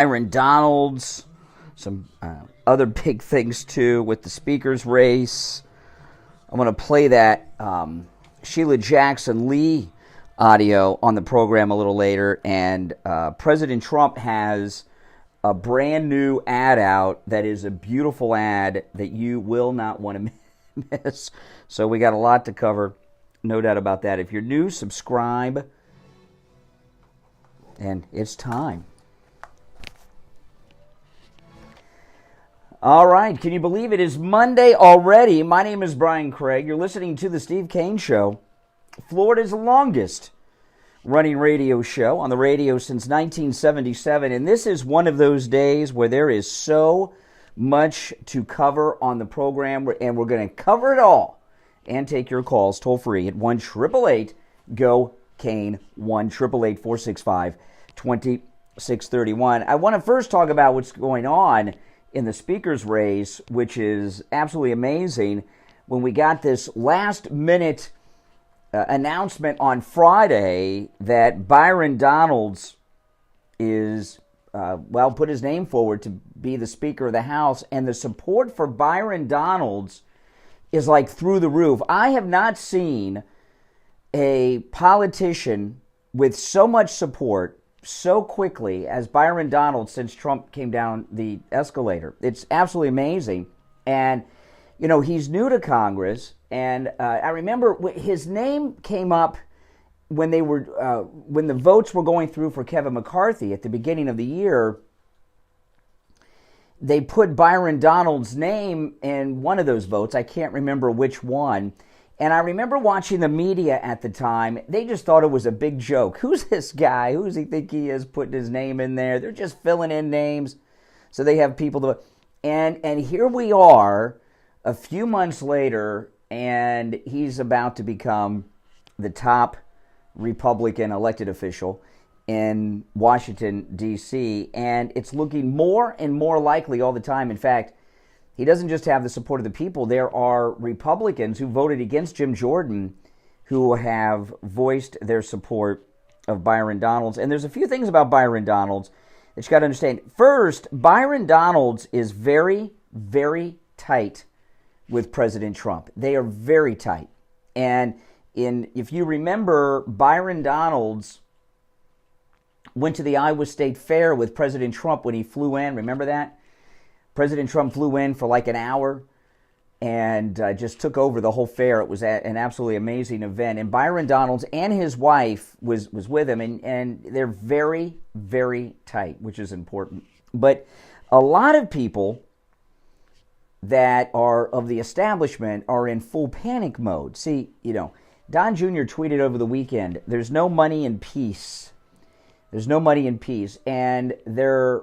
Byron Donalds, some other big things too with the speaker's race. I'm going to play that Sheila Jackson Lee audio on the program a little later, and President Trump has a brand new ad out that is a beautiful ad that you will not want to miss. So we got a lot to cover, no doubt about that. If you're new, subscribe, and it's time. All right, can you believe it is Monday already? My name is Brian Craig. You're listening to the Steve Kane Show, Florida's longest running radio show, on the radio since 1977. And this is one of those days where there is so much to cover on the program, and we're going to cover it all and take your calls toll-free at 1-888-GO-KANE, 1-888-465-2631. I want to first talk about what's going on in the speaker's race, which is absolutely amazing. When we got this last-minute announcement on Friday that Byron Donalds is, put his name forward to be the Speaker of the House, and the support for Byron Donalds is like through the roof. I have not seen a politician with so much support so quickly as Byron Donalds since Trump came down the escalator. It's absolutely amazing. And, you know, he's new to Congress, and I remember his name came up when they were when the votes were going through for Kevin McCarthy at the beginning of the year. They put Byron Donalds' name in one of those votes. I can't remember which one. And I remember watching the media at the time. They just thought it was a big joke. Who's this guy? Who does he think he is, putting his name in there? They're just filling in names so they have people to... And here we are a few months later, and he's about to become the top Republican elected official in Washington, D.C., and it's looking more and more likely all the time. In fact, he doesn't just have the support of the people. There are Republicans who voted against Jim Jordan who have voiced their support of Byron Donalds. And there's a few things about Byron Donalds that you got to understand. First, Byron Donalds is very, very tight with President Trump. They are very tight. And if you remember, Byron Donalds went to the Iowa State Fair with President Trump when he flew in. Remember that? President Trump flew in for like an hour and just took over the whole fair. It was an absolutely amazing event. And Byron Donalds and his wife was with him, and they're very, very tight, which is important. But a lot of people that are of the establishment are in full panic mode. See, you know, Don Jr. tweeted over the weekend, there's no money in peace. There's no money in peace. And they're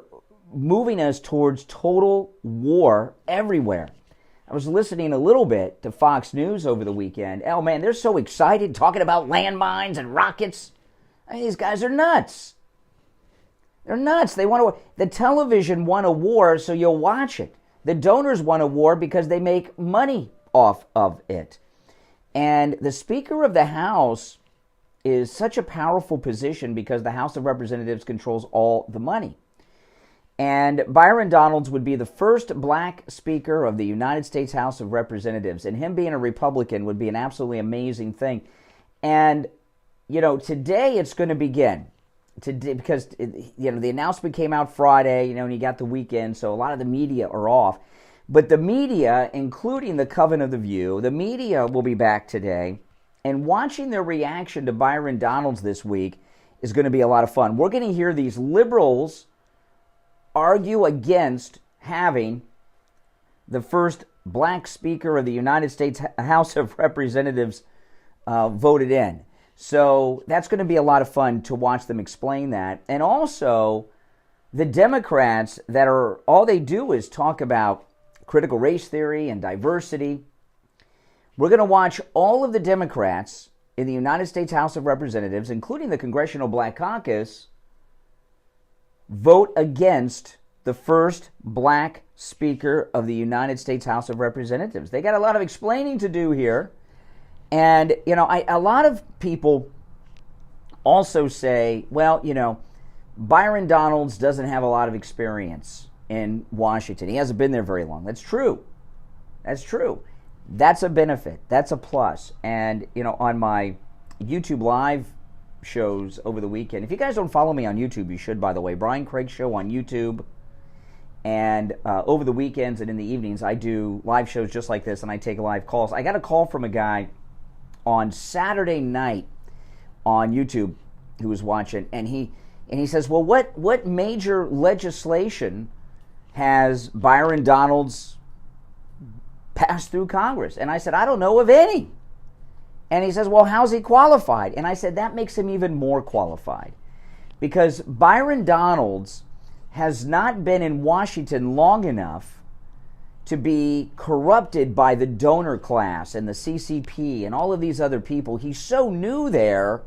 moving us towards total war everywhere. I was listening a little bit to Fox News over the weekend. Oh, man, they're so excited talking about landmines and rockets. I mean, these guys are nuts. They're nuts. They want to. The television want a war, so you'll watch it. The donors want a war because they make money off of it. And the Speaker of the House is such a powerful position because the House of Representatives controls all the money. And Byron Donalds would be the first black Speaker of the United States House of Representatives. And him being a Republican would be an absolutely amazing thing. And, you know, today it's going to begin. Today, because, you know, the announcement came out Friday, you know, and you got the weekend, so a lot of the media are off. But the media, including the Coven of the View, the media will be back today. And watching their reaction to Byron Donalds this week is going to be a lot of fun. We're going to hear these liberals argue against having the first black Speaker of the United States House of Representatives voted in. So that's going to be a lot of fun to watch them explain that. And also, the Democrats that are, all they do is talk about critical race theory and diversity. We're going to watch all of the Democrats in the United States House of Representatives, including the Congressional Black Caucus, vote against the first black Speaker of the United States House of Representatives. They got a lot of explaining to do here. And, you know, a lot of people also say, well, you know, Byron Donalds doesn't have a lot of experience in Washington. He hasn't been there very long. That's true. That's true. That's a benefit. That's a plus. And, on my YouTube live shows over the weekend, if you guys don't follow me on YouTube, you should, by the way. Brian Craig Show on YouTube. And over the weekends and in the evenings, I do live shows just like this, and I take live calls. I got a call from a guy on Saturday night on YouTube who was watching, and he says, well, what major legislation has Byron Donalds passed through Congress? And I said, I don't know of any. And he says, well, how's he qualified? And I said, that makes him even more qualified, because Byron Donalds has not been in Washington long enough to be corrupted by the donor class and the CCP and all of these other people. He's so new there.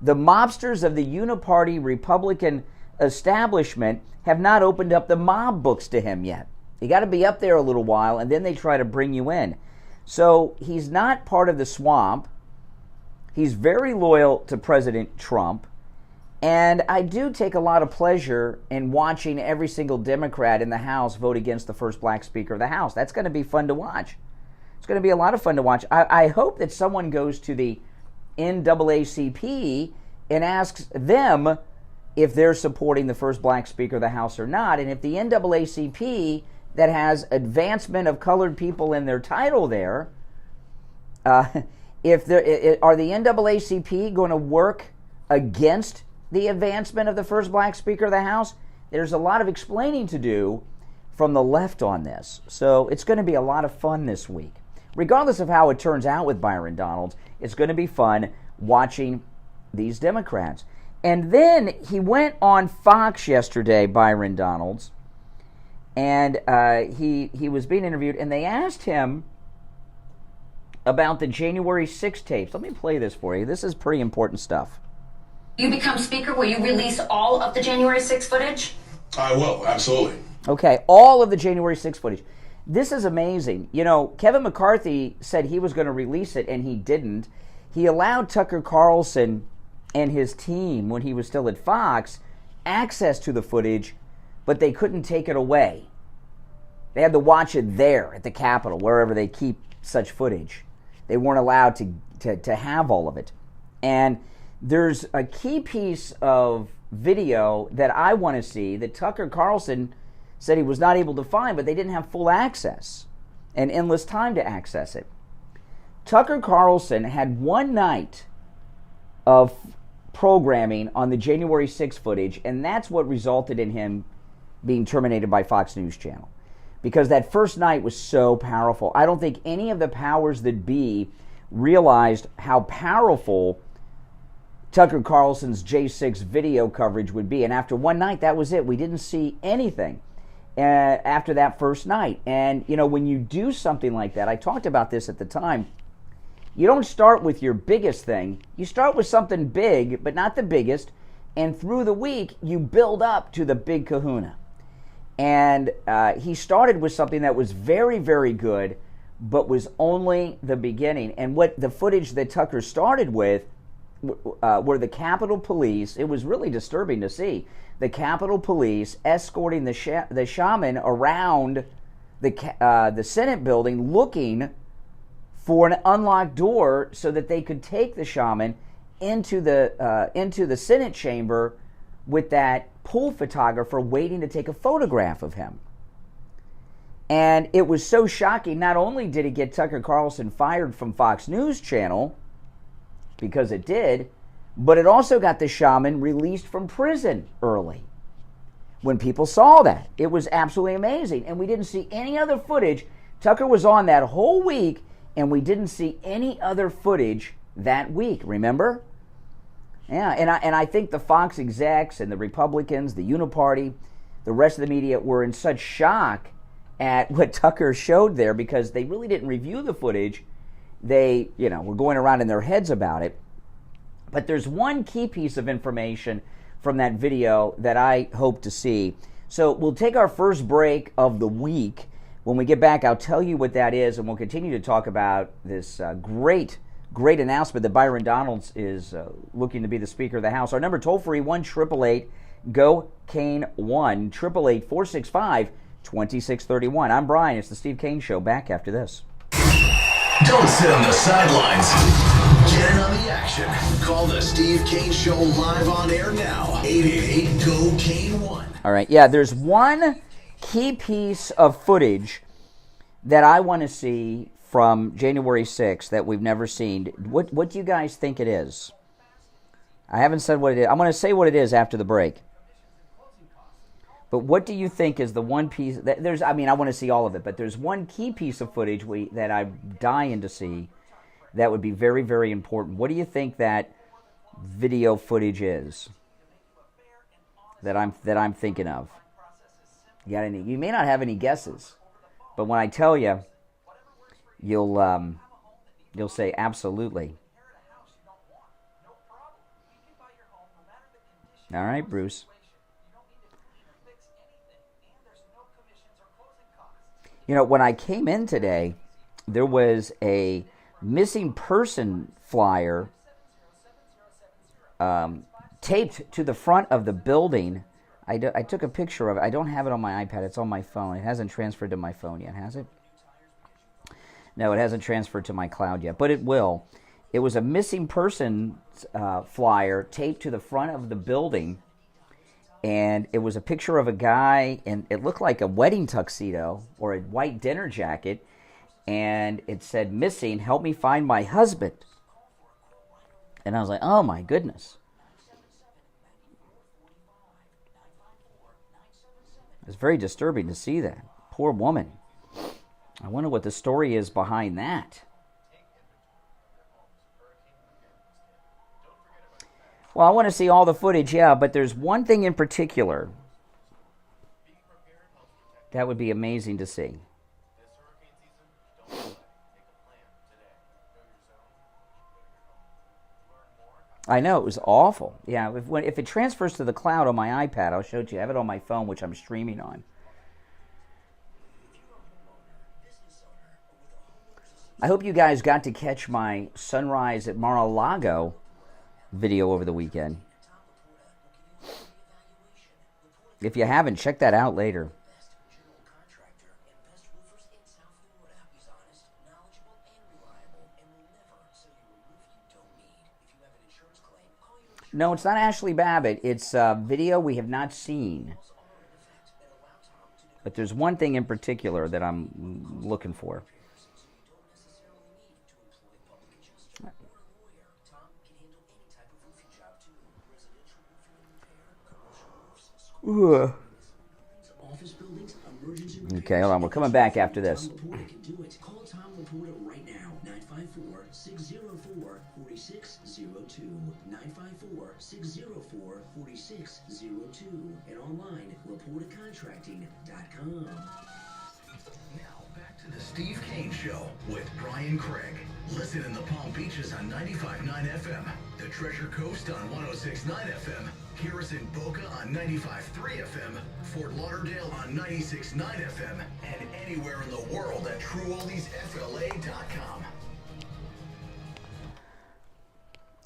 The mobsters of the uniparty Republican establishment have not opened up the mob books to him yet. You got to be up there a little while, and then they try to bring you in. So he's not part of the swamp. He's very loyal to President Trump. And I do take a lot of pleasure in watching every single Democrat in the House vote against the first black Speaker of the House. That's going to be fun to watch. It's going to be a lot of fun to watch. I hope that someone goes to the NAACP and asks them if they're supporting the first black Speaker of the House or not. And if the NAACP, that has advancement of colored people in their title there, are the NAACP going to work against the advancement of the first black Speaker of the House? There's a lot of explaining to do from the left on this. So it's going to be a lot of fun this week. Regardless of how it turns out with Byron Donalds, it's going to be fun watching these Democrats. And then he went on Fox yesterday, Byron Donalds, and he was being interviewed, and they asked him about the January 6th tapes. Let me play this for you. This is pretty important stuff. You become Speaker, will you release all of the January 6th footage? I will, absolutely. Okay, all of the January 6th footage. This is amazing. Kevin McCarthy said he was going to release it, and he didn't. He allowed Tucker Carlson and his team, when he was still at Fox, access to the footage, but they couldn't take it away. They had to watch it there at the Capitol, wherever they keep such footage. They weren't allowed to have all of it. And there's a key piece of video that I want to see that Tucker Carlson said he was not able to find, but they didn't have full access and endless time to access it. Tucker Carlson had one night of programming on the January 6th footage, and that's what resulted in him being terminated by Fox News Channel. Because that first night was so powerful. I don't think any of the powers that be realized how powerful Tucker Carlson's J6 video coverage would be. And after one night, that was it. We didn't see anything after that first night. And, when you do something like that, I talked about this at the time, you don't start with your biggest thing. You start with something big, but not the biggest. And through the week, you build up to the big kahuna. And he started with something that was very, very good, but was only the beginning. And what the footage that Tucker started with were the Capitol Police. It was really disturbing to see the Capitol Police escorting the shaman around the Senate building, looking for an unlocked door so that they could take the shaman into the Senate chamber with that pool photographer waiting to take a photograph of him. And it was so shocking. Not only did it get Tucker Carlson fired from Fox News Channel, because it did, but it also got the shaman released from prison early. When people saw that, it was absolutely amazing. And we didn't see any other footage. Tucker was on that whole week, and we didn't see any other footage that week, remember? Yeah, and I think the Fox execs and the Republicans, the Uniparty, the rest of the media were in such shock at what Tucker showed there, because they really didn't review the footage. They, were going around in their heads about it. But there's one key piece of information from that video that I hope to see. So we'll take our first break of the week. When we get back, I'll tell you what that is, and we'll continue to talk about this great announcement that Byron Donalds is looking to be the Speaker of the House. Our number toll-free, 1-888 Go Kane 1, 888-465-2631. I'm Brian. It's the Steve Kane Show. Back after this. Don't sit on the sidelines. Get in on the action. Call the Steve Kane Show live on air now. 888-GO-KANE-1. All right. Yeah, there's one key piece of footage that I want to see from January 6th that we've never seen. What do you guys think it is? I haven't said what it is. I'm going to say what it is after the break. But what do you think is the one piece that there's? I mean, I want to see all of it, but there's one key piece of footage that I'm dying to see that would be very, very important. What do you think that video footage is that I'm thinking of? You got any? You may not have any guesses, but when I tell you, you'll say absolutely. All right, Bruce. You know, when I came in today, there was a missing person flyer taped to the front of the building. I took a picture of it. I don't have it on my iPad. It's on my phone. It hasn't transferred to my phone yet, has it? No, it hasn't transferred to my cloud yet, but it will. It was a missing person flyer taped to the front of the building. And it was a picture of a guy, and it looked like a wedding tuxedo or a white dinner jacket, and it said, "Missing, help me find my husband." And I was like, oh my goodness. It's very disturbing to see that. Poor woman. I wonder what the story is behind that. Well, I want to see all the footage, yeah, but there's one thing in particular that would be amazing to see. I know, it was awful. Yeah, if it transfers to the cloud on my iPad, I'll show it to you. I have it on my phone, which I'm streaming on. I hope you guys got to catch my sunrise at Mar-a-Lago video over the weekend. If you haven't, check that out later. No, it's not Ashley Babbitt. It's a video we have not seen. But there's one thing in particular that I'm looking for. Ugh. Okay, hold on. We're coming back after this. Call Tom Laporta right now. 954-604-4602. 954-604-4602. And online, LaportaContracting.com. Now back to the Steve Kane Show with Brian Craig. Listen in the Palm Beaches on 95.9 FM, the Treasure Coast on 106.9 FM, hear us in Boca on 95.3 FM, Fort Lauderdale on 96.9 FM, and anywhere in the world at TrueOldiesFLA.com.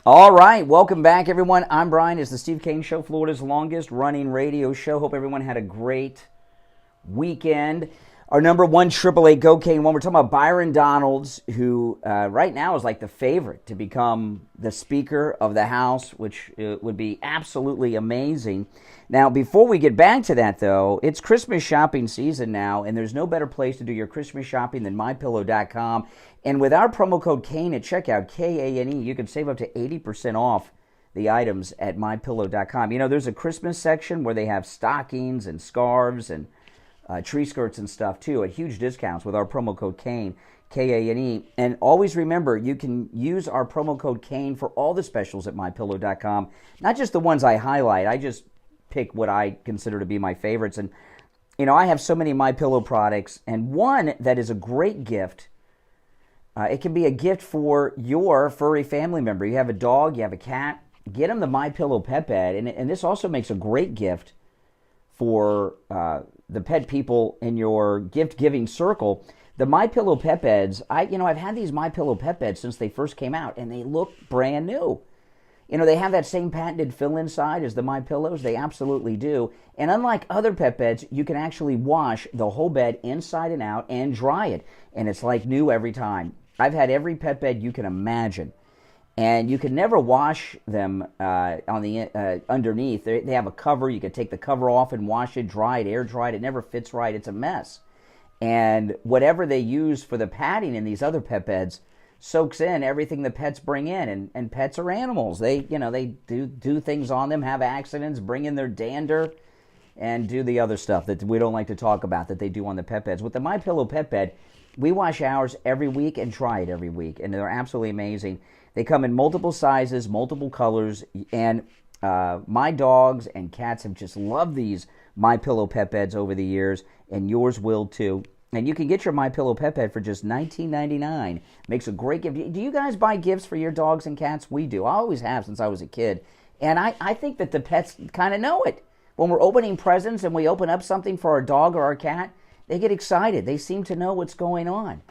All right, welcome back, everyone. I'm Brian. It's the Steve Kane Show, Florida's longest running radio show. Hope everyone had a great weekend. Our number one, 888-GO-KANE-1. We're talking about Byron Donalds, who right now is like the favorite to become the Speaker of the House, which would be absolutely amazing. Now, before we get back to that, though, it's Christmas shopping season now, and there's no better place to do your Christmas shopping than MyPillow.com. And with our promo code KANE at checkout, K-A-N-E, you can save up to 80% off the items at MyPillow.com. You know, there's a Christmas section where they have stockings and scarves and tree skirts and stuff, too, at huge discounts with our promo code KANE, K-A-N-E. And always remember, you can use our promo code KANE for all the specials at MyPillow.com, not just the ones I highlight. I just pick what I consider to be my favorites. And, you know, I have so many MyPillow products, and one that is a great gift, it can be a gift for your furry family member. You have a dog, you have a cat, get them the MyPillow pet bed. And this also makes a great gift for the pet people in your gift-giving circle. The MyPillow pet beds, I've had these MyPillow pet beds since they first came out, and they look brand new. They have that same patented fill inside as the My Pillows. They absolutely do. And unlike other pet beds, you can actually wash the whole bed inside and out and dry it. And it's like new every time. I've had every pet bed you can imagine. And you can never wash them on the underneath. They have a cover. You can take the cover off and wash it, dry it, air dry it. It never fits right. It's a mess. And whatever they use for the padding in these other pet beds soaks in everything the pets bring in. And pets are animals. They do things on them, have accidents, bring in their dander, and do the other stuff that we don't like to talk about that they do on the pet beds. With the My Pillow pet bed, we wash ours every week and dry it every week. And they're absolutely amazing. They come in multiple sizes, multiple colors, and my dogs and cats have just loved these My Pillow pet beds over the years, and yours will too. And you can get your My Pillow pet bed for just $19.99. Makes a great gift. Do you guys buy gifts for your dogs and cats? We do. I always have since I was a kid. And I think that the pets kind of know it. When we're opening presents and we open up something for our dog or our cat, they get excited. They seem to know what's going on.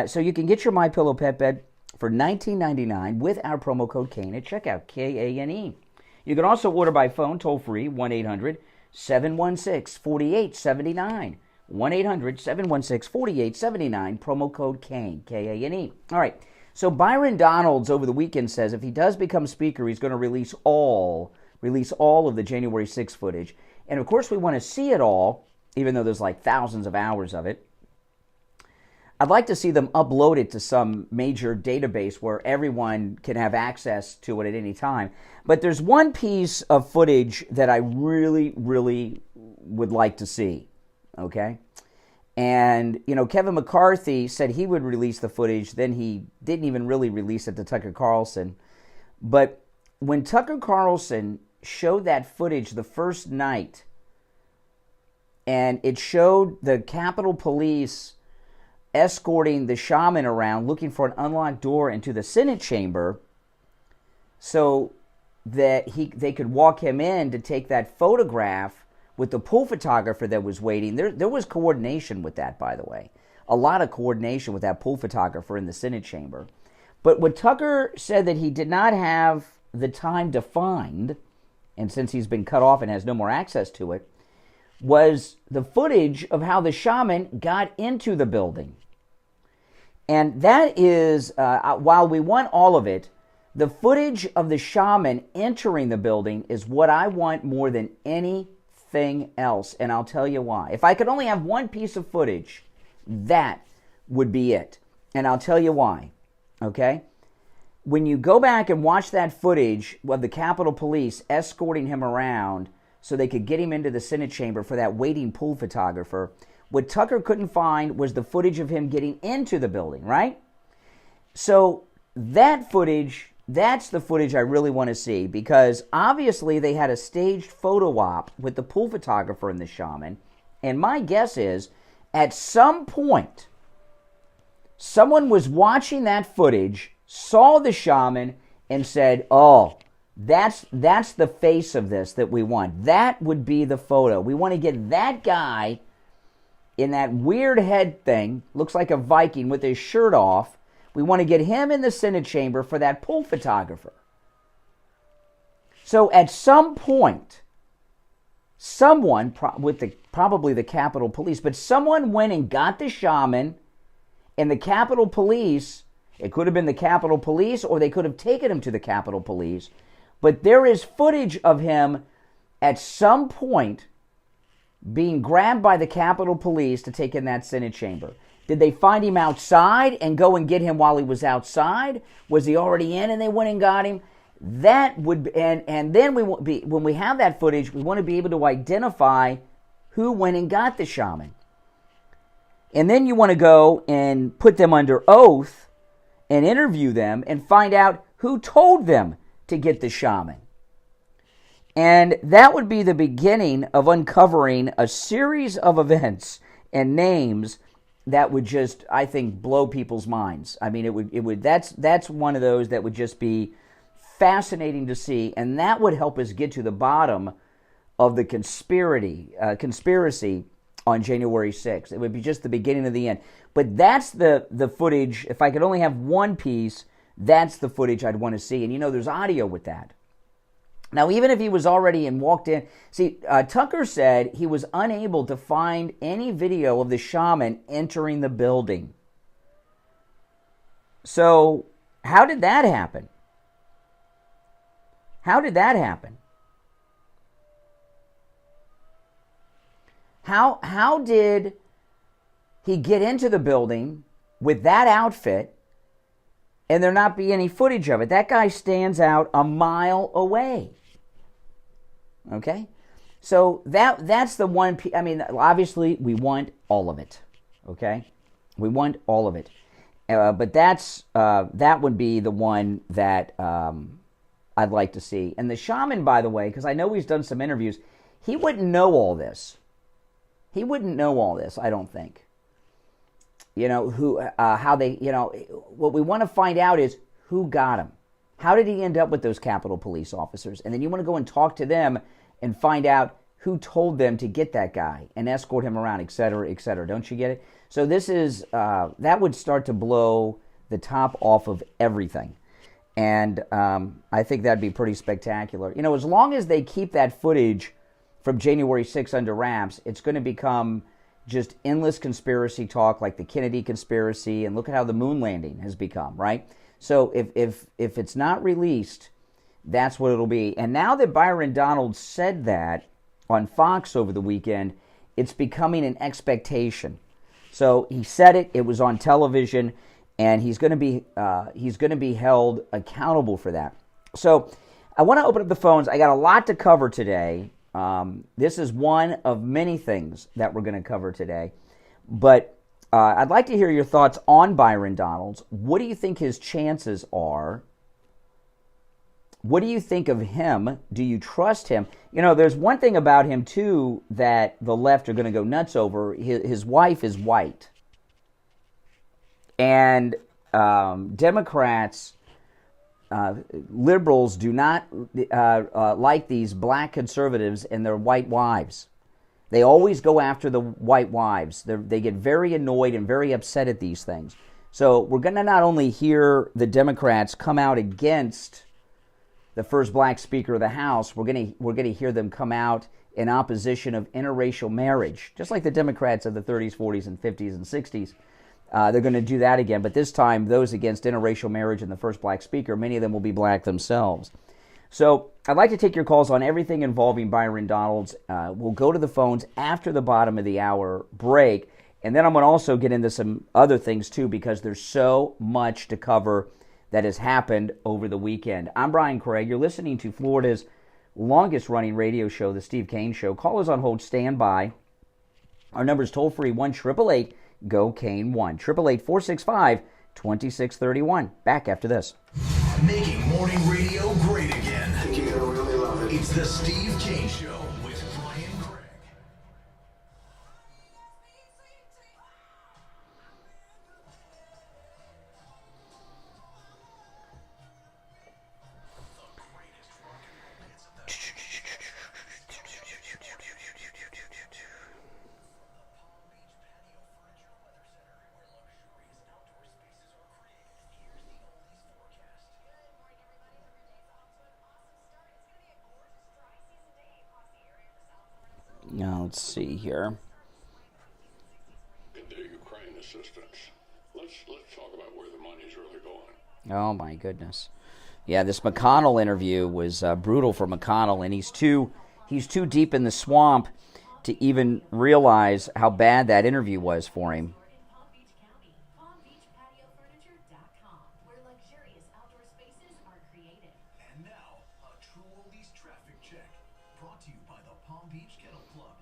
So you can get your My Pillow pet bed for $19.99 with our promo code Kane at checkout, Kane. You can also order by phone, toll-free, 1-800-716-4879. 1-800-716-4879, promo code Kane, Kane. All right, so Byron Donalds over the weekend says if he does become speaker, he's going to release all of the January 6th footage. And, of course, we want to see it all, even though there's like thousands of hours of it. I'd like to see them upload it to some major database where everyone can have access to it at any time. But there's one piece of footage that I really, really would like to see, okay? And, Kevin McCarthy said he would release the footage. Then he didn't even really release it to Tucker Carlson. But when Tucker Carlson showed that footage the first night, and it showed the Capitol Police escorting the shaman around looking for an unlocked door into the Senate chamber so that they could walk him in to take that photograph with the pool photographer that was waiting. There was coordination with that, by the way. A lot of coordination with that pool photographer in the Senate chamber. But what Tucker said that he did not have the time to find, and since he's been cut off and has no more access to it, was the footage of how the shaman got into the building. And that is, while we want all of it, the footage of the shaman entering the building is what I want more than anything else. And I'll tell you why. If I could only have one piece of footage, that would be it. And I'll tell you why. Okay? When you go back and watch that footage of the Capitol Police escorting him around so they could get him into the Senate chamber for that waiting pool photographer, what Tucker couldn't find was the footage of him getting into the building, right? So that footage, that's the footage I really want to see, because obviously they had a staged photo op with the pool photographer and the shaman, and my guess is at some point someone was watching that footage, saw the shaman, and said, oh, that's the face of this that we want. That would be the photo. We want to get that guy in that weird head thing, looks like a Viking with his shirt off. We want to get him in the Senate chamber for that pool photographer. So at some point, someone, probably the Capitol Police, but someone went and got the shaman, and the Capitol Police, it could have been the Capitol Police, or they could have taken him to the Capitol Police, but there is footage of him at some point being grabbed by the Capitol Police to take in that Senate chamber. Did they find him outside and go and get him while he was outside? Was he already in and they went and got him? That would, and then when we have that footage, we want to be able to identify who went and got the shaman. And then you want to go and put them under oath and interview them and find out who told them to get the shaman. And that would be the beginning of uncovering a series of events and names that would just, I think, blow people's minds. I mean, it would. That's one of those that would just be fascinating to see, and that would help us get to the bottom of the conspiracy on January 6th. It would be just the beginning of the end. But that's the footage. If I could only have one piece, that's the footage I'd want to see. And there's audio with that. Now, even if he was already and walked in, see, Tucker said he was unable to find any video of the shaman entering the building. So, how did that happen? How did that happen? How did he get into the building with that outfit and there not be any footage of it? That guy stands out a mile away. Okay? So that's the one. I mean, obviously, we want all of it. Okay? We want all of it. But that would be the one that I'd like to see. And the shaman, by the way, because I know he's done some interviews, he wouldn't know all this. He wouldn't know all this, I don't think. You know, how they, what we want to find out is who got him. How did he end up with those Capitol Police officers? And then you want to go and talk to them and find out who told them to get that guy and escort him around, et cetera, et cetera. Don't you get it? So this is, that would start to blow the top off of everything. And I think that'd be pretty spectacular. You know, as long as they keep that footage from January 6th under wraps, it's going to become just endless conspiracy talk like the Kennedy conspiracy, and look at how the moon landing has become, right? So if it's not released, that's what it'll be. And now that Byron Donalds said that on Fox over the weekend, it's becoming an expectation. So he said it, it was on television, and he's going to be held accountable for that. So I want to open up the phones. I got a lot to cover today. This is one of many things that we're going to cover today. But I'd like to hear your thoughts on Byron Donalds. What do you think his chances are? What do you think of him? Do you trust him? You know, there's one thing about him, too, that the left are going to go nuts over. His wife is white. And Democrats, liberals do not like these black conservatives and their white wives. They always go after the white wives. They get very annoyed and very upset at these things. So we're going to not only hear the Democrats come out against the first black Speaker of the House, we're going to hear them come out in opposition of interracial marriage, just like the Democrats of the 30s, 40s, and 50s and 60s. They're going to do that again, but this time those against interracial marriage and the first black speaker, many of them will be black themselves. So I'd like to take your calls on everything involving Byron Donalds. We'll go to the phones after the bottom of the hour break, and then I'm going to also get into some other things too, because there's so much to cover that has happened over the weekend. I'm Brian Craig. You're listening to Florida's longest-running radio show, The Steve Kane Show. Call us on hold. Stand by. Our number is toll-free, 1-888-GO-KANE 1-888-465-2631. Back after this. Making morning radio great again. I think you're going to really love it. It's The Steve Kane Show with Brian Craig. Now, let's see here. The Ukraine assistance. Let's talk about where the money's really going. Oh, my goodness. Yeah, this McConnell interview was brutal for McConnell, and he's too deep in the swamp to even realize how bad that interview was for him. And now, a True Oldies traffic check. Brought to you by the Palm Beach Kennel Club.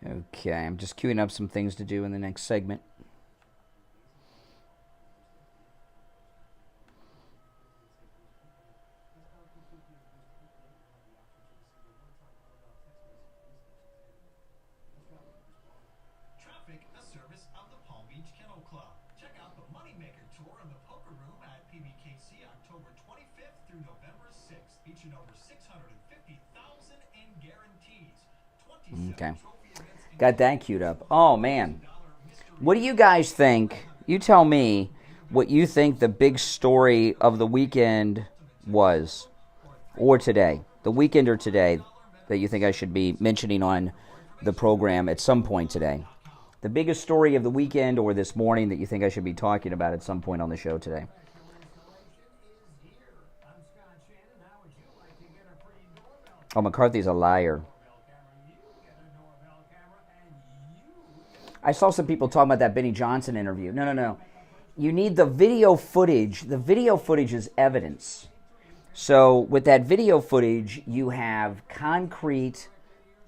Okay, I'm just queuing up some things to do in the next segment. Traffic, a service of the Palm Beach Kennel Club. Check out the money PBKC October 25th through November 6th, featuring over 650,000 in guarantees. 27 Okay. trophy events. Got that queued up. Oh, man. What do you guys think? You tell me what you think the big story of the weekend was, or today. The weekend or today that you think I should be mentioning on the program at some point today. The biggest story of the weekend or this morning that you think I should be talking about at some point on the show today. Oh, McCarthy's a liar. I saw some people talking about that Benny Johnson interview. No. You need the video footage. The video footage is evidence. So with that video footage, you have concrete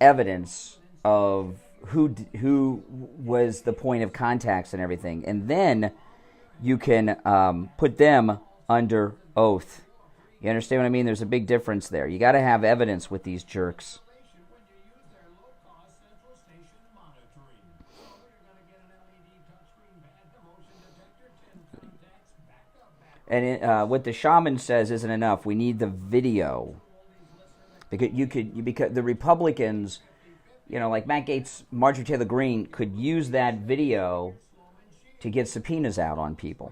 evidence of who was the point of contacts and everything. And then you can put them under oath. You understand what I mean? There's a big difference there. You got to have evidence with these jerks. And what the shaman says isn't enough. We need the video. Because because the Republicans, like Matt Gaetz, Marjorie Taylor Greene, could use that video to get subpoenas out on people.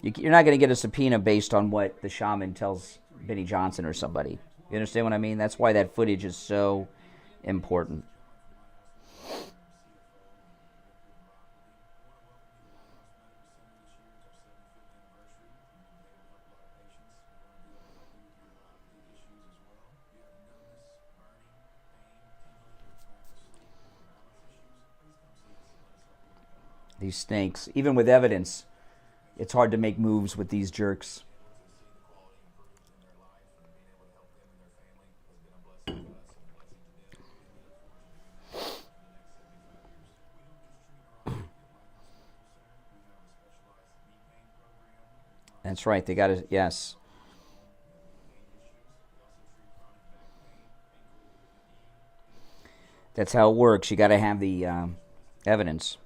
You're not going to get a subpoena based on what the shaman tells Benny Johnson or somebody. You understand what I mean? That's why that footage is so important. These snakes, even with evidence, it's hard to make moves with these jerks. That's right. They got to, yes. That's how it works. You got to have the evidence.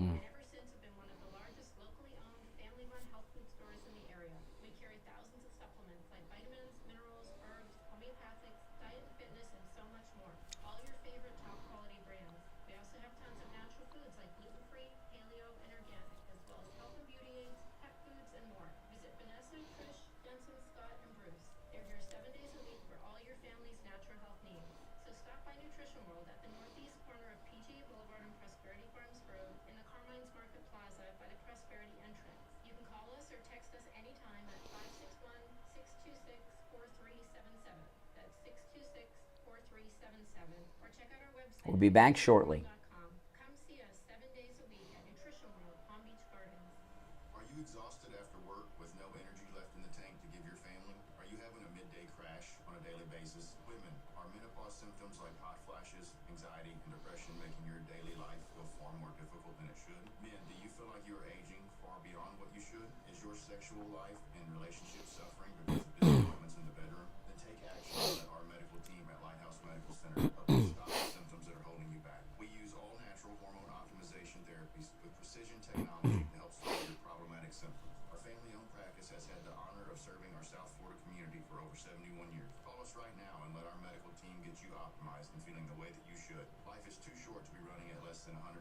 And ever since have been one of the largest locally owned, family-run health food stores in the area. We carry thousands of supplements like vitamins, minerals, herbs, homeopathics, diet and fitness, and so much more. All your favorite top-quality brands. We also have tons of natural foods like gluten-free, paleo, and organic, as well as health and beauty aids, pet foods, and more. Visit Vanessa, Trish, Jensen, Scott, and Bruce. They're here 7 days a week for all your family's natural health needs. So stop by Nutrition World at the northeast corner of PGA Boulevard and Prosperity Farms Road in the Carmine's Market Plaza by the Prosperity entrance. You can call us or text us anytime at 561-626-4377. That's 626-4377. Or check out our website. We'll be back shortly. Come see us 7 days a week at Nutrition World, Palm Beach Gardens. Are you exhausted after work with no energy left in the tank to give your family? Are you having a midday crash on a daily basis? Women, are menopause symptoms like hot flashes, anxiety, and depression making your daily life feel far more difficult than it should? Men, do you feel like you're aging far beyond what you should? Is your sexual life and relationship suffering because of disappointments in the bedroom? Then take action and let our medical team at Lighthouse Medical Center help you stop the symptoms that are holding you back. We use all natural hormone optimization therapies with precision technology to help solve your problematic symptoms. Our family-owned practice has had the honor of serving our South Florida community for over 71 years. Call us right now and let our medical team get you optimized and feeling the way that you should. Life is too short to be running at less than 100%.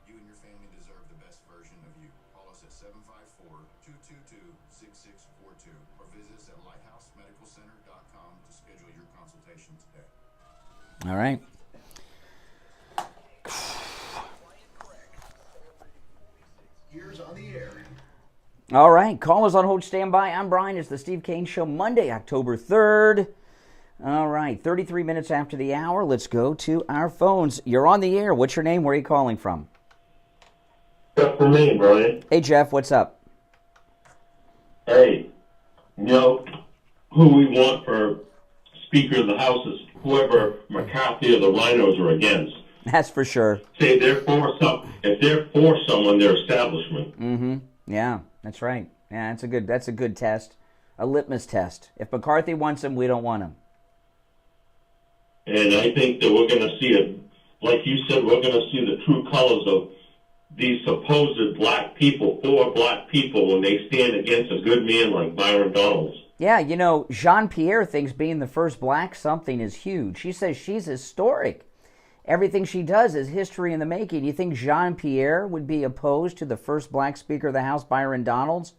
You and your family deserve the best version of you. Call us at 754-222-6642 or visit us at lighthousemedicalcenter.com to schedule your consultation today. All right. Ears on the air. All right. Callers on hold, stand by. I'm Brian. It's the Steve Kane Show, Monday, October 3rd. All right. 33 minutes after the hour. Let's go to our phones. You're on the air. What's your name? Where are you calling from? Jeff for me, Brian. Hey, Jeff. What's up? Hey, who we want for Speaker of the House is whoever McCarthy or the Rhinos are against. That's for sure. Say they're for if they're for someone, their establishment. Mm-hmm. Yeah, that's right. Yeah, that's a good test, a litmus test. If McCarthy wants him, we don't want him. And I think that we're going to see it, like you said, we're going to see the true colors of these supposed black people, for black people, when they stand against a good man like Byron Donalds. Yeah, you know, Jean-Pierre thinks being the first black something is huge. She says she's historic. Everything she does is history in the making. You think Jean-Pierre would be opposed to the first black Speaker of the House, Byron Donalds?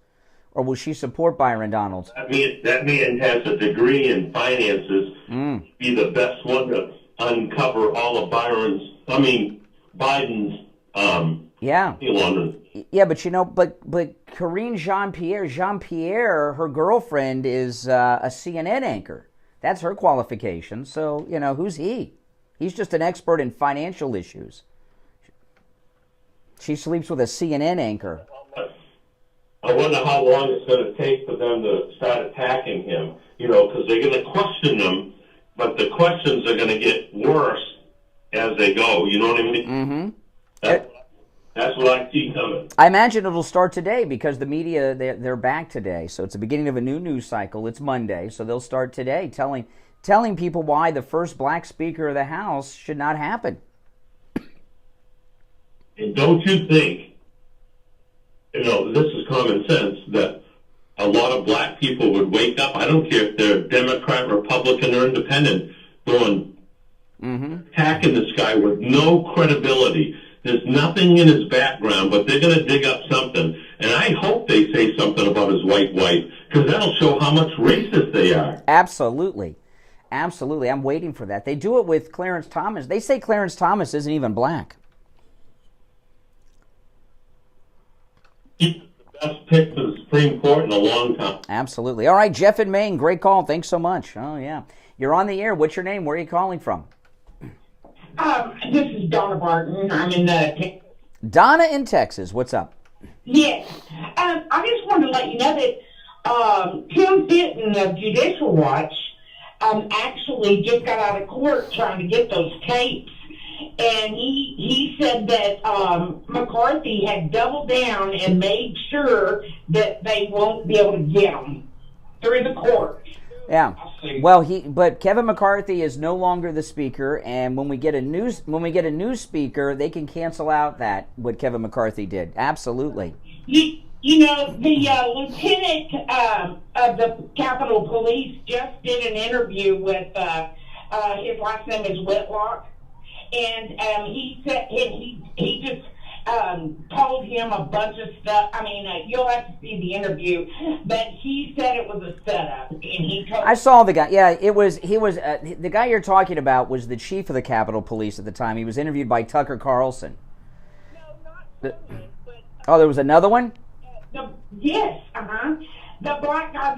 Or will she support Byron Donalds? That man has a degree in finances. Be the best one to uncover all of Biden's yeah. London. Yeah, but you know, but Karine Jean-Pierre, her girlfriend is a CNN anchor. That's her qualification. So, you know, who's he? He's just an expert in financial issues. She sleeps with a CNN anchor. I wonder how long it's going to take for them to start attacking him, you know, because they're going to question him, but the questions are going to get worse as they go, you know what I mean? Mm-hmm. That's what I see coming. I imagine it'll start today because the media, they're back today. So it's the beginning of a new news cycle. It's Monday, so they'll start today telling people why the first black Speaker of the House should not happen. And don't you think, you know, this is common sense, that a lot of black people would wake up, I don't care if they're Democrat, Republican, or Independent, going attacking this guy with no credibility. There's nothing in his background, but they're going to dig up something. And I hope they say something about his white wife, because that'll show how much racist they are. Absolutely. Absolutely. I'm waiting for that. They do it with Clarence Thomas. They say Clarence Thomas isn't even black. He's the best pick for the Supreme Court in a long time. Absolutely. All right, Jeff in Maine, great call. Thanks so much. Oh, yeah. You're on the air. What's your name? Where are you calling from? This is Donna Barton. I'm in Donna in Texas. What's up? Yes. I just wanted to let you know that Tim Fitton of Judicial Watch actually just got out of court trying to get those tapes. And he said that McCarthy had doubled down and made sure that they won't be able to get them through the court. Yeah. Well, but Kevin McCarthy is no longer the speaker, and when we get a new speaker, they can cancel out what Kevin McCarthy did. Absolutely. You know, the lieutenant of the Capitol Police just did an interview with his last name is Whitlock, and he said he just told him a bunch of stuff. I mean, you'll have to see the interview, but he said it was a setup, and he told. I saw the guy. Yeah, he was the guy you're talking about was the chief of the Capitol Police at the time. He was interviewed by Tucker Carlson. No, not Carlson, but there was another one. Yes, the black guy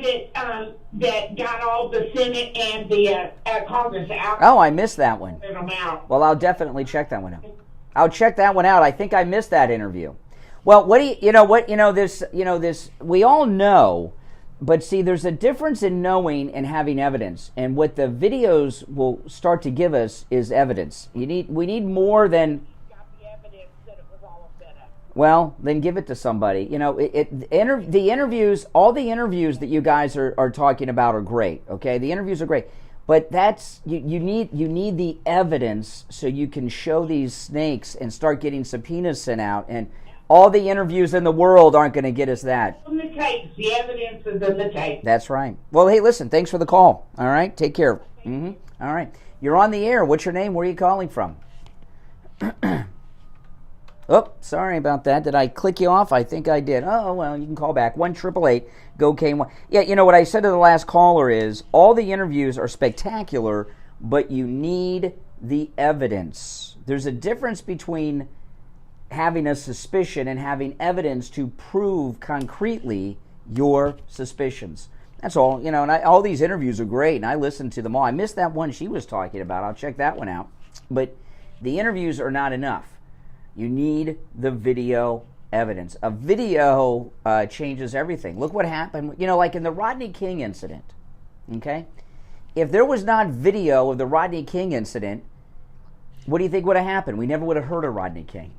that got all the Senate and the Congress out. Oh, I missed that one. Out. Well, I'll definitely check that one out. I'll check that one out. I think I missed that interview. Well, this, we all know, but see, there's a difference in knowing and having evidence. And what the videos will start to give us is evidence. We need more than. Well, then give it to somebody. You know, the interviews, all the interviews that you guys are talking about are great. Okay, the interviews are great. But that's you need the evidence so you can show these snakes and start getting subpoenas sent out. And all the interviews in the world aren't going to get us that. In the tapes, the evidence is in the tape. That's right. Well, hey, listen, thanks for the call. All right, take care. All right, you're on the air. What's your name? Where are you calling from? Oh, sorry about that. Did I click you off? I think I did. Oh, well, you can call back. 1-888-GO-K1. Yeah, you know what I said to the last caller is all the interviews are spectacular, but you need the evidence. There's a difference between having a suspicion and having evidence to prove concretely your suspicions. That's all. You know, and all these interviews are great, and I listened to them all. I missed that one she was talking about. I'll check that one out. But the interviews are not enough. You need the video evidence. A video changes everything. Look what happened, you know, like in the Rodney King incident, okay? If there was not video of the Rodney King incident, what do you think would have happened? We never would have heard of Rodney King.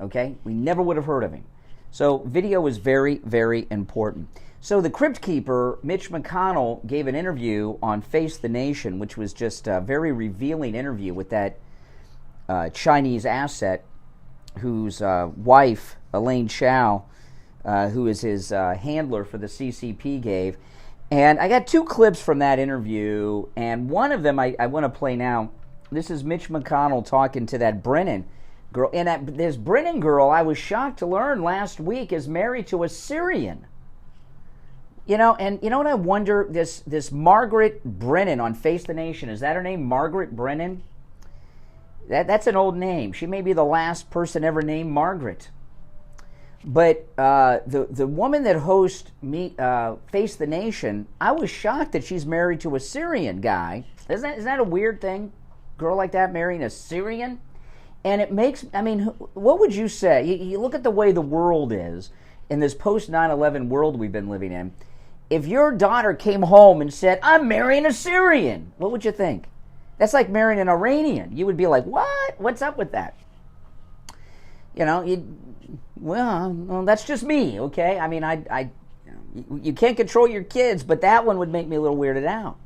Okay? We never would have heard of him. So video is very, very important. So the Crypt Keeper, Mitch McConnell, gave an interview on Face the Nation, which was just a very revealing interview with that Chinese asset whose wife, Elaine Chao, who is his handler for the CCP, gave. And I got two clips from that interview, and one of them I want to play now. This is Mitch McConnell talking to that Brennan girl. And this Brennan girl, I was shocked to learn last week, is married to a Syrian. You know, and you know what I wonder? This Margaret Brennan on Face the Nation, is that her name, Margaret Brennan? That's an old name. She may be the last person ever named Margaret. But the woman that hosts Face the Nation, I was shocked that she's married to a Syrian guy. Isn't that a weird thing? Girl like that marrying a Syrian? And it makes, I mean, what would you say? You look at the way the world is, in this post 9/11 world we've been living in. If your daughter came home and said, I'm marrying a Syrian, what would you think? That's like marrying an Iranian. You would be like, what? What's up with that? You know, well, that's just me, okay? I mean, you can't control your kids, but that one would make me a little weirded out.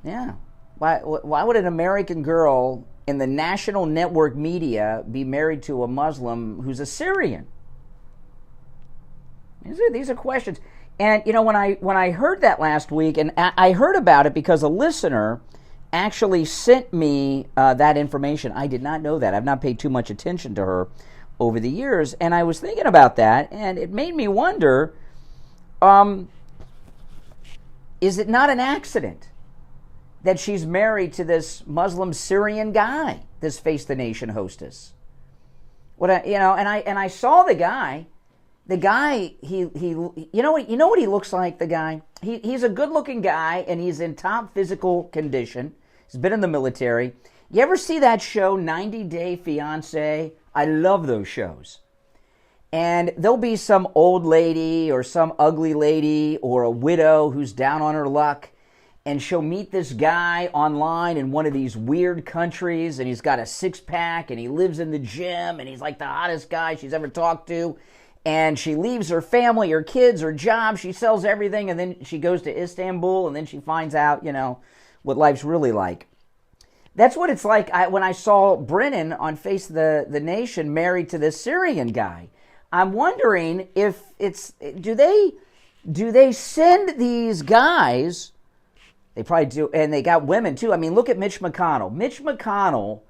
Yeah. Why would an American girl in the national network media be married to a Muslim who's a Syrian? These are questions. And, you know, when I heard that last week, and I heard about it because a listener actually sent me that information. I did not know that. I've not paid too much attention to her over the years. And I was thinking about that, and it made me wonder, is it not an accident that she's married to this Muslim Syrian guy, this Face the Nation hostess? And I saw the guy. The guy, you know what he looks like, the guy? He's a good-looking guy, and he's in top physical condition. He's been in the military. You ever see that show, 90 Day Fiancé? I love those shows. And there'll be some old lady or some ugly lady or a widow who's down on her luck, and she'll meet this guy online in one of these weird countries, and he's got a six-pack, and he lives in the gym, and he's like the hottest guy she's ever talked to. And she leaves her family, her kids, her job. She sells everything, and then she goes to Istanbul, and then she finds out, you know, what life's really like. That's what it's like when I saw Brennan on Face the Nation married to this Syrian guy. I'm wondering if it's, do they send these guys? They probably do, and they got women too. I mean, look at Mitch McConnell. Mitch McConnell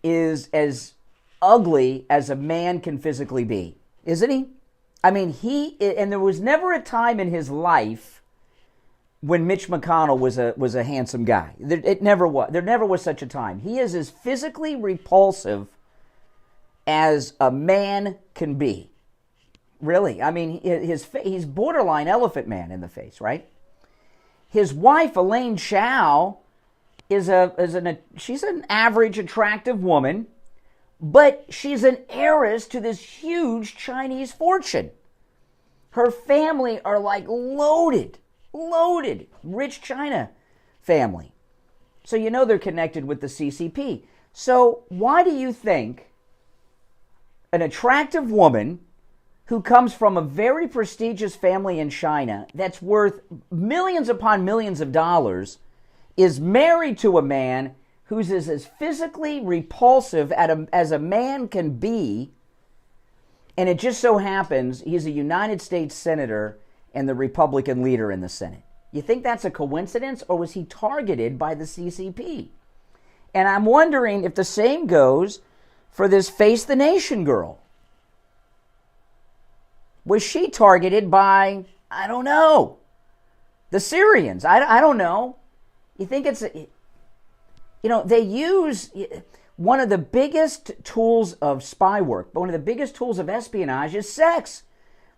is as ugly as a man can physically be. Isn't he? I mean, and there was never a time in his life when Mitch McConnell was a handsome guy. It never was. There never was such a time. He is as physically repulsive as a man can be. Really. I mean, he's borderline Elephant Man in the face, right? His wife, Elaine Chao, she's an average attractive woman. But she's an heiress to this huge Chinese fortune. Her family are like loaded, rich China family. So you know they're connected with the CCP. So why do you think an attractive woman who comes from a very prestigious family in China that's worth millions upon millions of dollars is married to a man who's as physically repulsive as a man can be, and it just so happens he's a United States Senator and the Republican leader in the Senate? You think that's a coincidence, or was he targeted by the CCP? And I'm wondering if the same goes for this Face the Nation girl. Was she targeted by, I don't know, the Syrians? I don't know. You think it's... You know, they use one of the biggest tools of spy work, but one of the biggest tools of espionage is sex.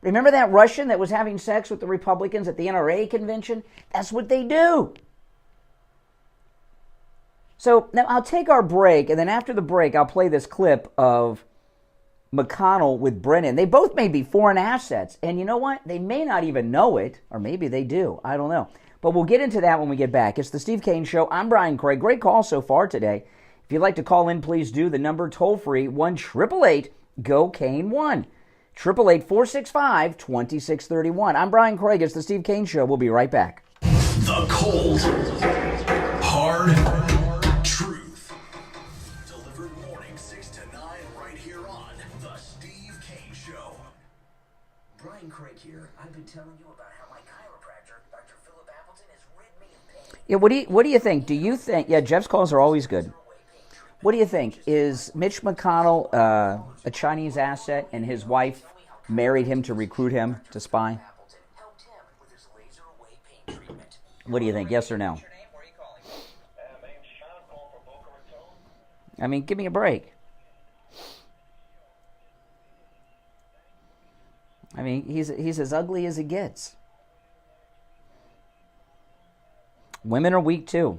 Remember that Russian that was having sex with the Republicans at the NRA convention? That's what they do. So now I'll take our break, and then after the break, I'll play this clip of McConnell with Brennan. They both may be foreign assets, and you know what? They may not even know it, or maybe they do. I don't know. But we'll get into that when we get back. It's the Steve Kane Show. I'm Brian Craig. Great call so far today. If you'd like to call in, please do. The number toll-free, 1-888-GO-CANE-1. 888-465-2631. I'm Brian Craig. It's the Steve Kane Show. We'll be right back. The cold, hard truth. Delivered morning 6 to 9 right here on The Steve Kane Show. Brian Craig here. I've been telling you about how my chiropractor, Dr. Philip Appleton, has rid me of pain. Yeah, what do you think? Do you think, Jeff's calls are always good. What do you think? Is Mitch McConnell a Chinese asset and his wife married him to recruit him to spy? What do you think? Yes or no? I mean, give me a break. I mean, he's as ugly as it gets. Women are weak too.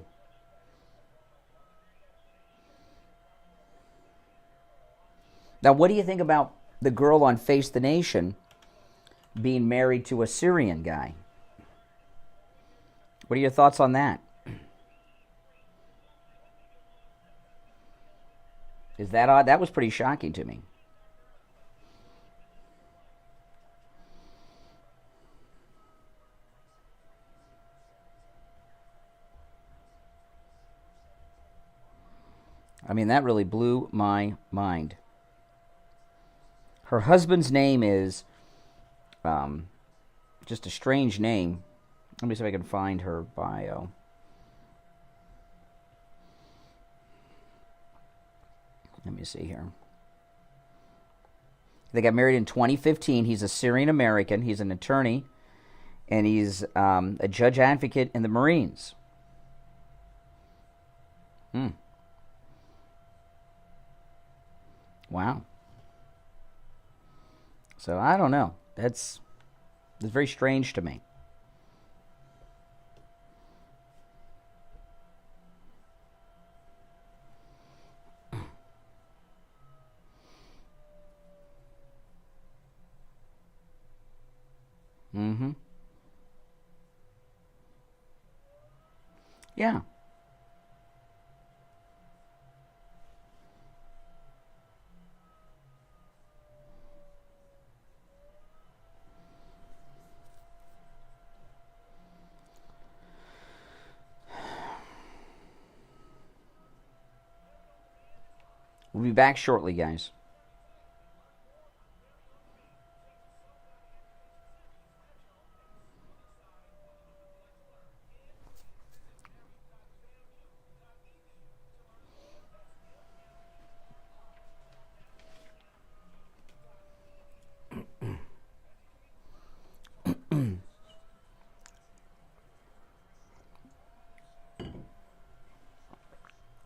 Now, what do you think about the girl on Face the Nation being married to a Syrian guy? What are your thoughts on that? Is that odd? That was pretty shocking to me. I mean, that really blew my mind. Her husband's name is just a strange name. Let me see if I can find her bio. Let me see here. They got married in 2015. He's a Syrian American. He's an attorney, and he's a judge advocate in the Marines. Wow. So I don't know. That's very strange to me. Yeah. We'll be back shortly, guys.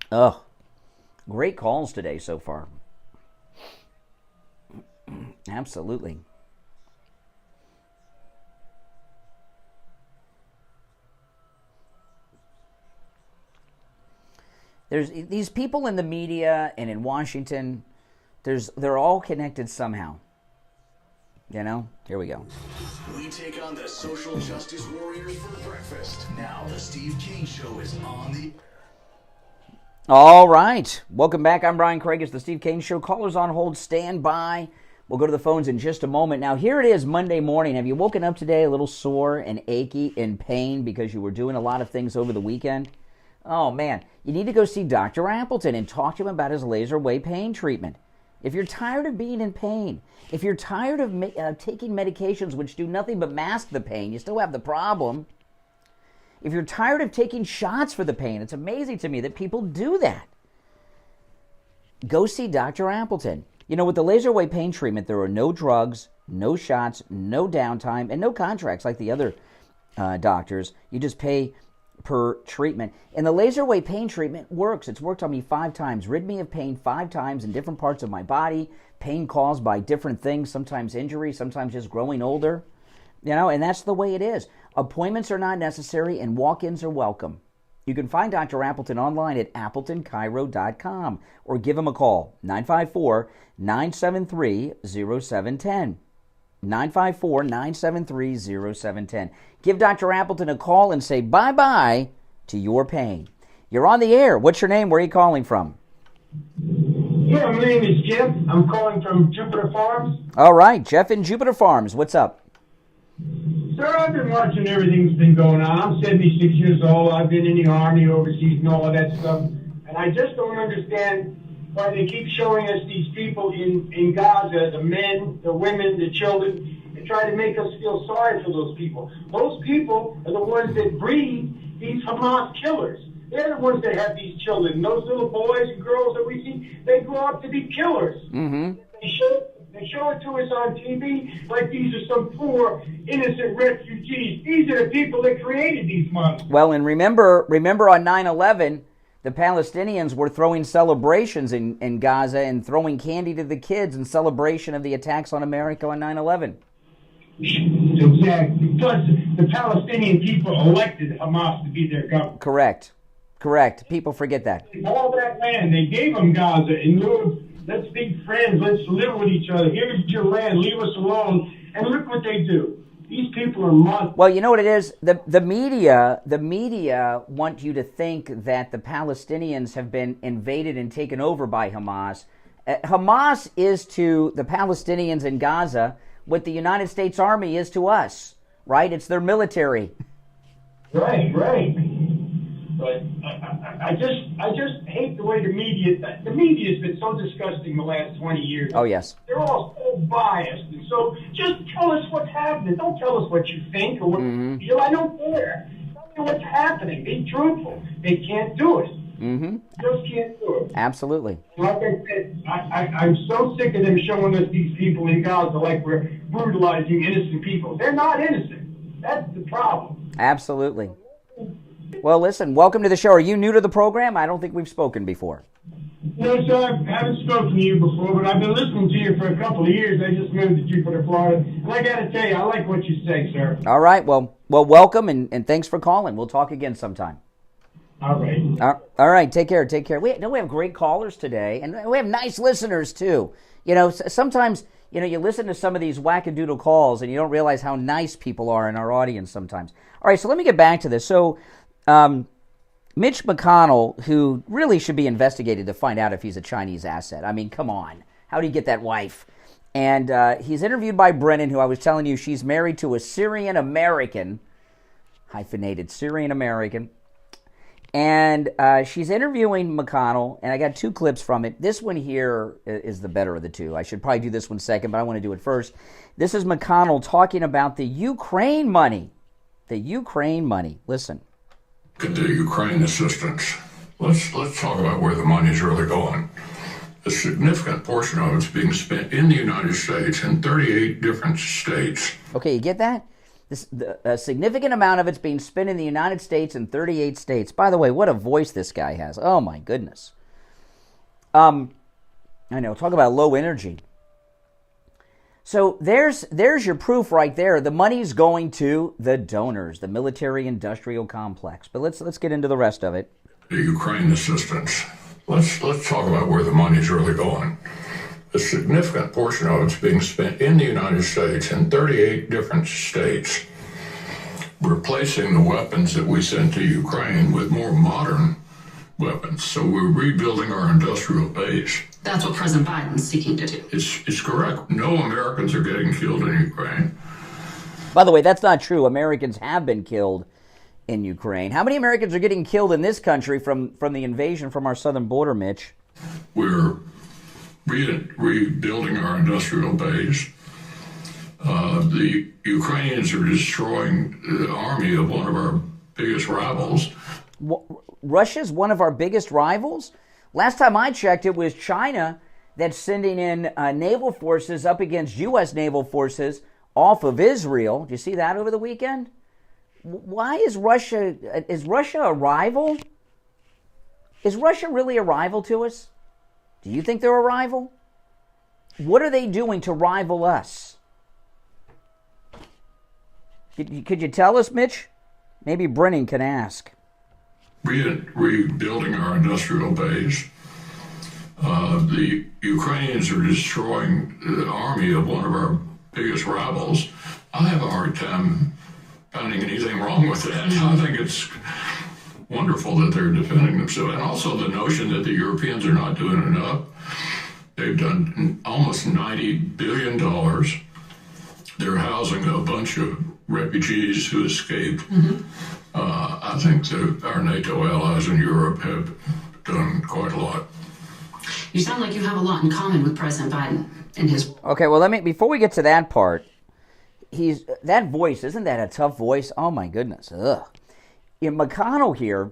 Oh, great calls today so far. Absolutely. There's these people in the media and in Washington, they're all connected somehow. You know? Here we go. We take on the social justice warriors for breakfast. Now the Steve Kane Show is on the... All right. Welcome back. I'm Brian Craig. It's the Steve Kane Show. Callers on hold. Stand by. We'll go to the phones in just a moment. Now, here it is Monday morning. Have you woken up today a little sore and achy, in pain because you were doing a lot of things over the weekend? Oh, man. You need to go see Dr. Appleton and talk to him about his laser wave pain treatment. If you're tired of being in pain, if you're tired of taking medications which do nothing but mask the pain, you still have the problem. If you're tired of taking shots for the pain, it's amazing to me that people do that. Go see Dr. Appleton. You know, with the laser wave pain treatment, there are no drugs, no shots, no downtime, and no contracts like the other doctors. You just pay per treatment. And the laser wave pain treatment works. It's worked on me 5 times, rid me of pain 5 times in different parts of my body, pain caused by different things, sometimes injury, sometimes just growing older. You know, and that's the way it is. Appointments are not necessary and walk-ins are welcome. You can find Dr. Appleton online at AppletonChiro.com or give him a call, 954-973-0710. 954-973-0710. Give Dr. Appleton a call and say bye-bye to your pain. You're on the air. What's your name? Where are you calling from? Yeah, my name is Jim. I'm calling from Jupiter Farms. All right, Jeff in Jupiter Farms. What's up? Sir, I've been watching everything that's been going on. I'm 76 years old. I've been in the Army overseas and all of that stuff. And I just don't understand why they keep showing us these people in Gaza, the men, the women, the children, and try to make us feel sorry for those people. Those people are the ones that breed these Hamas killers. They're the ones that have these children. Those little boys and girls that we see, they grow up to be killers. Mm-hmm. They show it to us on TV like these are some poor, innocent refugees. These are the people that created these monsters. Well, and remember on 9/11, the Palestinians were throwing celebrations in Gaza and throwing candy to the kids in celebration of the attacks on America on 9/11. Exactly. Plus, the Palestinian people elected Hamas to be their government. Correct. People forget that. All that land, they gave them Gaza in lieu of, let's be friends, let's live with each other. Here's your land, leave us alone. And look what they do. These people are monsters. Well, you know what it is? The media want you to think that the Palestinians have been invaded and taken over by Hamas. Hamas is to the Palestinians in Gaza what the United States Army is to us, right? It's their military. Right. But I just hate the way the media's been so disgusting the last 20 years. Oh, yes. They're all so biased. And so just tell us what's happening. Don't tell us what you think or what you feel. I don't care. Tell me what's happening. Be truthful. They can't do it. Mm-hmm. Just can't do it. Absolutely. Like I said, I'm so sick of them showing us these people in Gaza like we're brutalizing innocent people. They're not innocent. That's the problem. Absolutely. Well, listen, welcome to the show. Are you new to the program? I don't think we've spoken before. No, sir, I haven't spoken to you before, but I've been listening to you for a couple of years. I just moved to Jupiter, Florida, and I got to tell you, I like what you say, sir. All right, well, welcome, and thanks for calling. We'll talk again sometime. All right. All right, take care. We have great callers today, and we have nice listeners, too. You know, sometimes, you know, you listen to some of these wackadoodle calls, and you don't realize how nice people are in our audience sometimes. All right, so let me get back to this. So, Mitch McConnell, who really should be investigated to find out if he's a Chinese asset. I mean, come on. How do you get that wife? And he's interviewed by Brennan, who I was telling you, she's married to a Syrian-American, hyphenated Syrian-American. And she's interviewing McConnell, and I got two clips from it. This one here is the better of the two. I should probably do this one second, but I want to do it first. This is McConnell talking about the Ukraine money. The Ukraine money. Listen. The Ukraine assistance. Let's talk about where the money's really going. A significant portion of it's being spent in the United States in 38 different states. Okay, you get that? A significant amount of it's being spent in the United States in 38 states. By the way, what a voice this guy has. Oh, my goodness. I know, talk about low energy. So there's your proof right there. The money's going to the donors, the military-industrial complex. But let's get into the rest of it. The Ukraine assistance. Let's talk about where the money's really going. A significant portion of it's being spent in the United States in 38 different states, replacing the weapons that we send to Ukraine with more modern weapons. So we're rebuilding our industrial base. That's what President Biden's seeking to do. It's correct. No Americans are getting killed in Ukraine. By the way, that's not true. Americans have been killed in Ukraine. How many Americans are getting killed in this country from the invasion from our southern border, Mitch? We're rebuilding our industrial base. The Ukrainians are destroying the army of one of our biggest rivals. Russia's one of our biggest rivals? Last time I checked, it was China that's sending in naval forces up against U.S. naval forces off of Israel. Did you see that over the weekend? Why is Russia a rival? Is Russia really a rival to us? Do you think they're a rival? What are they doing to rival us? Could you tell us, Mitch? Maybe Brennan can ask. Rebuilding our industrial base. The Ukrainians are destroying the army of one of our biggest rivals. I have a hard time finding anything wrong with that. I think it's wonderful that they're defending themselves. And also the notion that the Europeans are not doing enough. They've done almost $90 billion. They're housing a bunch of refugees who escaped. I think that our NATO allies in Europe have done quite a lot. You sound like you have a lot in common with President Biden and his... Okay, well, before we get to that part, that voice, isn't that a tough voice? Oh, my goodness. Ugh. McConnell here,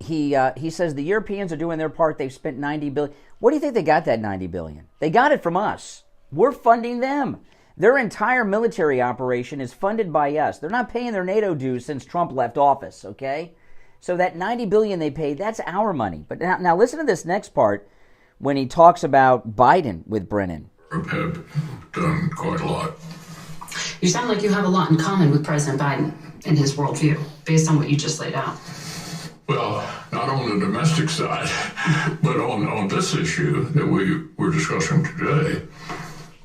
he says the Europeans are doing their part. They've spent $90 billion. What do you think they got that $90 billion? They got it from us. We're funding them. Their entire military operation is funded by us. They're not paying their NATO dues since Trump left office, okay? So that $90 billion they paid, that's our money. But now listen to this next part when he talks about Biden with Brennan. Have done quite a lot. You sound like you have a lot in common with President Biden and his worldview, based on what you just laid out. Well, not on the domestic side, but on this issue that we're discussing today,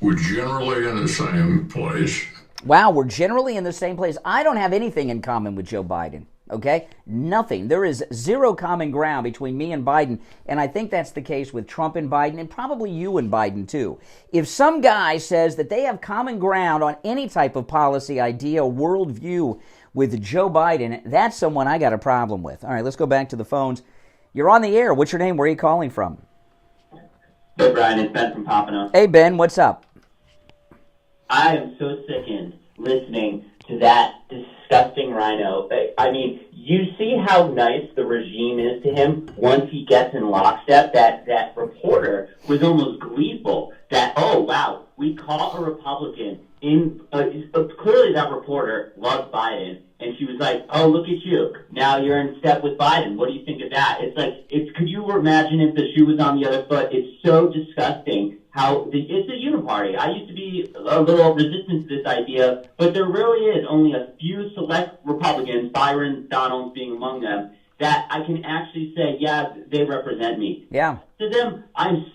we're generally in the same place. Wow, we're generally in the same place. I don't have anything in common with Joe Biden, okay? Nothing. There is zero common ground between me and Biden, and I think that's the case with Trump and Biden, and probably you and Biden, too. If some guy says that they have common ground on any type of policy, idea, worldview with Joe Biden, that's someone I got a problem with. All right, let's go back to the phones. You're on the air. What's your name? Where are you calling from? Hey, Brian, it's Ben from Pompano. Hey, Ben, what's up? I am so sickened listening to that disgusting rhino. I mean, you see how nice the regime is to him once he gets in lockstep. That reporter was almost gleeful that, oh, wow, we caught a Republican in... clearly that reporter loved Biden, and she was like, oh, look at you. Now you're in step with Biden. What do you think of that? It's like, could you imagine if the shoe was on the other foot? It's so disgusting. It's a uniparty. I used to be a little resistant to this idea, but there really is only a few select Republicans, Byron Donalds being among them, that I can actually say, yeah, they represent me. Yeah. To them,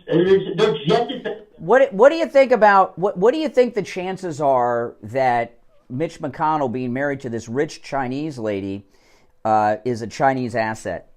they're just as... What do you think about, what do you think the chances are that Mitch McConnell being married to this rich Chinese lady is a Chinese asset?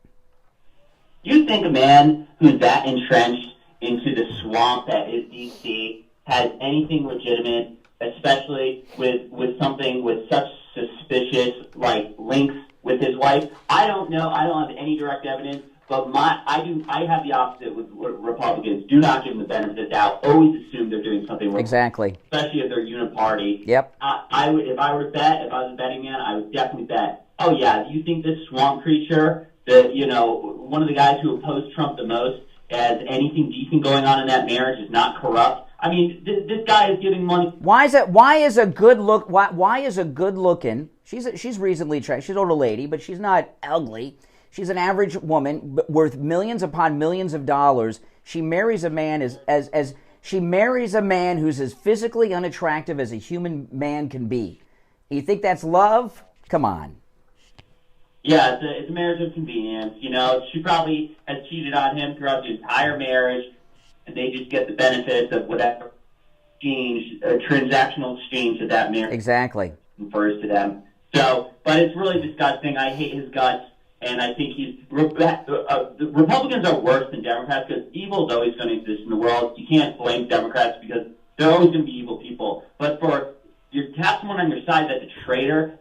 You think a man who's that entrenched into the swamp that is D.C. has anything legitimate, especially with something with such suspicious links with his wife? I don't know. I don't have any direct evidence, but I have the opposite with Republicans. Do not give them the benefit of the doubt. Always assume they're doing something wrong. Exactly. Especially if they're uniparty. Yep. I would, if I were to bet, if I was a betting man, I would definitely bet. Oh yeah, do you think this swamp creature, one of the guys who opposed Trump the most, has anything decent going on in that marriage, is not corrupt? I mean, this guy is giving money. Why is a good looking? She's reasonably attractive. She's an older lady, but she's not ugly. She's an average woman worth millions upon millions of dollars. She marries a man she marries a man who's as physically unattractive as a human man can be. You think that's love? Come on. Yeah, it's a marriage of convenience. She probably has cheated on him throughout the entire marriage, and they just get the benefits of whatever transactional exchange that that marriage exactly confers to them. So, but it's really disgusting. I hate his guts, and I think the Republicans are worse than Democrats because evil is always going to exist in the world. You can't blame Democrats because they're always going to be evil people. But for you to have someone on your side that's a traitor,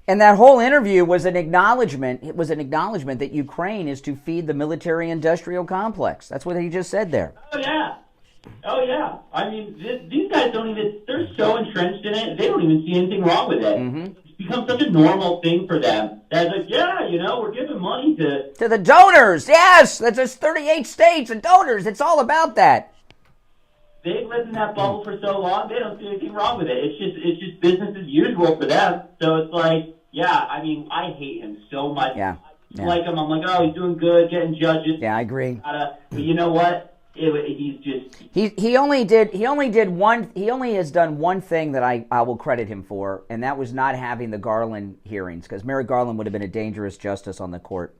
and that whole interview was an acknowledgement. It was an acknowledgement that Ukraine is to feed the military-industrial complex. That's what he just said there. Oh, yeah. I mean, these guys they're so entrenched in it, they don't even see anything wrong with it. Mm-hmm. It's become such a normal thing for them. That's like, we're giving money to the donors. Yes, that's just 38 states and donors. It's all about that. They've lived in that bubble for so long, they don't see anything wrong with it. It's just business as usual for them. So it's like, I mean, I hate him so much. Yeah. I like him. I'm like, oh, he's doing good, getting judges. Yeah, I agree. But you know what? He's just he only has done one thing that I will credit him for, and that was not having the Garland hearings, because Merrick Garland would have been a dangerous justice on the court.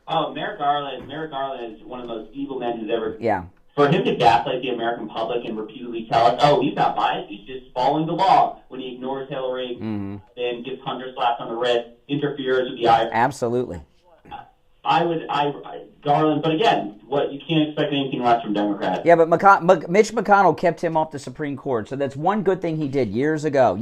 Oh, Merrick Garland is one of the most evil men who's ever. Yeah. For him to gaslight the American public and repeatedly tell us, oh, he's not biased, he's just following the law, when he ignores Hillary and gives Hunter slaps on the wrist, interferes with the IRS. Absolutely. Garland, but again, you can't expect anything less from Democrats. Yeah, but Mitch McConnell kept him off the Supreme Court, so that's one good thing he did years ago.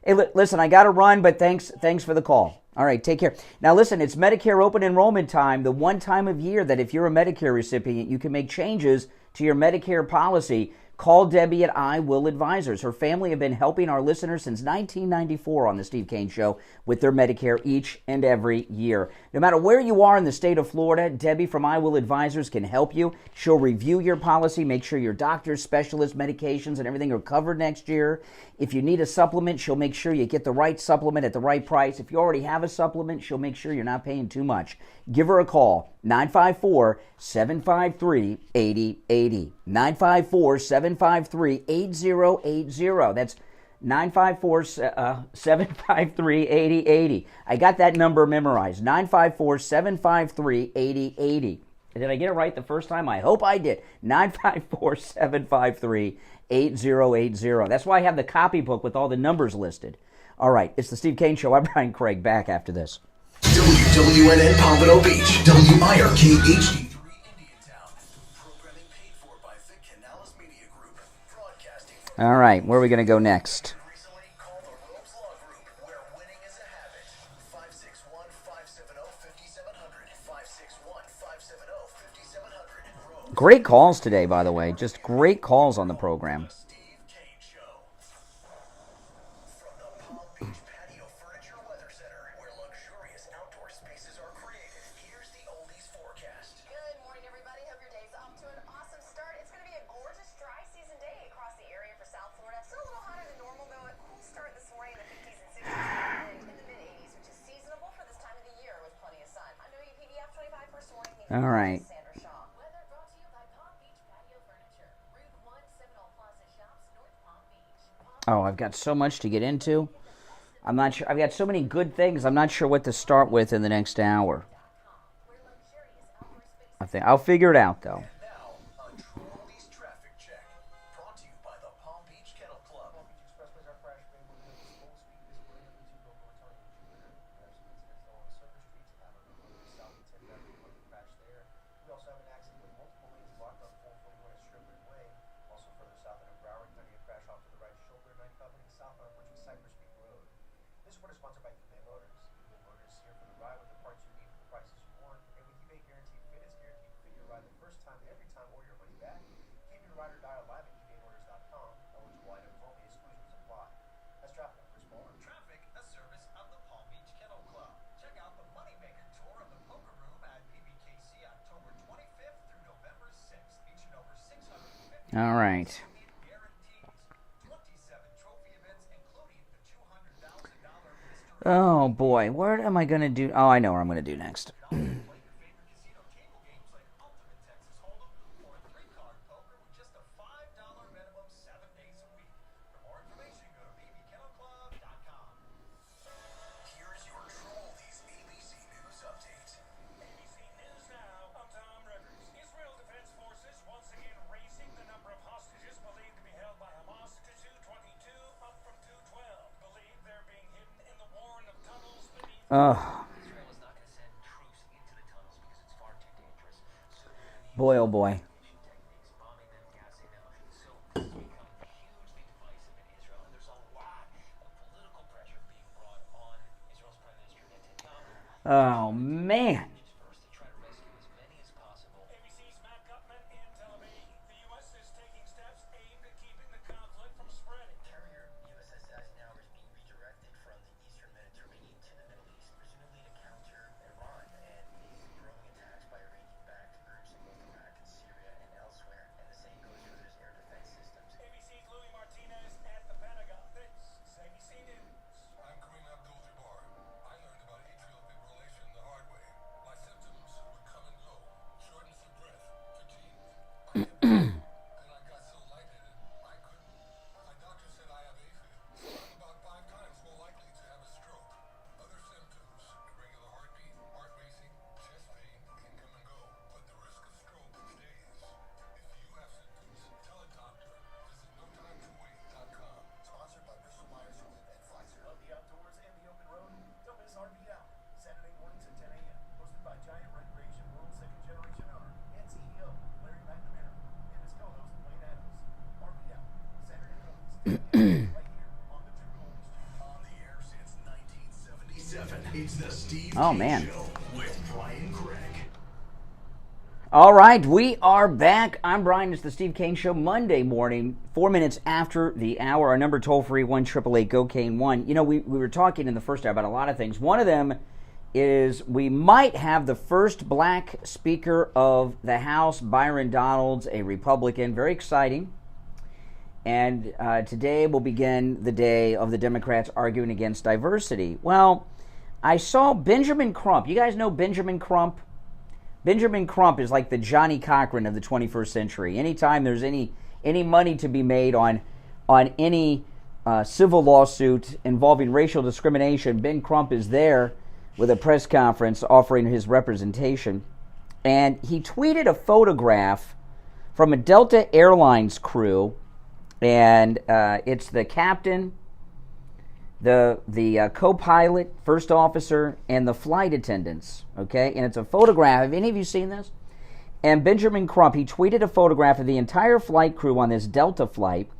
Hey, listen, I got to run, but thanks for the call. All right, take care. Now, listen, it's Medicare open enrollment time, the one time of year that if you're a Medicare recipient, you can make changes to your Medicare policy. Call Debbie at I Will Advisors. Her family have been helping our listeners since 1994 on the Steve Kane Show with their Medicare each and every year. No matter where you are in the state of Florida, Debbie from I Will Advisors can help you. She'll review your policy, make sure your doctors, specialists, medications, and everything are covered next year. If you need a supplement, she'll make sure you get the right supplement at the right price. If you already have a supplement, she'll make sure you're not paying too much. Give her a call, 954-753-8080. 954-753-8080. That's 954-753-8080. I got that number memorized, 954-753-8080. Did I get it right the first time? I hope I did. 954-753-8080. That's why I have the copybook with all the numbers listed. All right, it's the Steve Kane Show. I'm Brian Craig, back after this. WWNN Pompano Beach, WIRK HD3 Indiantown. Programming paid for by the Canales Media Group. Broadcasting. All right, where are we going to go next? Recently, call the Rogues Law Group, where winning is a habit. 561-570-5700. 561-570-5700. Great calls today, by the way. Just great calls on the program. Steve Kane Show. From the Palm Beach Patio Furniture Weather Center, where luxurious outdoor spaces are created, here's the oldies forecast. Good morning, everybody. Hope your day's off to an awesome start. It's going to be a gorgeous dry season day across the area for South Florida. Still a little hotter than normal, though. A cool start this morning in the 50s and 60s and in the mid-80s, which is seasonable for this time of the year with plenty of sun. I'm WPBF 25 first warning. All right. Sandra Shaw. Weather brought to you by Palm Beach Patio Furniture. Route 1 Seminole Plaza Shops, North Palm Beach. Oh, I've got so much to get into. I'm not sure. I've got so many good things. I'm not sure what to start with in the next hour. I'll figure it out, though. And now, a true oldies traffic check. Brought to you by the Palm Beach Kennel Club. Palm Beach Expressways are fresh, being moving at full speed visibility of the two local returning Jupiter. There's some incidents along the surface streets, south of 10th Avenue, one crash there. We also have an accident with multiple lanes blocked on 441 at Strickland Way. Also further south in Broward, finding a crash off to the right shoulder, 9 Company southbound approaching Cypress Peak Road. This report is sponsored by eBay Motors. eBay Motors is here for the ride with the parts you need for the prices you want. And with eBay Guaranteed Fit, it's guaranteed to fit your ride the first time, every time, or your money back. Keep your ride or die alive at ebaymotors.com. Eligible items only, exclusions apply. That's traffic on Chris Moore. Traffic, a service of the Palm Beach Kennel Club. Check out the Moneymaker Tour of the Poker Room at PBKC October 25th through November 6th, featuring over 650 All right. guarantees. 27 trophy events, including the $200,000 mystery. Oh, boy. What am I going to do? Oh, I know what I'm going to do next. Play your favorite casino table games like Ultimate Texas Hold'em or 3-card poker with just a $5 minimum 7 days a week. For more information, go to bbkennelclub.com. Here's your true oldies ABC News update. ABC News Now, I'm Tom Rivers. Israel Defense Forces once again raising the number of hostages believed to be held by Hamas to 222, up from 212. Believe they're being hidden in the warren of tunnels beneath. Israel is not going to send troops into the tunnels because it's far too dangerous. So they're going to use Boy, oh, boy. techniques, bombing them, gassing them. So this has become hugely divisive in Israel, and there's a lot of political pressure being brought on Israel's Prime Minister Netanyahu. Oh, man. First, to try to rescue as many as possible. ABC's Matt Gutman in Tel Aviv. The U.S. is taking steps aimed at keeping the conflict from spreading. Carrier USS Eisenhower is being redirected from the eastern Mediterranean to the Middle East, presumably to counter Iran and these growing attacks by Iranian-backed groups in both Iraq and Syria and elsewhere. And the same goes for their air defense systems. ABC's Louis Martinez at the Pentagon. This is ABC News. I'm Kareem Abdul-Jabbar. I learned about atrial fibrillation the hard way. It's the Steve Oh, Kane man. Show with Brian Craig. All right, we are back. I'm Brian. It's the Steve Kane Show, Monday morning, 4 minutes after the hour. Our number toll-free, 1-888-GO-KANE-1. You know, we were talking in the first hour about a lot of things. One of them is we might have the first black Speaker of the House, Byron Donalds, a Republican. Very exciting. And today will begin the day of the Democrats arguing against diversity. Well, I saw Benjamin Crump. You guys know Benjamin Crump? Benjamin Crump is like the Johnny Cochran of the 21st century. Anytime there's any money to be made on any civil lawsuit involving racial discrimination, Ben Crump is there with a press conference offering his representation. And he tweeted a photograph from a Delta Airlines crew, and it's the captain, the co-pilot, first officer, and the flight attendants, okay? And it's a photograph. Have any of you seen this? And Benjamin Crump, he tweeted a photograph of the entire flight crew on this Delta flight,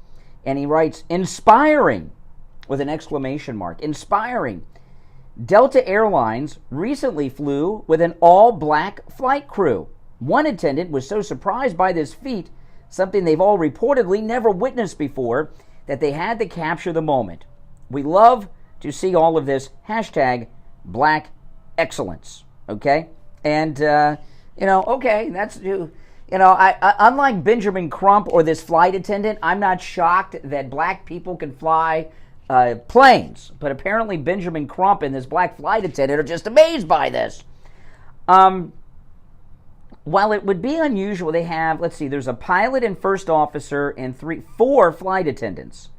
and he writes, "Inspiring," with an exclamation mark, "Inspiring. Delta Airlines recently flew with an all-black flight crew. One attendant was so surprised by this feat, something they've all reportedly never witnessed before, that they had to capture the moment. We love to see all of this. Hashtag Black Excellence." Okay? And, okay, that's, I unlike Benjamin Crump or this flight attendant, I'm not shocked that black people can fly planes. But apparently Benjamin Crump and this black flight attendant are just amazed by this. While it would be unusual, they have, there's a pilot and first officer and 4 flight attendants.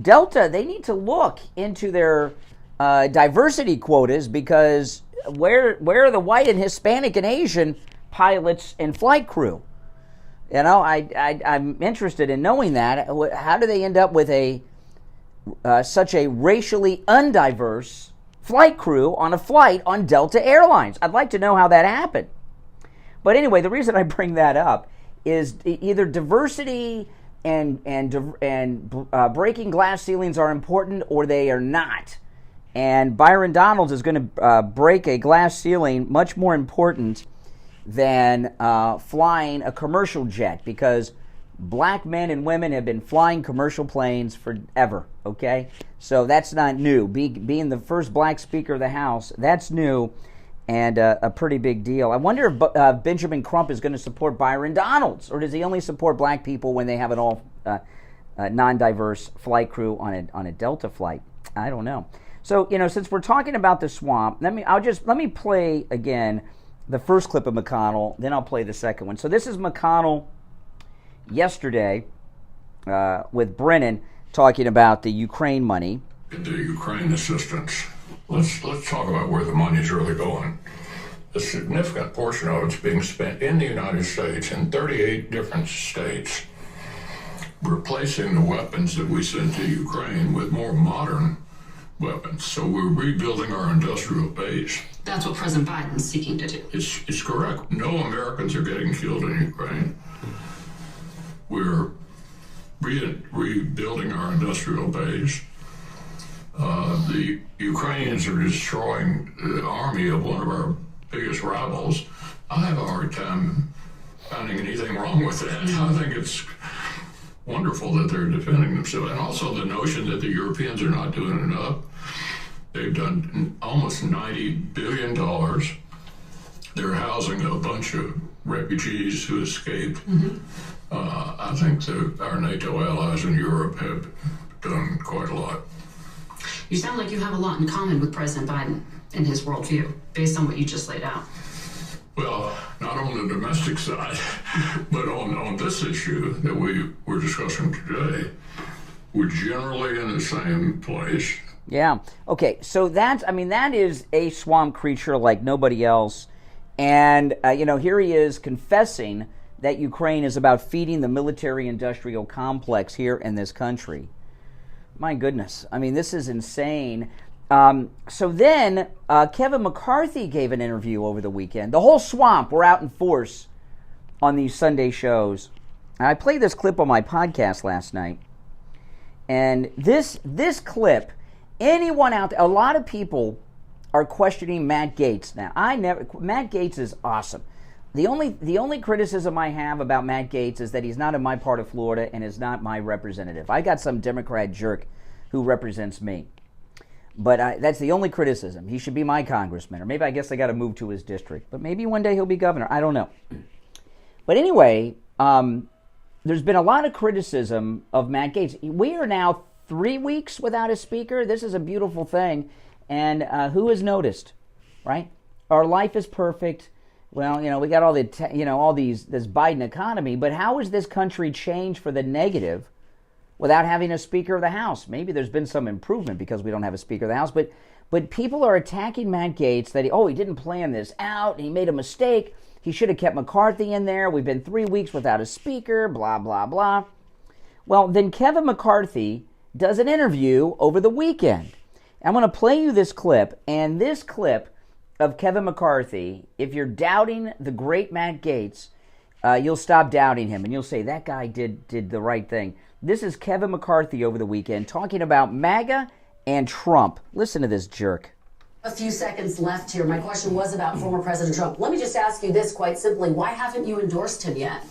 Delta, they need to look into their diversity quotas, because where are the white and Hispanic and Asian pilots and flight crew? I'm interested in knowing that. How do they end up with such a racially undiverse flight crew on a flight on Delta Airlines? I'd like to know how that happened. But anyway, the reason I bring that up is either diversity and breaking glass ceilings are important, or they are not. And Byron Donalds is going to break a glass ceiling, much more important than flying a commercial jet, because black men and women have been flying commercial planes forever, okay? So that's not new. Being the first black Speaker of the House, that's new, and a pretty big deal. I wonder if Benjamin Crump is going to support Byron Donalds, or does he only support black people when they have an all non-diverse flight crew on a Delta flight? I don't know. So, since we're talking about the swamp, let me play again the first clip of McConnell, then I'll play the second one. So this is McConnell yesterday with Brennan talking about the Ukraine money. The Ukraine assistance. Let's talk about where the money's really going. A significant portion of it's being spent in the United States, in 38 different states, replacing the weapons that we send to Ukraine with more modern weapons. So we're rebuilding our industrial base. That's what President Biden's seeking to do. It's correct. No Americans are getting killed in Ukraine. We're rebuilding our industrial base. The Ukrainians are destroying the army of one of our biggest rivals. I have a hard time finding anything wrong with that. I think it's wonderful that they're defending themselves. And also the notion that the Europeans are not doing enough. They've done almost $90 billion. They're housing a bunch of refugees who escaped. I think that our NATO allies in Europe have done quite a lot. You sound like you have a lot in common with President Biden and his worldview, based on what you just laid out. Well, not on the domestic side, but on this issue that we were discussing today, we're generally in the same place. Yeah. Okay. So that is a swamp creature like nobody else. And, here he is confessing that Ukraine is about feeding the military-industrial complex here in this country. My goodness. This is insane. So then Kevin McCarthy gave an interview over the weekend. The whole swamp were out in force on these Sunday shows. And I played this clip on my podcast last night. And this clip Anyone out there, a lot of people are questioning Matt Gaetz now. Matt Gaetz is awesome. The only criticism I have about Matt Gaetz is that he's not in my part of Florida and is not my representative. I got some Democrat jerk who represents me. But that's the only criticism. He should be my congressman. Or maybe I guess I got to move to his district. But maybe one day he'll be governor. I don't know. But anyway, there's been a lot of criticism of Matt Gaetz. We are now 3 weeks without a speaker. This is a beautiful thing. And who has noticed, right? Our life is perfect. Well, we got all this Biden economy. But how has this country changed for the negative without having a Speaker of the House? Maybe there's been some improvement because we don't have a Speaker of the House, but people are attacking Matt Gaetz that he didn't plan this out, he made a mistake, he should have kept McCarthy in there, we've been 3 weeks without a speaker, blah, blah, blah. Well, then Kevin McCarthy does an interview over the weekend. I'm going to play you this clip, and this clip of Kevin McCarthy, if you're doubting the great Matt Gaetz, you'll stop doubting him, and you'll say, that guy did the right thing. This is Kevin McCarthy over the weekend talking about MAGA and Trump. Listen to this jerk. A few seconds left here. My question was about former President Trump. Let me just ask you this quite simply. Why haven't you endorsed him yet?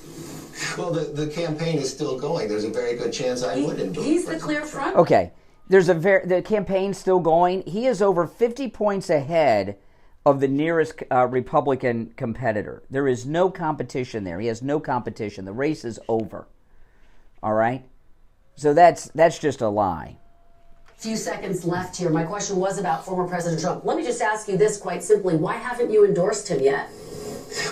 Well, the campaign is still going. There's a very good chance I would endorse He's the clear front. Okay. The campaign's still going. He is over 50 points ahead of the nearest Republican competitor. There is no competition there. He has no competition. The race is over. All right? So that's just a lie. Few seconds left here. My question was about former President Trump. Let me just ask you this quite simply. Why haven't you endorsed him yet?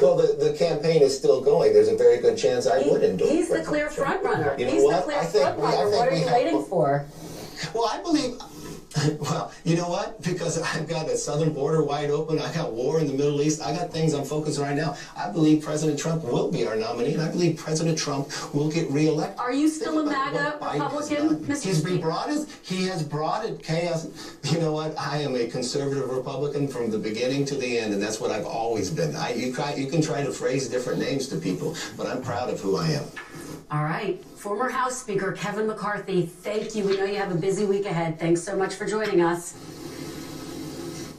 Well, the campaign is still going. There's a very good chance I would endorse him. He's the clear front runner. You know He's what? the clear front runner. What are you waiting for? Well, I believe... Well, you know what? Because I've got the southern border wide open. I got war in the Middle East. I got things I'm focused on right now. I believe President Trump will be our nominee, and I believe President Trump will get reelected. Are you still a MAGA Republican, Mr. Speaker? He has brought it chaos. You know what? I am a conservative Republican from the beginning to the end, and that's what I've always been. You can try to phrase different names to people, but I'm proud of who I am. All right. Former House Speaker Kevin McCarthy, thank you. We know you have a busy week ahead. Thanks so much for joining us.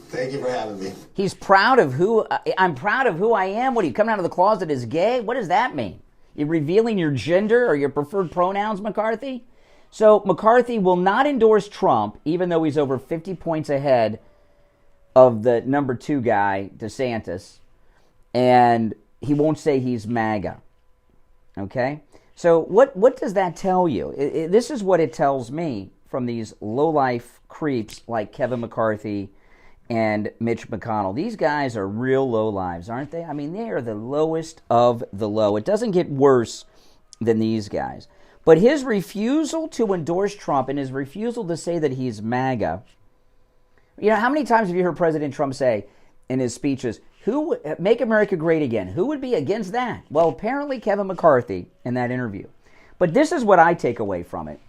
Thank you for having me. He's proud of who... I'm proud of who I am. What, are you coming out of the closet as gay? What does that mean? You're revealing your gender or your preferred pronouns, McCarthy? So McCarthy will not endorse Trump, even though he's over 50 points ahead of the number 2 guy, DeSantis. And he won't say he's MAGA. Okay? So what does that tell you? This is what it tells me from these low-life creeps like Kevin McCarthy and Mitch McConnell. These guys are real low-lives, aren't they? I mean, they are the lowest of the low. It doesn't get worse than these guys. But his refusal to endorse Trump and his refusal to say that he's MAGA, how many times have you heard President Trump say in his speeches, "Who make America great again"? Who would be against that? Well, apparently Kevin McCarthy in that interview. But this is what I take away from it.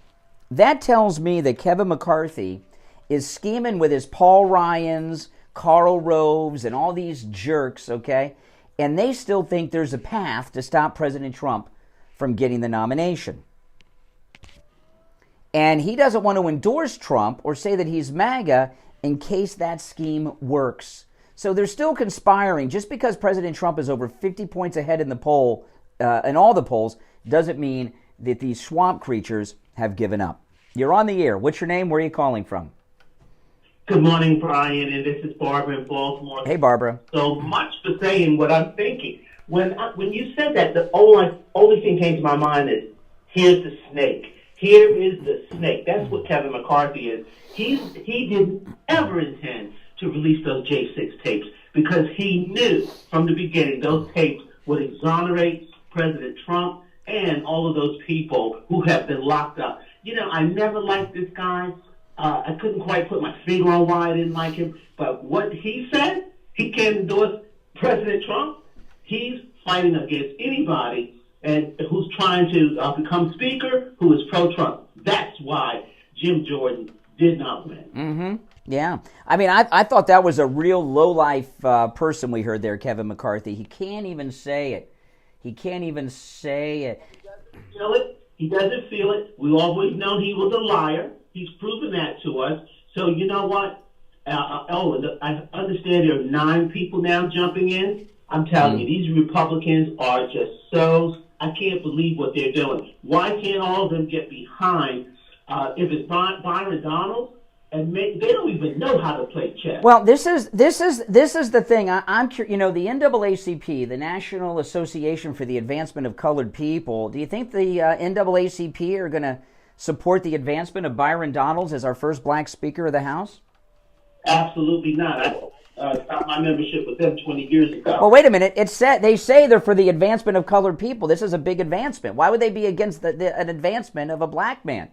That tells me that Kevin McCarthy is scheming with his Paul Ryans, Karl Roves, and all these jerks, okay? And they still think there's a path to stop President Trump from getting the nomination. And he doesn't want to endorse Trump or say that he's MAGA in case that scheme works. So they're still conspiring. Just because President Trump is over 50 points ahead in the poll, in all the polls, doesn't mean that these swamp creatures have given up. You're on the air. What's your name? Where are you calling from? Good morning, Brian, and this is Barbara in Baltimore. Hey, Barbara. So much for saying what I'm thinking. When you said that, the only thing came to my mind is, here's the snake. Here is the snake. That's what Kevin McCarthy is. He didn't ever intend to release those J6 tapes because he knew from the beginning those tapes would exonerate President Trump and all of those people who have been locked up. I never liked this guy. I couldn't quite put my finger on why I didn't like him. But what he said, he can't endorse President Trump. He's fighting against anybody and who's trying to become speaker who is pro-Trump. That's why Jim Jordan did not win. Mm-hmm. Yeah. I mean, I thought that was a real low-life person we heard there, Kevin McCarthy. He can't even say it. He can't even say it. He doesn't feel it. We've always known he was a liar. He's proven that to us. So you know what? I understand there are 9 people now jumping in. I'm telling you, these Republicans are just so, I can't believe what they're doing. Why can't all of them get behind, if it's Byron Donalds, and they don't even know how to play chess. Well, this is the thing. I'm curious. You know, the NAACP, the National Association for the Advancement of Colored People. Do you think the NAACP are going to support the advancement of Byron Donalds as our first black Speaker of the House? Absolutely not. I stopped my membership with them 20 years ago. Well, wait a minute. They say they're for the advancement of colored people. This is a big advancement. Why would they be against an advancement of a black man?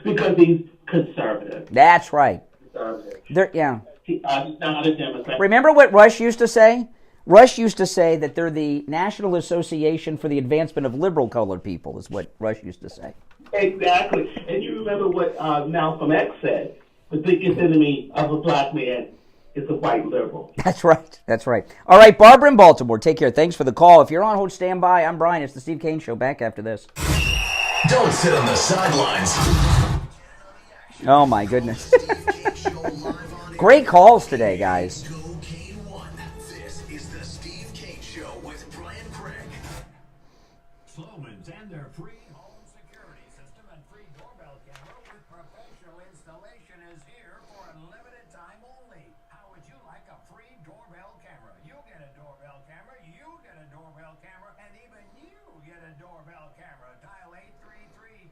Because he's conservative. That's right. Conservative. Yeah. He's not a Democrat. Remember what Rush used to say? Rush used to say that they're the National Association for the Advancement of Liberal Colored People, is what Rush used to say. Exactly. And you remember what Malcolm X said? The biggest enemy of a black man is a white liberal. That's right. That's right. All right, Barbara in Baltimore, take care. Thanks for the call. If you're on hold, stand by. I'm Brian. It's the Steve Kane Show. Back after this. Don't sit on the sidelines. Oh, my goodness. Great calls today, guys. This is the Steve Kane Show with Brian Craig. Sloman's and their free home security system and free doorbell camera with professional installation is here for a limited time only. How would you like a free doorbell camera? You get a doorbell camera, you get a doorbell camera, and even you get a doorbell camera. Dial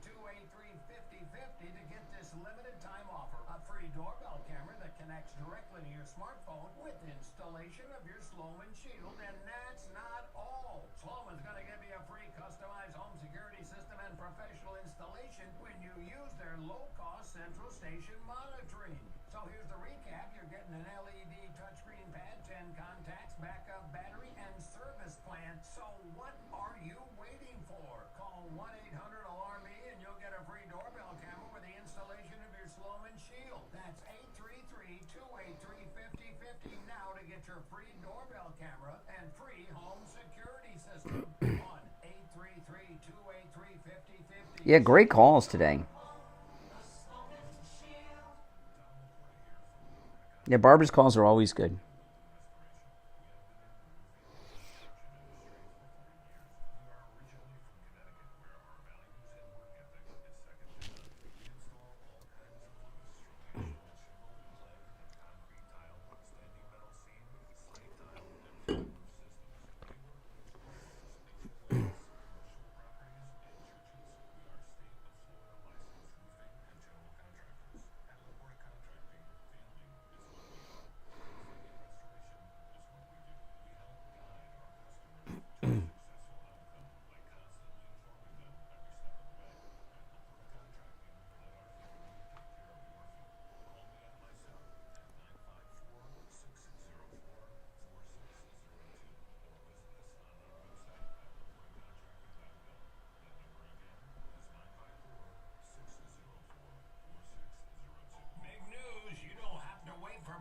833-283-5050 to get this limited time offer. A free doorbell camera that connects directly to your smartphone with installation of your Sloman Shield, and that's not all. Sloman's going to give you a free customized home security system and professional installation when you use their low-cost central station monitoring. So here's the recap. You're getting an LED touchscreen pad, 10 contacts, backup battery, and service plan. So what are you waiting for? Call 1-800-ALARM-E and you'll get a free doorbell camera with the installation of your Sloman Shield. That's 833-283-5050 now to get your free doorbell camera and free home security system. On 833-283-5050. Yeah, great calls today. Yeah, Barbara's calls are always good.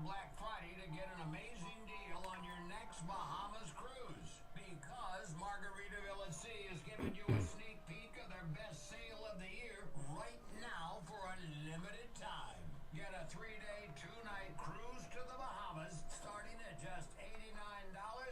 Black Friday to get an amazing deal on your next Bahamas cruise. Because Margaritaville at Sea is giving you a sneak peek of their best sale of the year right now for a limited time. Get a 3-day, 2-night cruise to the Bahamas starting at just $89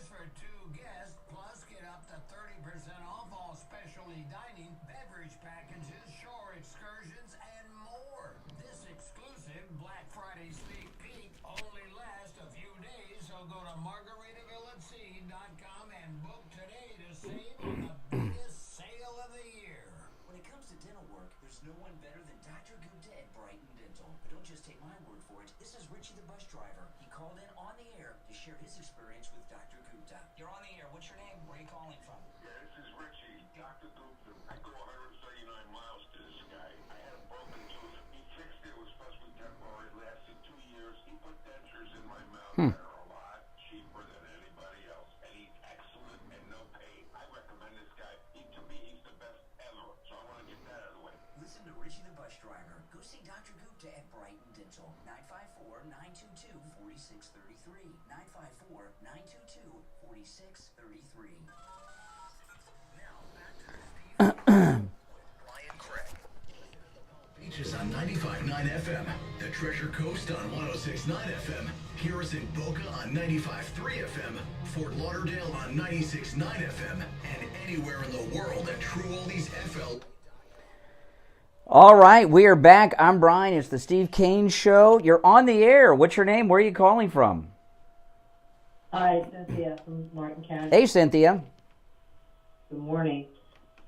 for 2 guests, plus get up to 30% off all specialty dining, beverage packages, shore excursions, and more. This exclusive Black Friday sneak peek only lasts a few days, so go to MargaritaVillaSea.com and book today to save on the biggest sale of the year. When it comes to dental work, there's no one better than Dr. Gupta at Brighton Dental. But don't just take my word for it. This is Richie the bus driver. He called in on the air to share his experience with Dr. Gupta. You're on the air. What's your name? Where are you calling from? Yeah, this is Richie. Dr. Gupta. I go 139 miles to this guy. I had a broken tooth. He fixed it. It was supposed to be temporary. It lasted 2 years. He put dentures in my mouth that are a lot cheaper than anybody else. And he's excellent and no pain. I recommend this guy. To me, he's the best ever. So I want to get that out of the way. Listen to Richie the bus driver. Go see Dr. Gupta at Brighton Dental. 954-922-4633. 954-922-4633. Now back to the Steve Brian Craig. Beaches on 95.9 FM, the Treasure Coast on 106.9 FM, hear us in Boca on 95.3 FM, Fort Lauderdale on 96.9 FM, and anywhere in the world at True Oldies FL. All right, we are back. I'm Brian. It's the Steve Kane Show. You're on the air. What's your name? Where are you calling from? Hi, Cynthia from Martin County. Hey, Cynthia. Good morning.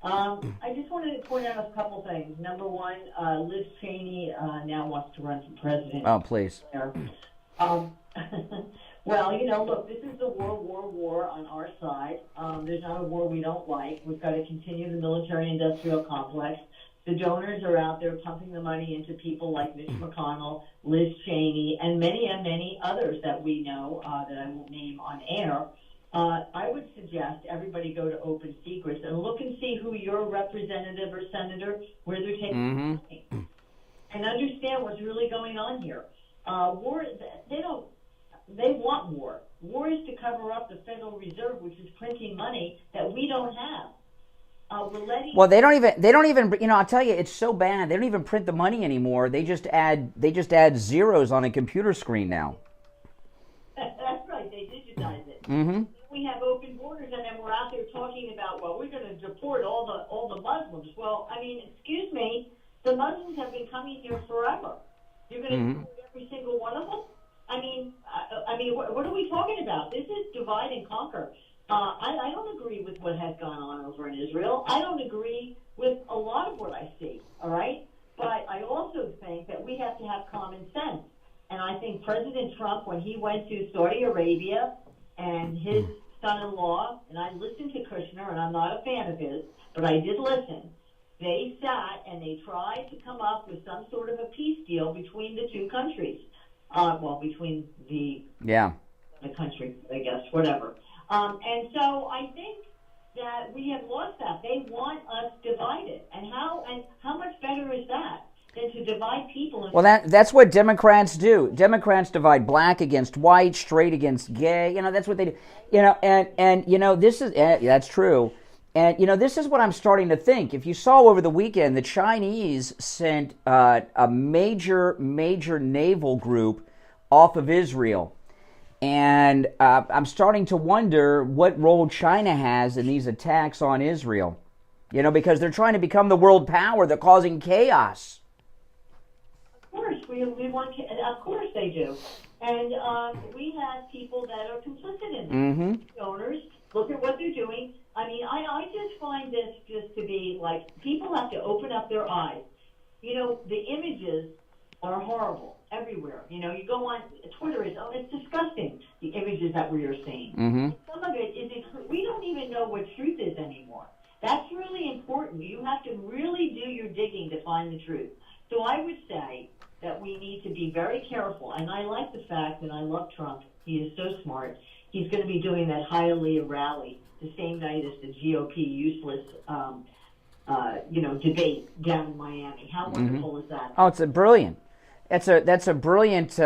I just wanted to point out a couple things. Number one, Liz Cheney now wants to run for president. Oh, please. Well, you know, look, this is a World War on our side. There's not a war we don't like. We've got to continue the military-industrial complex. The donors are out there pumping the money into people like Mitch McConnell, Liz Cheney, and many others that we know that I won't name on air. I would suggest everybody go to Open Secrets and look and see who your representative or senator, where they're taking the money, and understand what's really going on here. War, they want war. War is to cover up the Federal Reserve, which is printing money that we don't have. Well, they don't even, you know, I'll tell you, it's so bad. They don't even print the money anymore. They just add zeros on a computer screen now. That's right. They digitize it. Mm-hmm. We have open borders, and then we're out there talking about, well, we're going to deport all the Muslims. Well, I mean, excuse me, the Muslims have been coming here forever. You're going to deport every single one of them? I mean, what are we talking about? This is divide and conquer. I don't agree with what has gone on over in Israel. I don't agree with a lot of what I see, all right? But I also think that we have to have common sense. And I think President Trump, when he went to Saudi Arabia and his son-in-law, and I listened to Kushner, and I'm not a fan of his, but I did listen. They sat and they tried to come up with some sort of a peace deal between the two countries. Between the country, I guess, whatever. And so I think that we have lost that. They want us divided. And how much better is that than to divide people? Well, that's what Democrats do. Democrats divide black against white, straight against gay. You know, that's what they do. You know, and you know, this is that's true. And you know, this is what I'm starting to think. If you saw over the weekend, the Chinese sent a major naval group off of Israel. And I'm starting to wonder what role China has in these attacks on Israel. You know, because they're trying to become the world power. They're causing chaos. Of course, we want. Of course, they do. And we have people that are complicit in this. Mm-hmm. Donors, look at what they're doing. I mean, I just find this just to be like, people have to open up their eyes. You know, the images are horrible everywhere. You know, you go on Twitter, it's disgusting, the images that we are seeing. Mm-hmm. Some of it isn't, we don't even know what truth is anymore. That's really important. You have to really do your digging to find the truth. So I would say that we need to be very careful. And I like the fact, and I love Trump, he is so smart. He's going to be doing that Hialeah rally the same night as the GOP useless debate down in Miami. How wonderful is that? Oh, it's a brilliant. That's a brilliant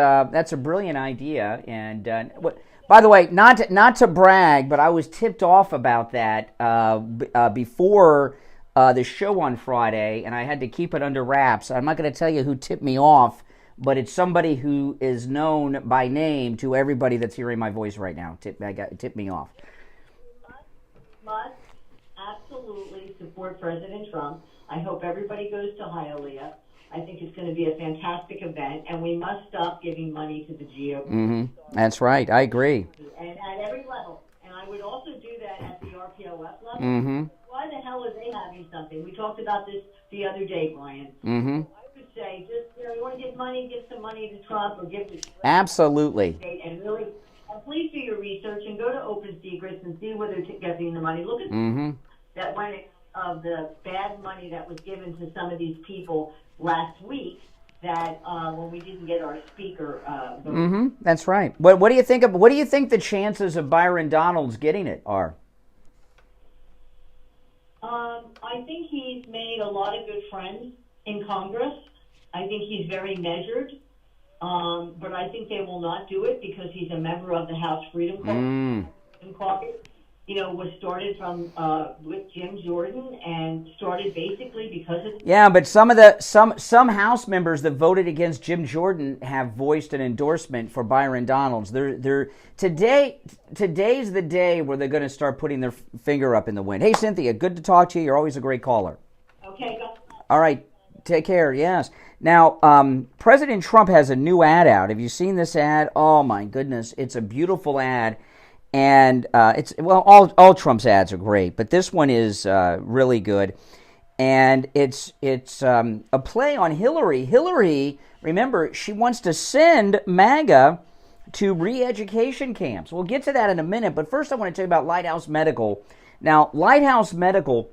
idea. And by the way, not to brag, but I was tipped off about that before the show on Friday, and I had to keep it under wraps. I'm not going to tell you who tipped me off, but it's somebody who is known by name to everybody that's hearing my voice right now. Tipped me off. Must absolutely support President Trump. I hope everybody goes to Hialeah. I think it's going to be a fantastic event, and we must stop giving money to the GOP. Mm-hmm. That's right. I agree. And at every level. And I would also do that at the RPOF level. Mm-hmm. Why the hell are they having something? We talked about this the other day, Brian. Mm-hmm. So I would say, just, you want to give money, give some money to Trump, or give to Absolutely. And really, please do your research and go to Open Secrets and see where they're getting the money. Look at that money of the bad money that was given to some of these people last week. That when we didn't get our speaker. That's right. What do you think of? What do you think the chances of Byron Donalds getting it are? I think he's made a lot of good friends in Congress. I think he's very measured. But I think they will not do it because he's a member of the House Freedom Caucus. was started from with Jim Jordan and started basically because of Yeah, but some House members that voted against Jim Jordan have voiced an endorsement for Byron Donalds. Today's the day where they're going to start putting their finger up in the wind. Hey, Cynthia, good to talk to you. You're always a great caller. Okay. All right, take care. Yes. Now, President Trump has a new ad out. Have you seen this ad? Oh my goodness, it's a beautiful ad. And all Trump's ads are great, but this one is really good, and it's a play on Hillary. Hillary, remember, she wants to send MAGA to re-education camps. We'll get to that in a minute, but first I want to tell you about Lighthouse Medical. Now, Lighthouse Medical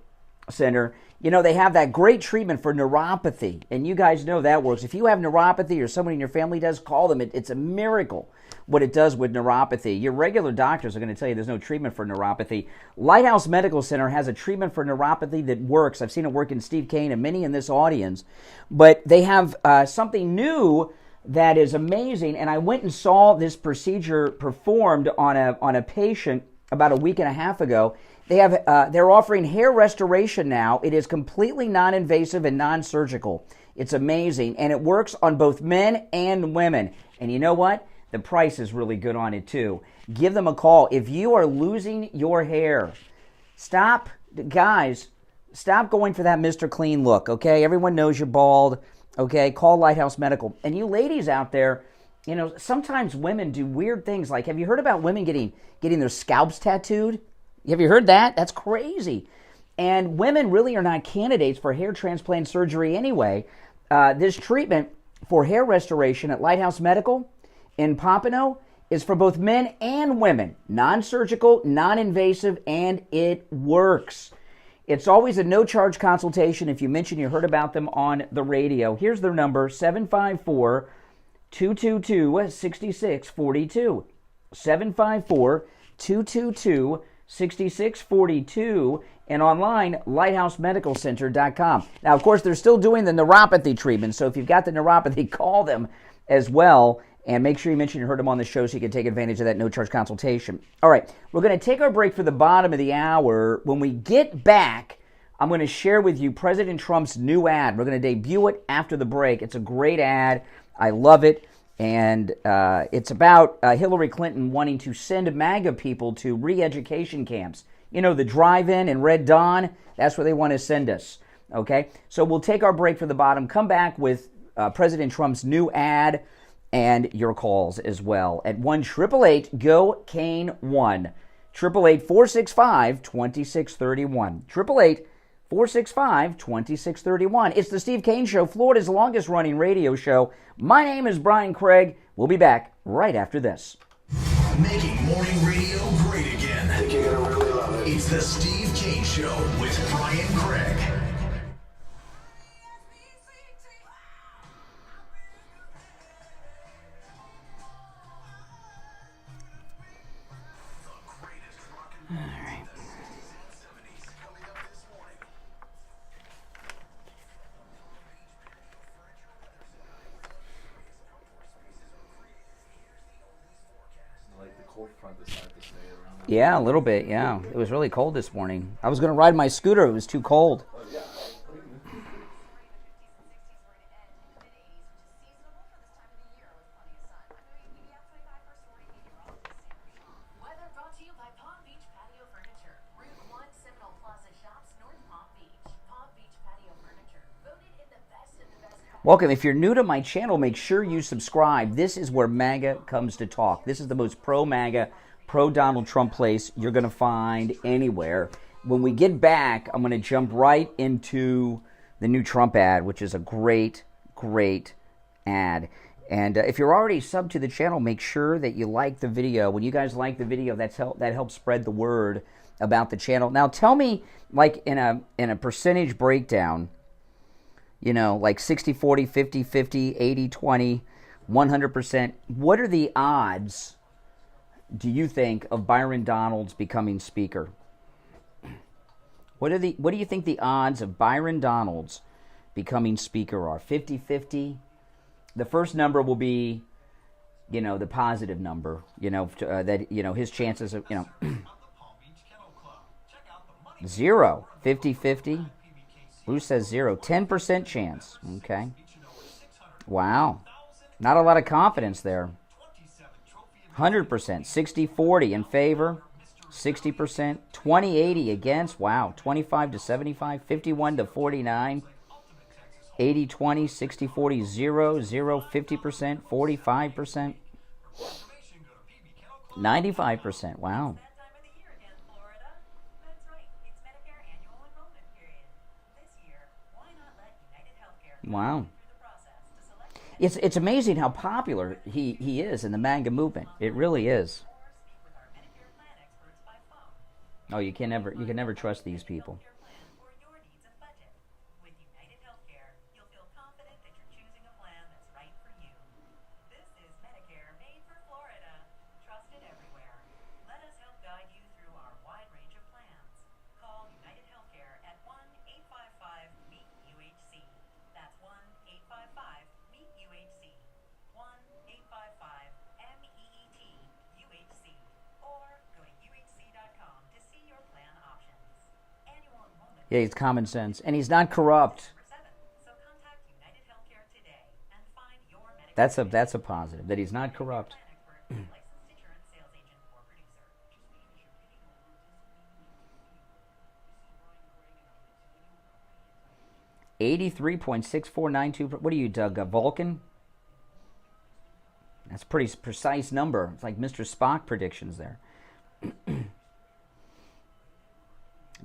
Center, they have that great treatment for neuropathy, and you guys know that works. If you have neuropathy or somebody in your family does, call them. It's a miracle what it does with neuropathy. Your regular doctors are going to tell you there's no treatment for neuropathy. Lighthouse Medical Center has a treatment for neuropathy that works. I've seen it work in Steve Kane and many in this audience. But they have something new that is amazing, and I went and saw this procedure performed on a patient about a week and a half ago. They're offering hair restoration now. It is completely non-invasive and non-surgical. It's amazing, and it works on both men and women. And you know what? The price is really good on it too. Give them a call. If you are losing your hair, guys, stop going for that Mr. Clean look, okay? Everyone knows you're bald, okay? Call Lighthouse Medical. And you ladies out there, sometimes women do weird things. Like, have you heard about women getting their scalps tattooed? Have you heard that? That's crazy. And women really are not candidates for hair transplant surgery anyway. This treatment for hair restoration at Lighthouse Medical in Pompano is for both men and women. Non-surgical, non-invasive, and it works. It's always a no-charge consultation if you mention you heard about them on the radio. Here's their number, 754-222-6642. 754-222-6642. And online, lighthousemedicalcenter.com. Now, of course, they're still doing the neuropathy treatment, so if you've got the neuropathy, call them as well. And make sure you mention you heard them on the show so you can take advantage of that no-charge consultation. All right, we're going to take our break for the bottom of the hour. When we get back, I'm going to share with you President Trump's new ad. We're going to debut it after the break. It's a great ad. I love it. And it's about Hillary Clinton wanting to send MAGA people to re-education camps. The drive-in in Red Dawn, that's where they want to send us. Okay? So we'll take our break for the bottom, come back with President Trump's new ad, and your calls as well at 1-888-GO-CANE-1. 888-465-2631. 888-465-2631. It's the Steve Kane Show, Florida's longest running radio show. My name is Brian Craig. We'll be back right after this. Making morning radio great again. I think you're going to really love it. It's the Steve Kane Show with Brian Craig. Yeah, a little bit, yeah. It was really cold this morning. I was going to ride my scooter. It was too cold. Welcome. If you're new to my channel, make sure you subscribe. This is where MAGA comes to talk. This is the most pro-MAGA, pro-Donald Trump place you're going to find anywhere. When we get back, I'm going to jump right into the new Trump ad, which is a great, great ad. And if you're already subbed to the channel, make sure that you like the video. When you guys like the video, that helps spread the word about the channel. Now, tell me, like in a percentage breakdown, like 60-40, 50-50, 80-20, 100%. What are the odds, do you think, of Byron Donalds becoming Speaker? What do you think the odds of Byron Donalds becoming Speaker are? 50-50? The first number will be, the positive number, that his chances of, 0. 50-50. Bruce says 0. 10% chance. Okay. Wow. Not a lot of confidence there. 100%. 60-40 in favor. 60%. 20-80 against. Wow. 25-75. 51-49. 80-20. 60-40. 0. 50%. 45%. 95%. Wow. Wow. It's amazing how popular he is in the MAGA movement. It really is. Oh, you can never trust these people. Yeah, he's common sense, and he's not corrupt. That's a positive, that he's not corrupt. 83.6492. What are you, Doug? Vulcan? That's a pretty precise number. It's like Mr. Spock predictions there.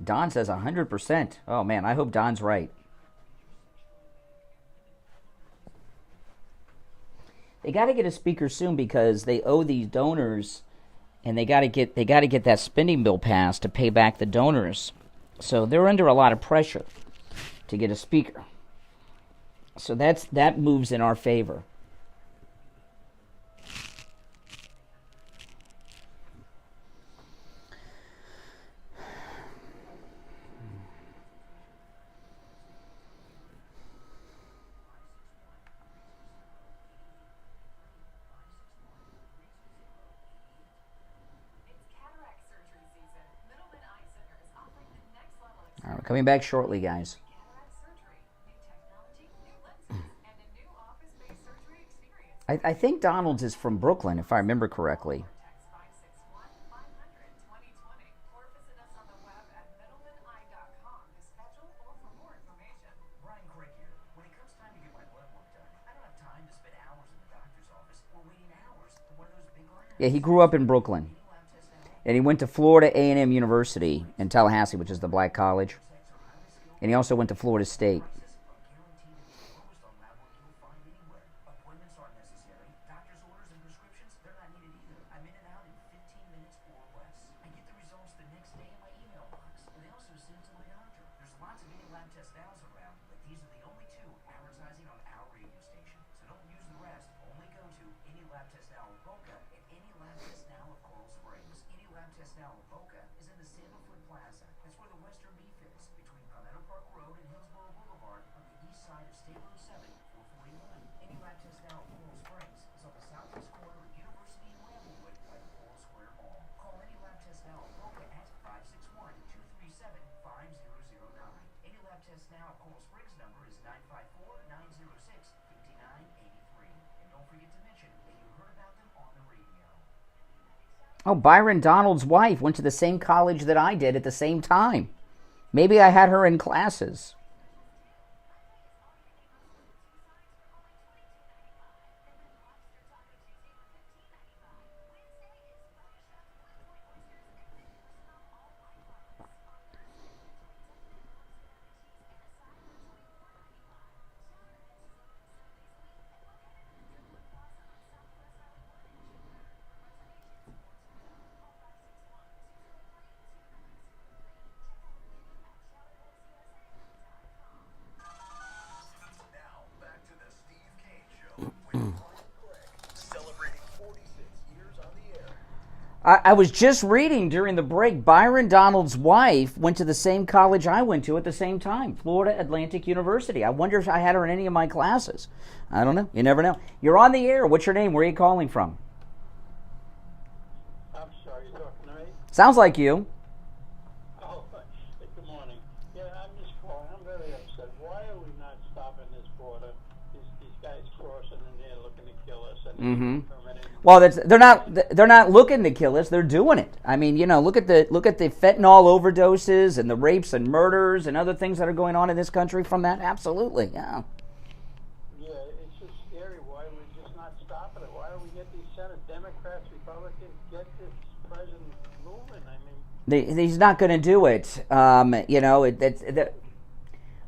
Don says 100%. Oh, man, I hope Don's right. They got to get a speaker soon because they owe these donors, and they got to get that spending bill passed to pay back the donors. So they're under a lot of pressure to get a speaker. So that moves in our favor. All right, coming back shortly, guys. I think Donalds is from Brooklyn, if I remember correctly. Yeah, he grew up in Brooklyn. And he went to Florida A&M University in Tallahassee, which is the black college. And he also went to Florida State. Oh, Byron Donalds' wife went to the same college that I did at the same time. Maybe I had her in classes. I was just reading during the break, Byron Donalds' wife went to the same college I went to at the same time, Florida Atlantic University. I wonder if I had her in any of my classes. I don't know. You never know. You're on the air. What's your name? Where are you calling from? I'm sorry, you're talking to me? Sounds like you. Oh, Mm-hmm. Well, they're not looking to kill us. They're doing it. I mean, look at the fentanyl overdoses and the rapes and murders and other things that are going on in this country from that. Absolutely, yeah. Yeah, it's just scary. Why are we just not stopping it? Why don't we get these Senate Democrats, Republicans, get this president moving? I mean, he's not going to do it.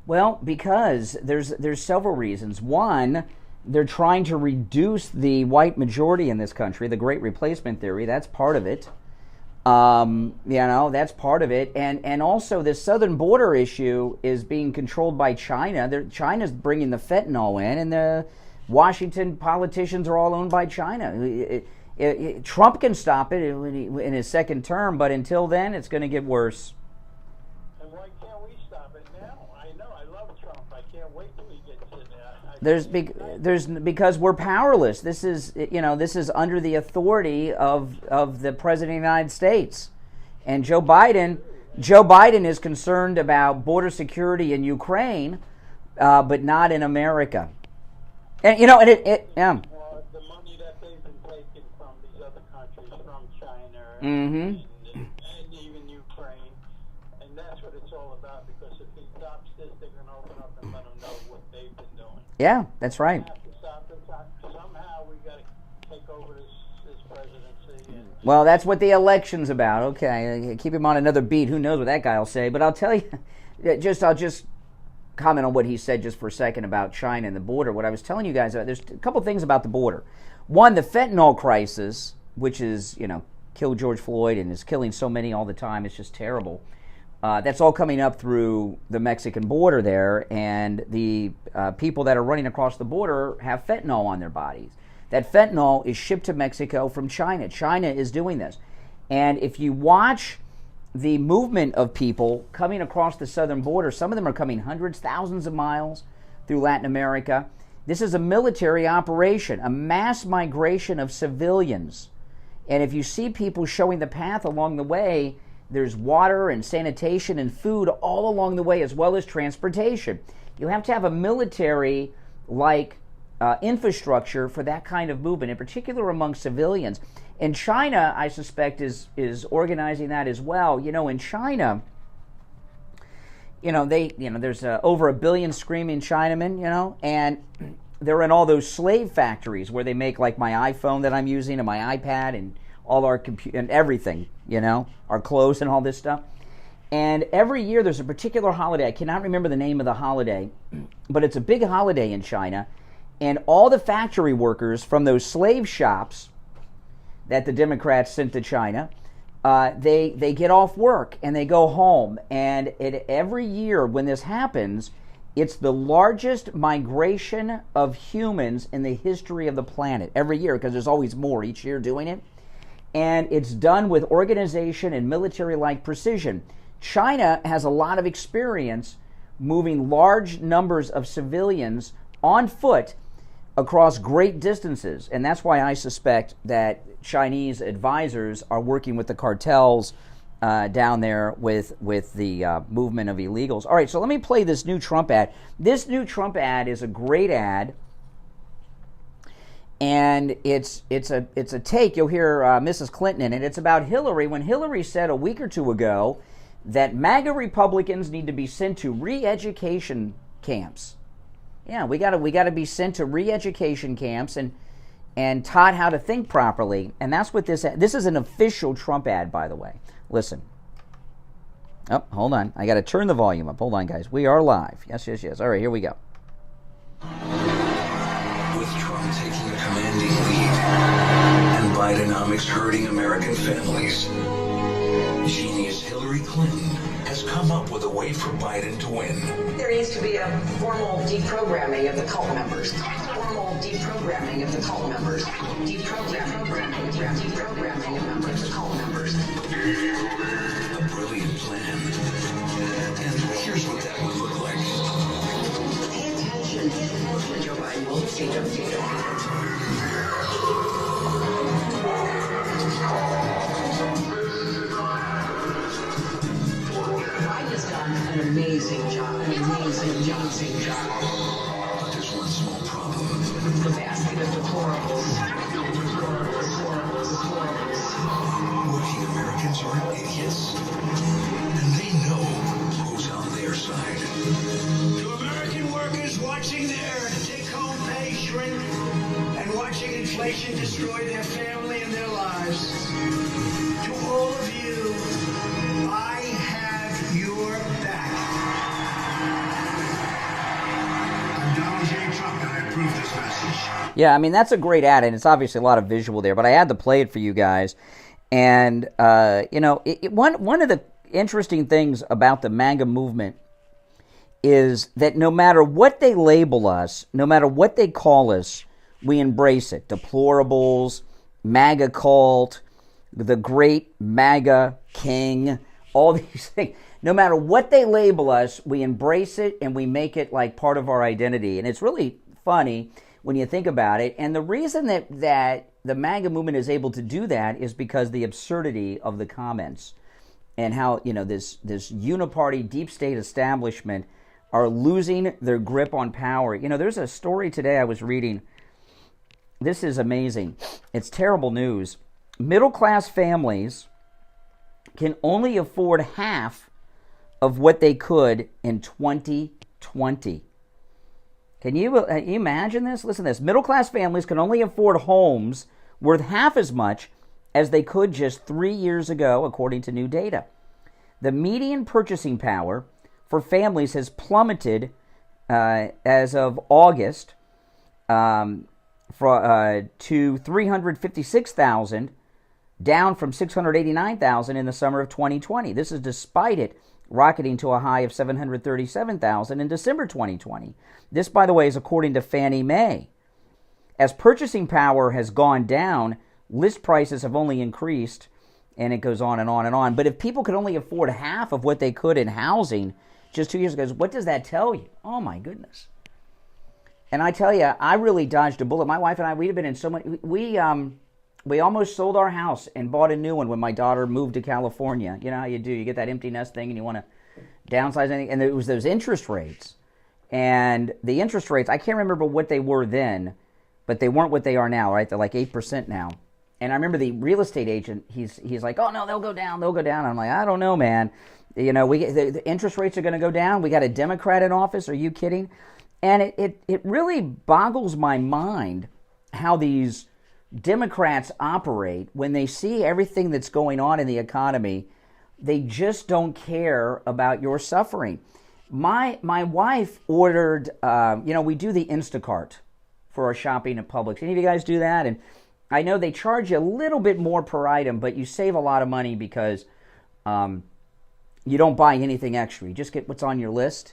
Well, because there's several reasons. One, they're trying to reduce the white majority in this country, the Great Replacement theory. That's part of it. That's part of it. And also the southern border issue is being controlled by China. China's bringing the fentanyl in, and the Washington politicians are all owned by China. Trump can stop it in his second term, but until then, it's going to get worse. and why can't we stop it now? I know, I love Trump. I can't wait till he gets in there. Because we're powerless. This is under the authority of the President of the United States, and Joe Biden is concerned about border security in Ukraine, but not in America. And yeah. Well, the money that they've been taking from these other countries, from China and even Ukraine, and that's what it's all about. Because if he stops this, they're going to open up and let them know what they've been doing. Yeah, that's right. Somehow we got to take over this presidency. Well, that's what the election's about. Okay, keep him on another beat. Who knows what that guy will say? But I'll tell you, I'll just comment on what he said just for a second about China and the border. What I was telling you guys about, there's a couple things about the border. One, the fentanyl crisis, which is, killed George Floyd and is killing so many all the time. It's just terrible. That's all coming up through the Mexican border there, and the people that are running across the border have fentanyl on their bodies. That fentanyl is shipped to Mexico from China. China is doing this. And if you watch the movement of people coming across the southern border, some of them are coming hundreds, thousands of miles through Latin America. This is a military operation, a mass migration of civilians. And if you see people showing the path along the way, there's water and sanitation and food all along the way, as well as transportation. You have to have a military-like infrastructure for that kind of movement, in particular among civilians. And China, I suspect, is organizing that as well. In China, there's over 1 billion screaming Chinamen, and they're in all those slave factories where they make like my iPhone that I'm using and my iPad and all our and everything, our clothes and all this stuff. And every year there's a particular holiday. I cannot remember the name of the holiday, but it's a big holiday in China. And all the factory workers from those slave shops that the Democrats sent to China, they get off work and they go home. And every year when this happens, it's the largest migration of humans in the history of the planet. Every year, because there's always more each year doing it. And it's done with organization and military-like precision. China has a lot of experience moving large numbers of civilians on foot across great distances. And that's why I suspect that Chinese advisors are working with the cartels down there with the movement of illegals. All right, so let me play this new Trump ad. This new Trump ad is a great ad. And it's a take. You'll hear Mrs. Clinton in it. It's about Hillary. When Hillary said a week or two ago that MAGA Republicans need to be sent to re-education camps. Yeah, we got to be sent to re-education camps and taught how to think properly. And that's what this is an official Trump ad, by the way. Listen. Oh, hold on. I got to turn the volume up. Hold on, guys. We are live. Yes. All right, here we go. With Trump taking a commanding lead and Bidenomics hurting American families, genius Hillary Clinton has come up with a way for Biden to win. There needs to be a formal deprogramming of the cult members. Formal deprogramming of the cult members. Deprogramming of the cult members. A brilliant plan. And here's what that would look like. Pay attention. Joe Biden will defeat him. Biden has done an amazing job. But there's one small problem. The basket of deplorables. watching inflation destroy their family and their lives. To all of you, I have your back. I'm Donald J. Trump, and I approve this message. Yeah, I mean, that's a great ad, and it's obviously a lot of visual there, but I had to play it for you guys. And, one of the interesting things about the MAGA movement is that no matter what they label us, no matter what they call us, we embrace it. Deplorables, MAGA cult, the great MAGA king, all these things. No matter what they label us, we embrace it and we make it like part of our identity. And it's really funny when you think about it. And the reason that the MAGA movement is able to do that is because the absurdity of the comments and how, this uniparty deep state establishment are losing their grip on power. There's a story today I was reading. This is amazing. It's terrible news. Middle-class families can only afford half of what they could in 2020. Can you imagine this? Listen to this. Middle-class families can only afford homes worth half as much as they could just 3 years ago, according to new data. The median purchasing power for families has plummeted as of August to $356,000, down from $689,000 in the summer of 2020. This is despite it rocketing to a high of $737,000 in December 2020. This, by the way, is according to Fannie Mae. As purchasing power has gone down, list prices have only increased, and it goes on and on and on. But if people could only afford half of what they could in housing just 2 years ago, what does that tell you? Oh, my goodness. And I tell you, I really dodged a bullet. My wife and I, we'd have been in so much. We almost sold our house and bought a new one when my daughter moved to California. You know how you do. You get that empty nest thing and you want to downsize anything. And it was those interest rates. And the interest rates, I can't remember what they were then, but they weren't what they are now, right? They're like 8% now. And I remember the real estate agent, he's like, oh, no, they'll go down. And I'm like, I don't know, man. The interest rates are going to go down. We got a Democrat in office. Are you kidding? And it really boggles my mind how these Democrats operate when they see everything that's going on in the economy. They just don't care about your suffering. My wife ordered, we do the Instacart for our shopping at Publix. Any of you guys do that? And I know they charge you a little bit more per item, but you save a lot of money because you don't buy anything extra. You just get what's on your list.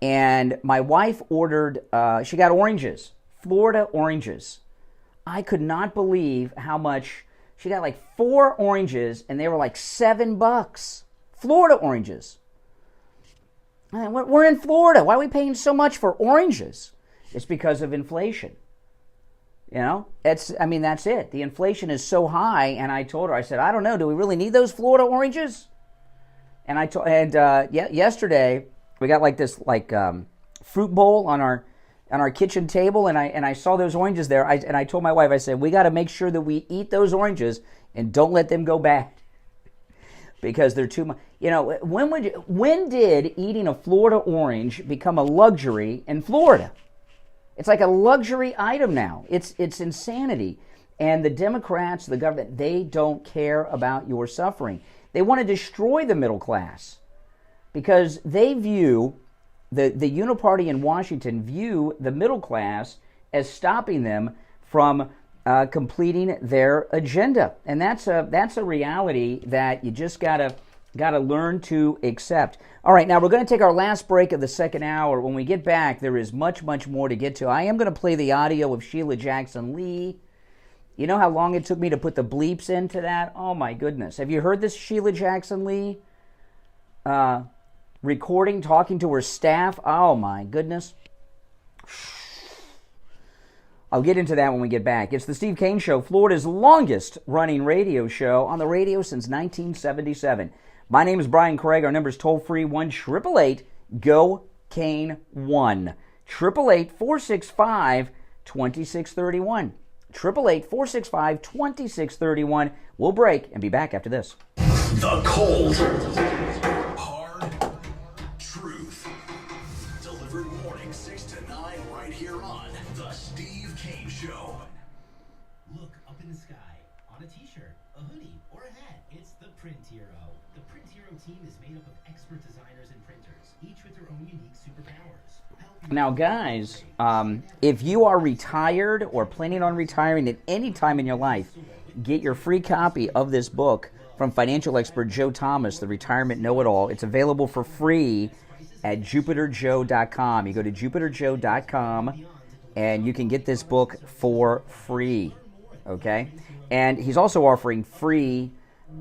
And my wife ordered, she got oranges, Florida oranges. I could not believe how much, she got like 4 oranges and they were like $7. Florida oranges. We're in Florida. Why are we paying so much for oranges? It's because of inflation. That's it. The inflation is so high, and I told her, I said, I don't know, do we really need those Florida oranges? And yesterday we got like this fruit bowl on our kitchen table, and I saw those oranges there. And I told my wife, I said, we got to make sure that we eat those oranges and don't let them go bad because they're too much. When did eating a Florida orange become a luxury in Florida? It's like a luxury item now. It's insanity. And the Democrats, the government, they don't care about your suffering. They want to destroy the middle class because they view, the uniparty in Washington view the middle class as stopping them from completing their agenda. And that's a reality that you just gotta learn to accept. All right, now we're going to take our last break of the second hour. When we get back, there is much, much more to get to. I am going to play the audio of Sheila Jackson Lee. You know how long it took me to put the bleeps into that? Oh, my goodness. Have you heard this Sheila Jackson Lee recording, talking to her staff? Oh, my goodness. I'll get into that when we get back. It's the Steve Kane Show, Florida's longest-running radio show on the radio since 1977. My name is Brian Craig. Our number is toll-free, 1-888-GO-KANE-1. 888-465-2631. 888-465-2631. We'll break and be back after this. The cold, hard truth. Delivered morning 6 to 9 right here on The Steve Kane Show. Look up in the sky, on a t-shirt, a hoodie, or a hat. It's the Print Hero. The Print Hero team is made up of expert designers and printers, each with their own unique superpowers. Now, guys, if you are retired or planning on retiring at any time in your life, get your free copy of this book from financial expert Joe Thomas, The Retirement Know-It-All. It's available for free at JupiterJoe.com. You go to JupiterJoe.com, and you can get this book for free, okay? And he's also offering free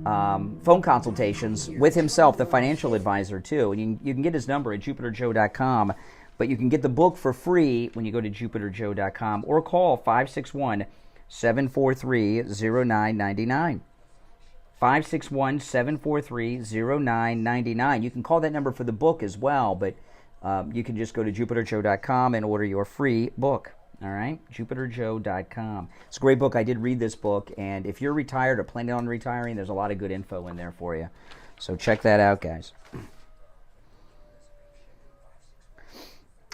phone consultations with himself, the financial advisor, too. And you can get his number at JupiterJoe.com, but you can get the book for free when you go to JupiterJoe.com or call 561-743-0999. 561-743-0999. You can call that number for the book as well, but you can just go to JupiterJoe.com and order your free book. All right? JupiterJoe.com. It's a great book. I did read this book, and if you're retired or planning on retiring, there's a lot of good info in there for you. So check that out, guys.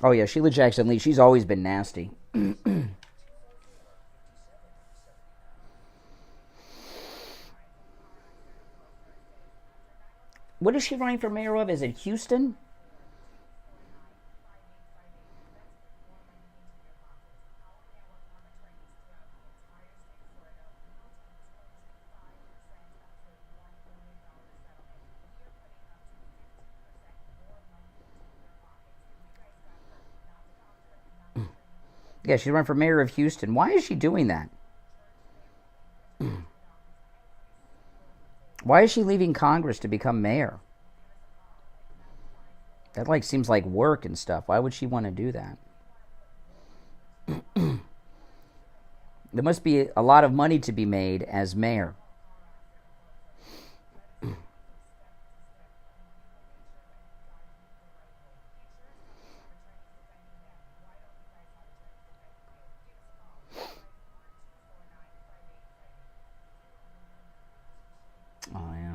Oh, yeah, Sheila Jackson Lee, she's always been nasty. What is she running for mayor of? Is it Houston? Yeah, she's running for mayor of Houston. Why is she doing that? Why is she leaving Congress to become mayor? That seems like work and stuff. Why would she want to do that? There must be a lot of money to be made as mayor. Oh, yeah.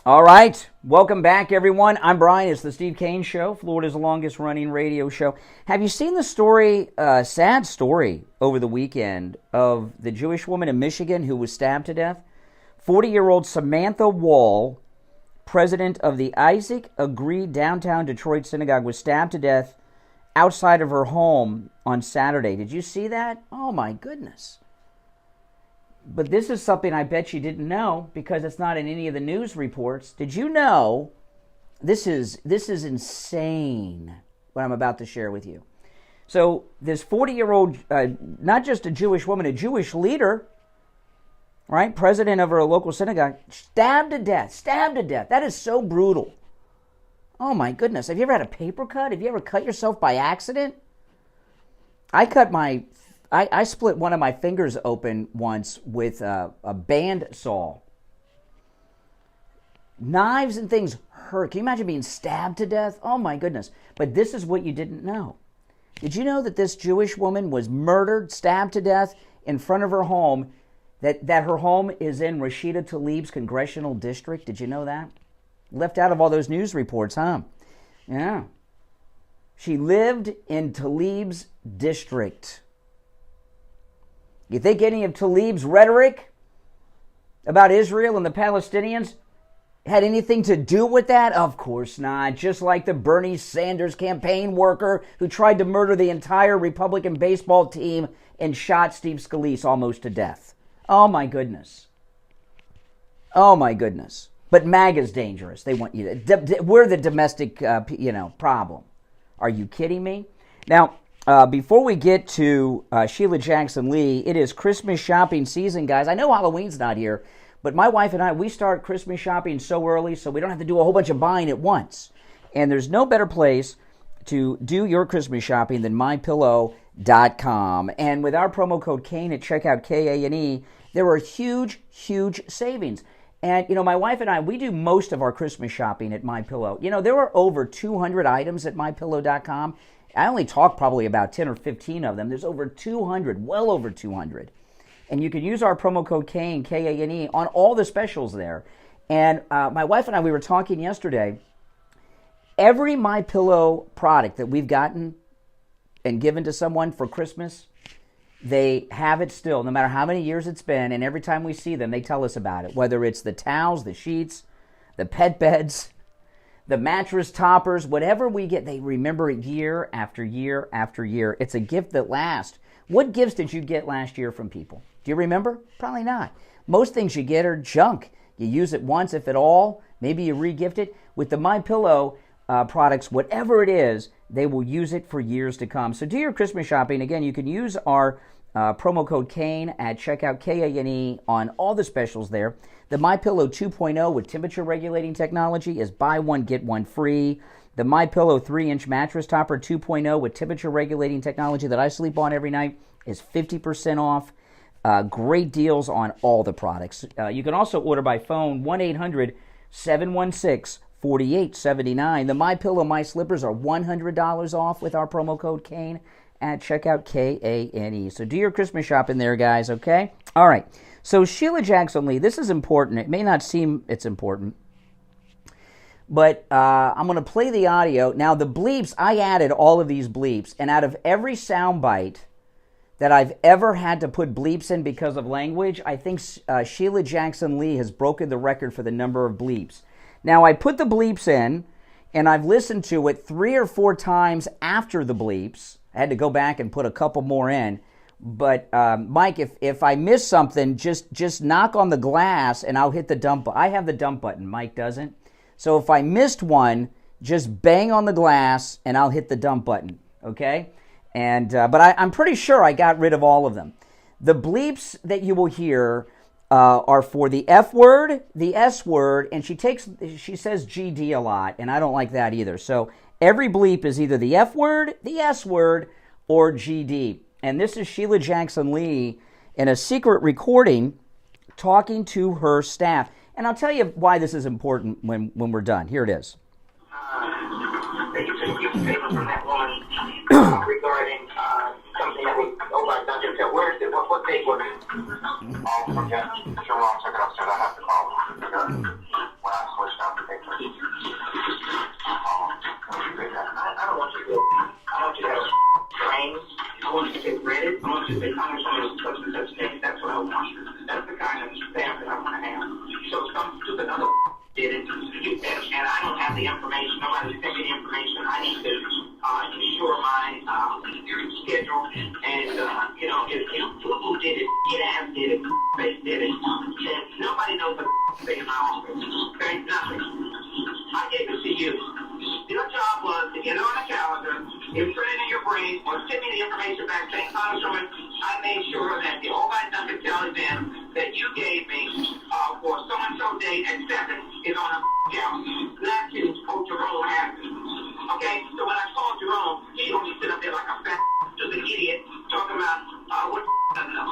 All right, welcome back, everyone. I'm Brian. It's the Steve Kane Show, Florida's longest-running radio show. Have you seen the story, sad story, over the weekend of the Jewish woman in Michigan who was stabbed to death? 40-year-old Samantha Wall, president of the Isaac Agree downtown Detroit synagogue, was stabbed to death outside of her home on Saturday. Did you see that? Oh, my goodness. But this is something I bet you didn't know because it's not in any of the news reports. Did you know, this is insane, what I'm about to share with you. So this 40-year-old, not just a Jewish woman, a Jewish leader, right, president of her local synagogue, stabbed to death. That is so brutal. Oh, my goodness. Have you ever had a paper cut? Have you ever cut yourself by accident? I split one of my fingers open once with a band saw. Knives and things hurt. Can you imagine being stabbed to death? Oh, my goodness. But this is what you didn't know. Did you know that this Jewish woman was murdered, stabbed to death in front of her home, that her home is in Rashida Tlaib's congressional district? Did you know that? Left out of all those news reports, huh? Yeah. She lived in Tlaib's district. You think any of Tlaib's rhetoric about Israel and the Palestinians had anything to do with that? Of course not. Just like the Bernie Sanders campaign worker who tried to murder the entire Republican baseball team and shot Steve Scalise almost to death. Oh, my goodness. Oh, my goodness. But MAGA's dangerous. They want you to... We're the domestic, problem. Are you kidding me? Now, before we get to Sheila Jackson Lee, it is Christmas shopping season, guys. I know Halloween's not here, but my wife and I, we start Christmas shopping so early so we don't have to do a whole bunch of buying at once. And there's no better place to do your Christmas shopping than MyPillow.com. And with our promo code Kane at checkout, K-A-N-E, there are huge, huge savings. And, my wife and I, we do most of our Christmas shopping at MyPillow. There are over 200 items at MyPillow.com. I only talk probably about 10 or 15 of them. There's over 200, well over 200. And you can use our promo code Kane, K-A-N-E, on all the specials there. And my wife and I, we were talking yesterday. Every MyPillow product that we've gotten and given to someone for Christmas, they have it still, no matter how many years it's been. And every time we see them, they tell us about it. Whether it's the towels, the sheets, the pet beds, the mattress toppers, whatever we get, they remember it year after year after year. It's a gift that lasts. What gifts did you get last year from people? Do you remember? Probably not. Most things you get are junk. You use it once, if at all. Maybe you re-gift it. With the MyPillow products, whatever it is, they will use it for years to come. So do your Christmas shopping. Again, you can use our promo code Kane at checkout, K-A-N-E, on all the specials there. The MyPillow 2.0 with temperature regulating technology is buy one, get one free. The MyPillow 3-inch mattress topper 2.0 with temperature regulating technology that I sleep on every night is 50% off. Great deals on all the products. You can also order by phone, 1-800-716-4879. The MyPillow My Slippers are $100 off with our promo code Kane at checkout, K-A-N-E. So do your Christmas shopping there, guys, okay? All right. So Sheila Jackson Lee, this is important. It may not seem it's important, but I'm going to play the audio. Now, the bleeps, I added all of these bleeps, and out of every soundbite that I've ever had to put bleeps in because of language, I think Sheila Jackson Lee has broken the record for the number of bleeps. Now, I put the bleeps in, and I've listened to it 3 or 4 times after the bleeps. I had to go back and put a couple more in. But, Mike, if I miss something, just knock on the glass, and I'll hit the dump button. I have the dump button. Mike doesn't. So if I missed one, just bang on the glass, and I'll hit the dump button, okay? And but I'm pretty sure I got rid of all of them. The bleeps that you will hear are for the F word, the S word, and she says GD a lot, and I don't like that either. So every bleep is either the F word, the S word, or GD. And this is Sheila Jackson Lee in a secret recording talking to her staff. And I'll tell you why this is important when we're done. Here it is. They can take a favor from that woman regarding something that was over at Dungeon Hill. Where is it? What date was it? Oh, forget. If you're wrong, check it upstairs. I have to call when I switched out the papers. I don't want you to. I want you to have train. I want you to get ready. I want you to say Congresswoman such and such things. That's what I want. That's the kind of staff that I want to have. So some stupid other did it, and I don't have the information. Nobody's sent me the information. I need to ensure my schedule. And if who did it, get ass did it, face did it, then nobody knows what thing in my office. Okay, nothing. I gave it to you. Your job was to get it on the calendar, insert it in your brain, or send me the information back saying, Congresswoman, I made sure that the overnight Duncan event that you gave me for so-and-so date at 7 is on a calendar. That's what Jerome has. Okay? So when I called Jerome, he only sit up there like a fat, just an idiot, talking about what doesn't know.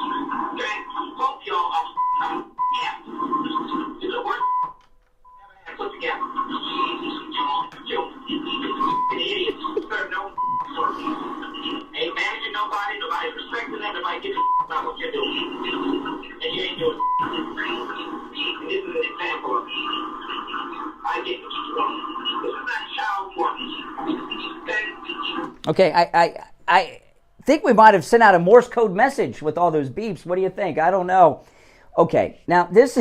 Okay? Both y'all are it's the worst ever had put together. An idiot. Serve no work. Ain't managing nobody, nobody's respecting them, nobody gives a about what you're doing. And you ain't doing it. And this is an example of it. I get what you're doing. This is not child work. Okay, I think we might have sent out a Morse code message with all those beeps. What do you think? I don't know. Okay, now this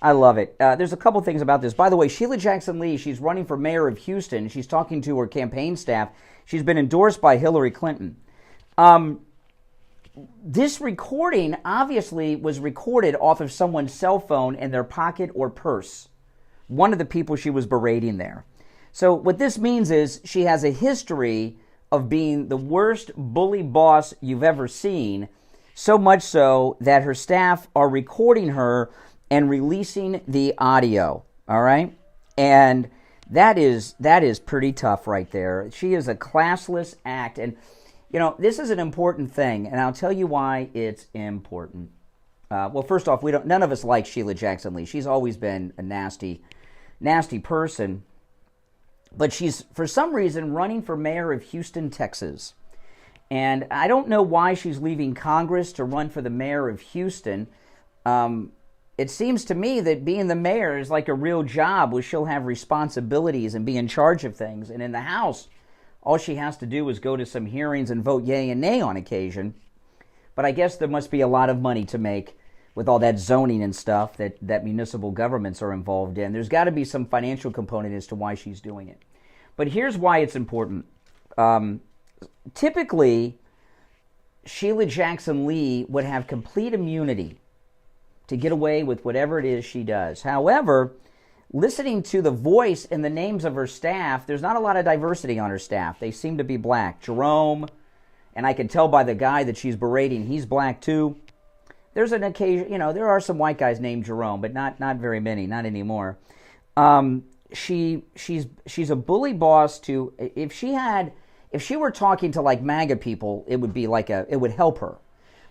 I love it. There's a couple things about this. By the way, Sheila Jackson Lee, she's running for mayor of Houston. She's talking to her campaign staff. She's been endorsed by Hillary Clinton. This recording obviously was recorded off of someone's cell phone in their pocket or purse. One of the people she was berating there. So what this means is she has a history of being the worst bully boss you've ever seen, so much so that her staff are recording her and releasing the audio, all right? And that is pretty tough right there. She is a classless act, and you know, this is an important thing, and I'll tell you why it's important. Well, first off, none of us like Sheila Jackson Lee. She's always been a nasty person. But she's, for some reason, running for mayor of Houston, Texas. And I don't know why she's leaving Congress to run for the mayor of Houston. It seems to me that being the mayor is like a real job where she'll have responsibilities and be in charge of things. And in the House, all she has to do is go to some hearings and vote yay and nay on occasion. But I guess there must be a lot of money to make with all that zoning and stuff that municipal governments are involved in. There's got to be some financial component as to why she's doing it. But here's why it's important. Typically, Sheila Jackson Lee would have complete immunity to get away with whatever it is she does. However, listening to the voice and the names of her staff, there's not a lot of diversity on her staff. They seem to be black. Jerome, and I can tell by the guy that she's berating, he's black too. There's an occasion, you know, there are some white guys named Jerome, but not very many, not anymore. She's a bully boss to, if she were talking to like MAGA people, it would be like it would help her.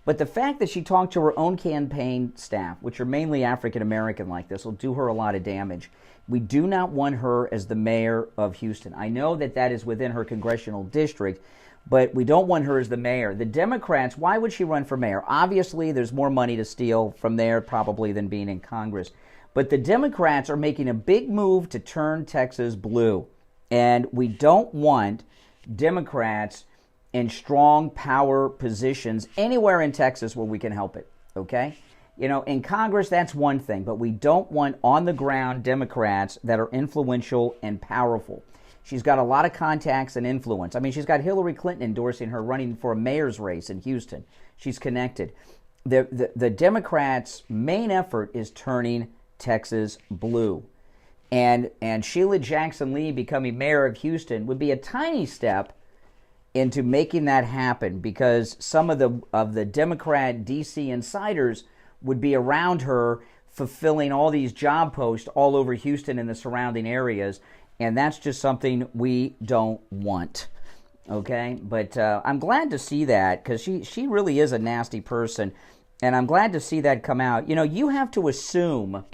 But the fact that she talked to her own campaign staff, which are mainly African American like this, will do her a lot of damage. We do not want her as the mayor of Houston. I know that is within her congressional district, but we don't want her as the mayor. The Democrats, why would she run for mayor? Obviously, there's more money to steal from there probably than being in Congress. But the Democrats are making a big move to turn Texas blue. And we don't want Democrats in strong power positions anywhere in Texas where we can help it, okay? You know, in Congress, that's one thing, but we don't want on-the-ground Democrats that are influential and powerful. She's got a lot of contacts and influence. I mean, she's got Hillary Clinton endorsing her running for a mayor's race in Houston. She's connected. The Democrats' main effort is turning Texas blue. And Sheila Jackson Lee becoming mayor of Houston would be a tiny step into making that happen, because some of the Democrat DC insiders would be around her fulfilling all these job posts all over Houston and the surrounding areas, and that's just something we don't want. Okay, but I'm glad to see that, because she really is a nasty person, and I'm glad to see that come out. You know, you have to assume,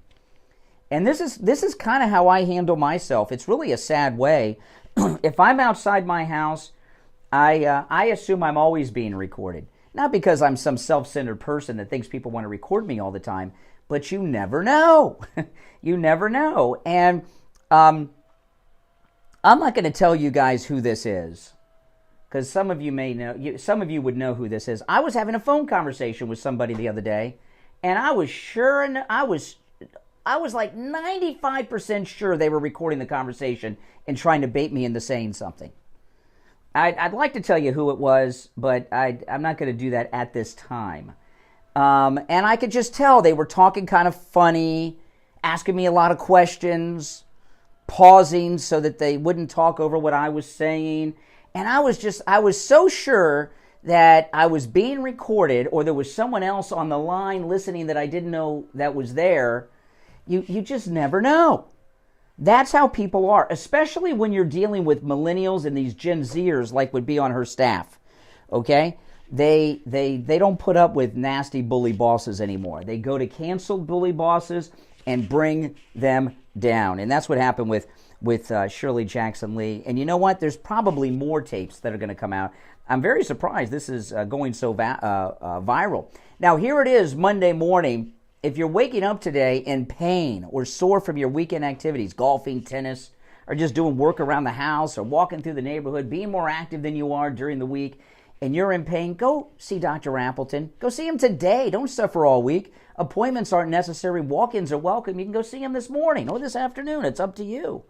and this is kind of how I handle myself. It's really a sad way. If I'm outside my house, I assume I'm always being recorded. Not because I'm some self-centered person that thinks people want to record me all the time, but you never know. You never know. And I'm not going to tell you guys who this is, because some of you may know. Some of you would know who this is. I was having a phone conversation with somebody the other day, and I was sure, and I was like 95% sure they were recording the conversation and trying to bait me into saying something. I'd like to tell you who it was, but I'm not going to do that at this time. And I could just tell they were talking kind of funny, asking me a lot of questions, pausing so that they wouldn't talk over what I was saying. And I was so sure that I was being recorded, or there was someone else on the line listening that I didn't know that was there. You just never know. That's how people are, especially when you're dealing with millennials and these Gen Zers like would be on her staff, okay? They don't put up with nasty bully bosses anymore. They go to canceled bully bosses and bring them down. And that's what happened with Shirley Jackson Lee. And you know what? There's probably more tapes that are going to come out. I'm very surprised this is going so viral. Now, here it is Monday morning. If you're waking up today in pain or sore from your weekend activities, golfing, tennis, or just doing work around the house or walking through the neighborhood, being more active than you are during the week, and you're in pain, go see Dr. Appleton. Go see him today. Don't suffer all week. Appointments aren't necessary. Walk-ins are welcome. You can go see him this morning or this afternoon. It's up to you.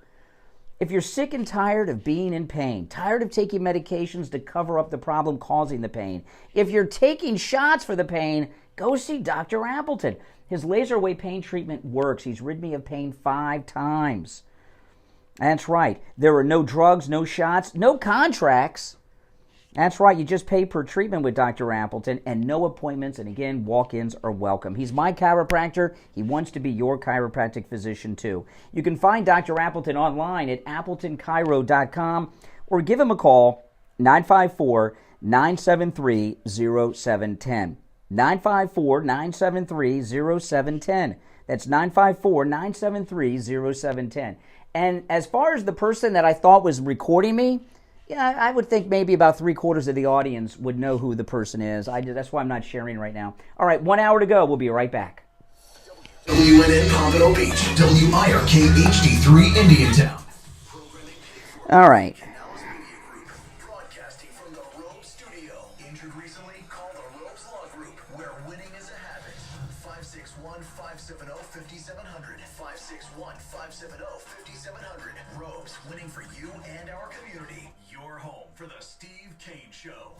If you're sick and tired of being in pain, tired of taking medications to cover up the problem causing the pain, if you're taking shots for the pain, go see Dr. Appleton. His laser wave pain treatment works. He's rid me of pain 5 times. That's right. There are no drugs, no shots, no contracts. That's right. You just pay per treatment with Dr. Appleton and no appointments. And again, walk-ins are welcome. He's my chiropractor. He wants to be your chiropractic physician too. You can find Dr. Appleton online at appletonchiro.com or give him a call, 954-973-0710. 954-973-0710. That's 954-973-0710. And as far as the person that I thought was recording me, yeah, I would think maybe about 3/4 of the audience would know who the person is. That's why I'm not sharing right now. All right, 1 hour to go. We'll be right back. WNN Pompano Beach, WIRK HD3 Indiantown. All right. Broadcasting from the Robe Studio. Injured recently? Call the Robes Law Group, where winning is a habit. 561-570-5700. 561-570-5700. Robes, winning for you and our community. Your home for the Steve Kane Show.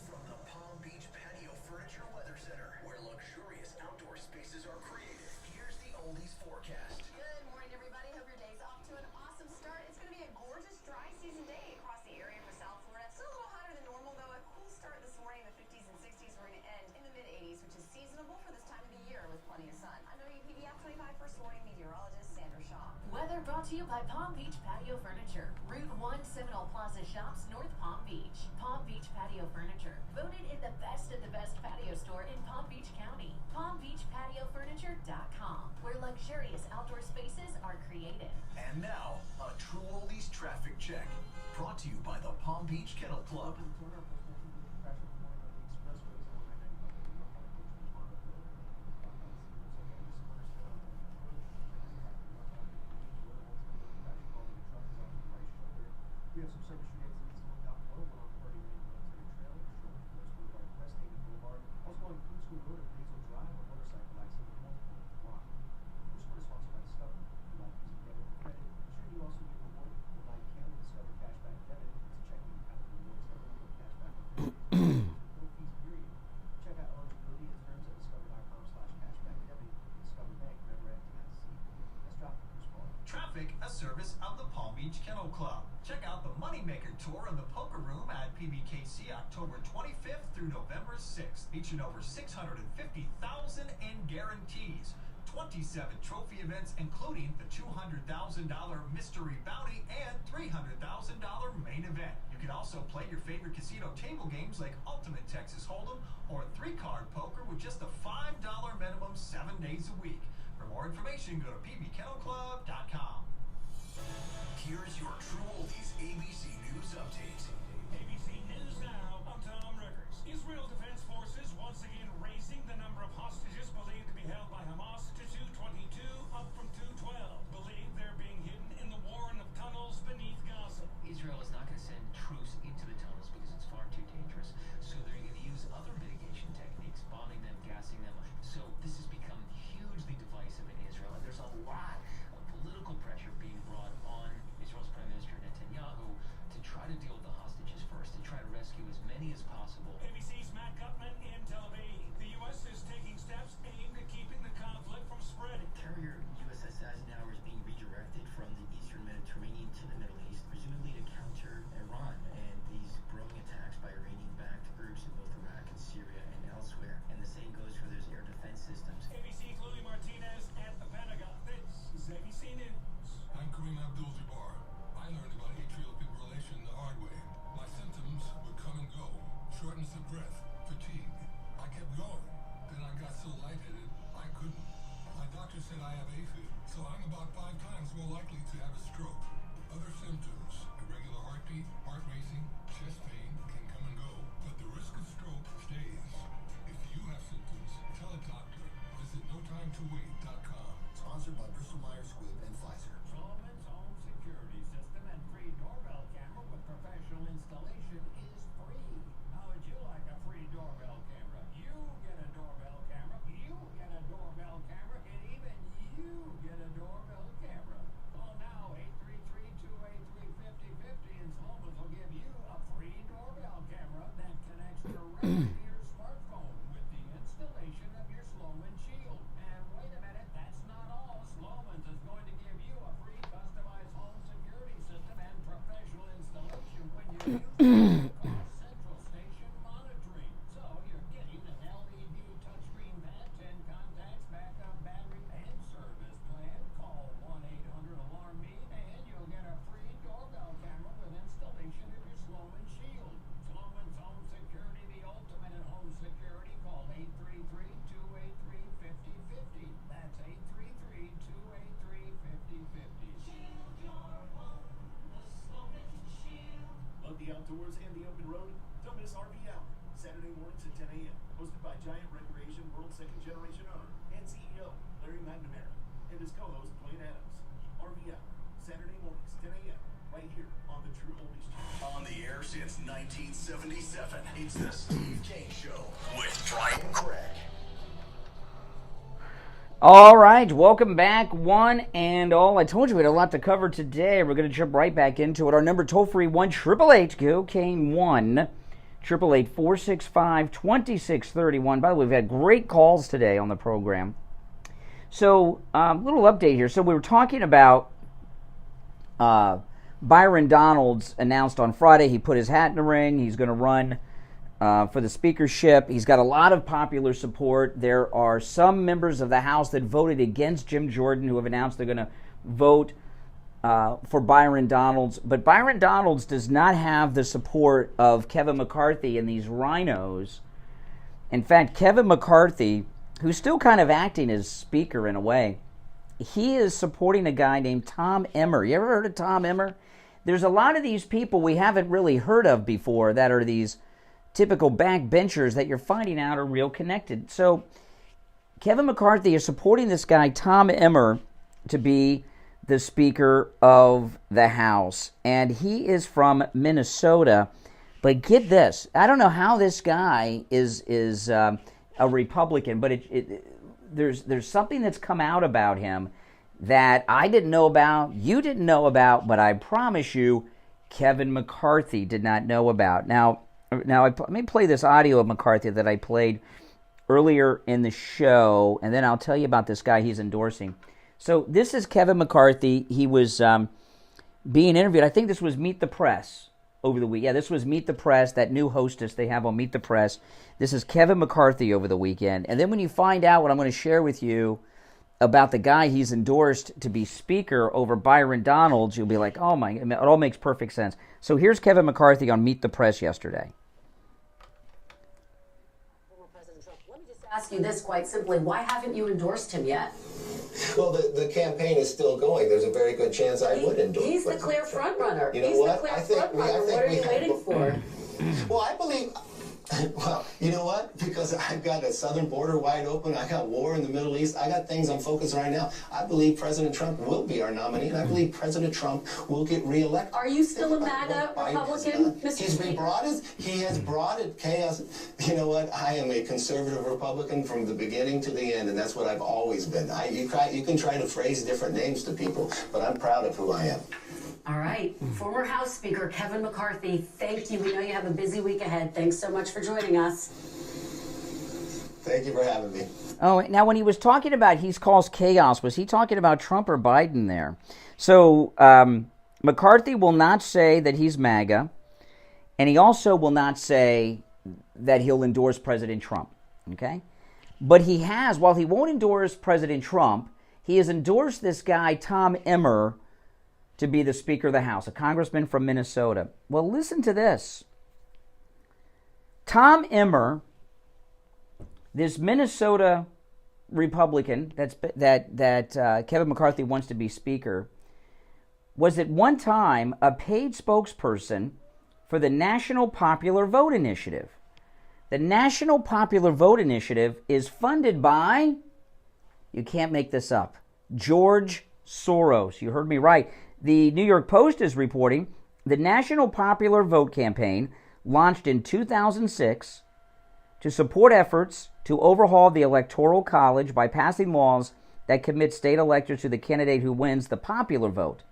From the Palm Beach Patio Furniture Weather Center, where luxurious outdoor spaces are created, here's the oldies forecast. Good morning, everybody. Hope your day's off to an awesome start. It's going to be a gorgeous dry season day across the area for South Florida. Still a little hotter than normal, though. A cool start this morning in the 50s and 60s. We're going to end in the mid-80s, which is seasonable for this time of the year with plenty of sun. I'm WPBF 25 First Warning meteorologist Sandra Shaw. Weather brought to you by Palm Beach Patio Furniture. Route 1 Seminole Plaza Shops, North Palm Beach. Palm Beach Patio Furniture. Voted in the best of the best patio store in Palm Beach County. PalmBeachPatioFurniture.com, where luxurious outdoor spaces are created. And now, a True Oldies traffic check. Brought to you by the Palm Beach Kennel Club. We have some service units in East down below. We're on 30 military trail, West Haven Boulevard. Also on Coon School Road at Hazel Drive, a motorcycle accident with multiple block. This one is sponsored by Discover. If you like using debit and credit, should you also get rewarded with the 9 Canada Discover Cashback Debit? It's a checking account with rewards that will yield cashback. No fees, period. Check out eligibility and terms at discover.com/cashback-debit. Discover Bank, member FDIC. Let's drop the first ball. Traffic, a service of the Palm Beach Kennel Club. Check out the Moneymaker Tour in the Poker Room at PBKC October 25th through November 6th, featuring over $650,000 in guarantees. 27 trophy events, including the $200,000 Mystery Bounty and $300,000 main event. You can also play your favorite casino table games like Ultimate Texas Hold'em or 3-card poker with just a $5 minimum 7 days a week. For more information, go to pbkennelclub.com. Here's your True Oldies ABC News Update. ABC News Now, I'm Tom Rivers. Israel Defense Forces once again raising the number of hostages believed to be held by Hamas to 222, up from 212. Believe they're being hidden in the warren of tunnels beneath Gaza. Israel is not going to send troops into the tunnels because it's far too dangerous. So they're going to use other mitigation techniques, bombing them, gassing them. So this has become hugely divisive in Israel, and there's a lot of political pressure being brought on Israel's Prime Minister Netanyahu to try to deal with the hostages first, to try to rescue as many as possible. ABC's Matt Gutman in Tel Aviv. The U.S. is taking steps aimed at keeping the conflict from spreading. Carrier USS Eisenhower is being redirected from the eastern Mediterranean to the Middle East, presumably to counter Iran and these growing attacks by Iranian-backed groups in both Iraq and Syria and elsewhere. And the same goes for those air defense systems. ABC's Louis Martinez at the Pentagon. This is ABC News. I'm Kareem Abdul-Jabbar. I learned about atrial fibrillation the hard way. My symptoms would come and go. Shortness of breath, fatigue. I kept going. Then I got so lightheaded, I couldn't. My doctor said I have AFib, so I'm about 5 times more likely to have a stroke. Other symptoms, irregular heartbeat, heart racing, chest pain can come and go, but the risk of stroke stays. If you have symptoms, tell a doctor. Visit NoTimeToWait.com. Sponsored by Bristol Myers Squibb and Pfizer. Solomon's home security system and free doorbell camera with professional installation is $3 your smartphone with the installation of your Sloman Shield. And wait a minute, that's not all. Sloman's is going to give you a free customized home security system and professional installation when you use central station monitoring. So you're getting an LED touchscreen pad, 10 contacts, backup battery, and service plan. Call 1-800-ALARM-ME and you'll get a free doorbell camera with installation of your Sloman Shield. Sloman's Home Security, the ultimate in home security. Call 833-283-5050. That's 833-283-5050. Shield your home, the Sloman Shield. Love the outdoors and the open road? Don't miss RV Hour, Saturday mornings at 10 a.m. Hosted by Giant Recreation World Second Generation owner and CEO Larry McNamara and his co-host Dwayne Adams. RV Hour, Saturday mornings 10 a.m. right here on the True Oldies Channel. On the air since 1977, it's the Steve Kane Show with Brian Craig. All right, welcome back, one and all. I told you we had a lot to cover today. We're going to jump right back into it. Our number toll-free 1-888-GO-KANE 1-888-465-2631. By the way, we've had great calls today on the program. So, little update here. So we were talking about Byron Donalds announced on Friday he put his hat in the ring. He's going to run for the speakership. He's got a lot of popular support. There are some members of the House that voted against Jim Jordan who have announced they're going to vote for Byron Donalds. But Byron Donalds does not have the support of Kevin McCarthy and these rhinos. In fact, Kevin McCarthy, who's still kind of acting as speaker in a way, he is supporting a guy named Tom Emmer. You ever heard of Tom Emmer? There's a lot of these people we haven't really heard of before that are these typical backbenchers that you're finding out are real connected. So Kevin McCarthy is supporting this guy, Tom Emmer, to be the Speaker of the House. And he is from Minnesota. But get this, I don't know how this guy is a Republican, but there's something that's come out about him that I didn't know about, you didn't know about, but I promise you, Kevin McCarthy did not know about. Now, let me play this audio of McCarthy that I played earlier in the show, and then I'll tell you about this guy he's endorsing. So this is Kevin McCarthy. He was being interviewed. I think this was Meet the Press over the week. Yeah, this was Meet the Press, that new hostess they have on Meet the Press. This is Kevin McCarthy over the weekend. And then when you find out what I'm going to share with you about the guy he's endorsed to be Speaker over Byron Donalds, you'll be like, oh my, it all makes perfect sense. So here's Kevin McCarthy on Meet the Press yesterday. Let me just ask you this quite simply. Why haven't you endorsed him yet? Well, the campaign is still going. There's a very good chance I would endorse. He's the clear front runner. You know He's what? the clear front runner. What are you waiting for? Well, I believe... Well, you know what? Because I've got a southern border wide open, I got war in the Middle East, I got things I'm focused on right now. I believe President Trump will be our nominee, and I believe President Trump will get reelected. Are you still a MAGA Republican, Mr. Speaker? He has brought it chaos. You know what? I am a conservative Republican from the beginning to the end, and that's what I've always been. You can try to phrase different names to people, but I'm proud of who I am. All right. Former House Speaker Kevin McCarthy, thank you. We know you have a busy week ahead. Thanks so much for joining us. Thank you for having me. Oh, now when he was talking about he's caused chaos, was he talking about Trump or Biden there? So McCarthy will not say that he's MAGA, and he also will not say that he'll endorse President Trump, okay? But he has, while he won't endorse President Trump, he has endorsed this guy, Tom Emmer, to be the Speaker of the House, a congressman from Minnesota. Well, listen to this. Tom Emmer, this Minnesota Republican that Kevin McCarthy wants to be Speaker, was at one time a paid spokesperson for the National Popular Vote Initiative. The National Popular Vote Initiative is funded by, you can't make this up, George Soros. You heard me right. The New York Post is reporting the National Popular Vote campaign launched in 2006 to support efforts to overhaul the Electoral College by passing laws that commit state electors to the candidate who wins the popular vote.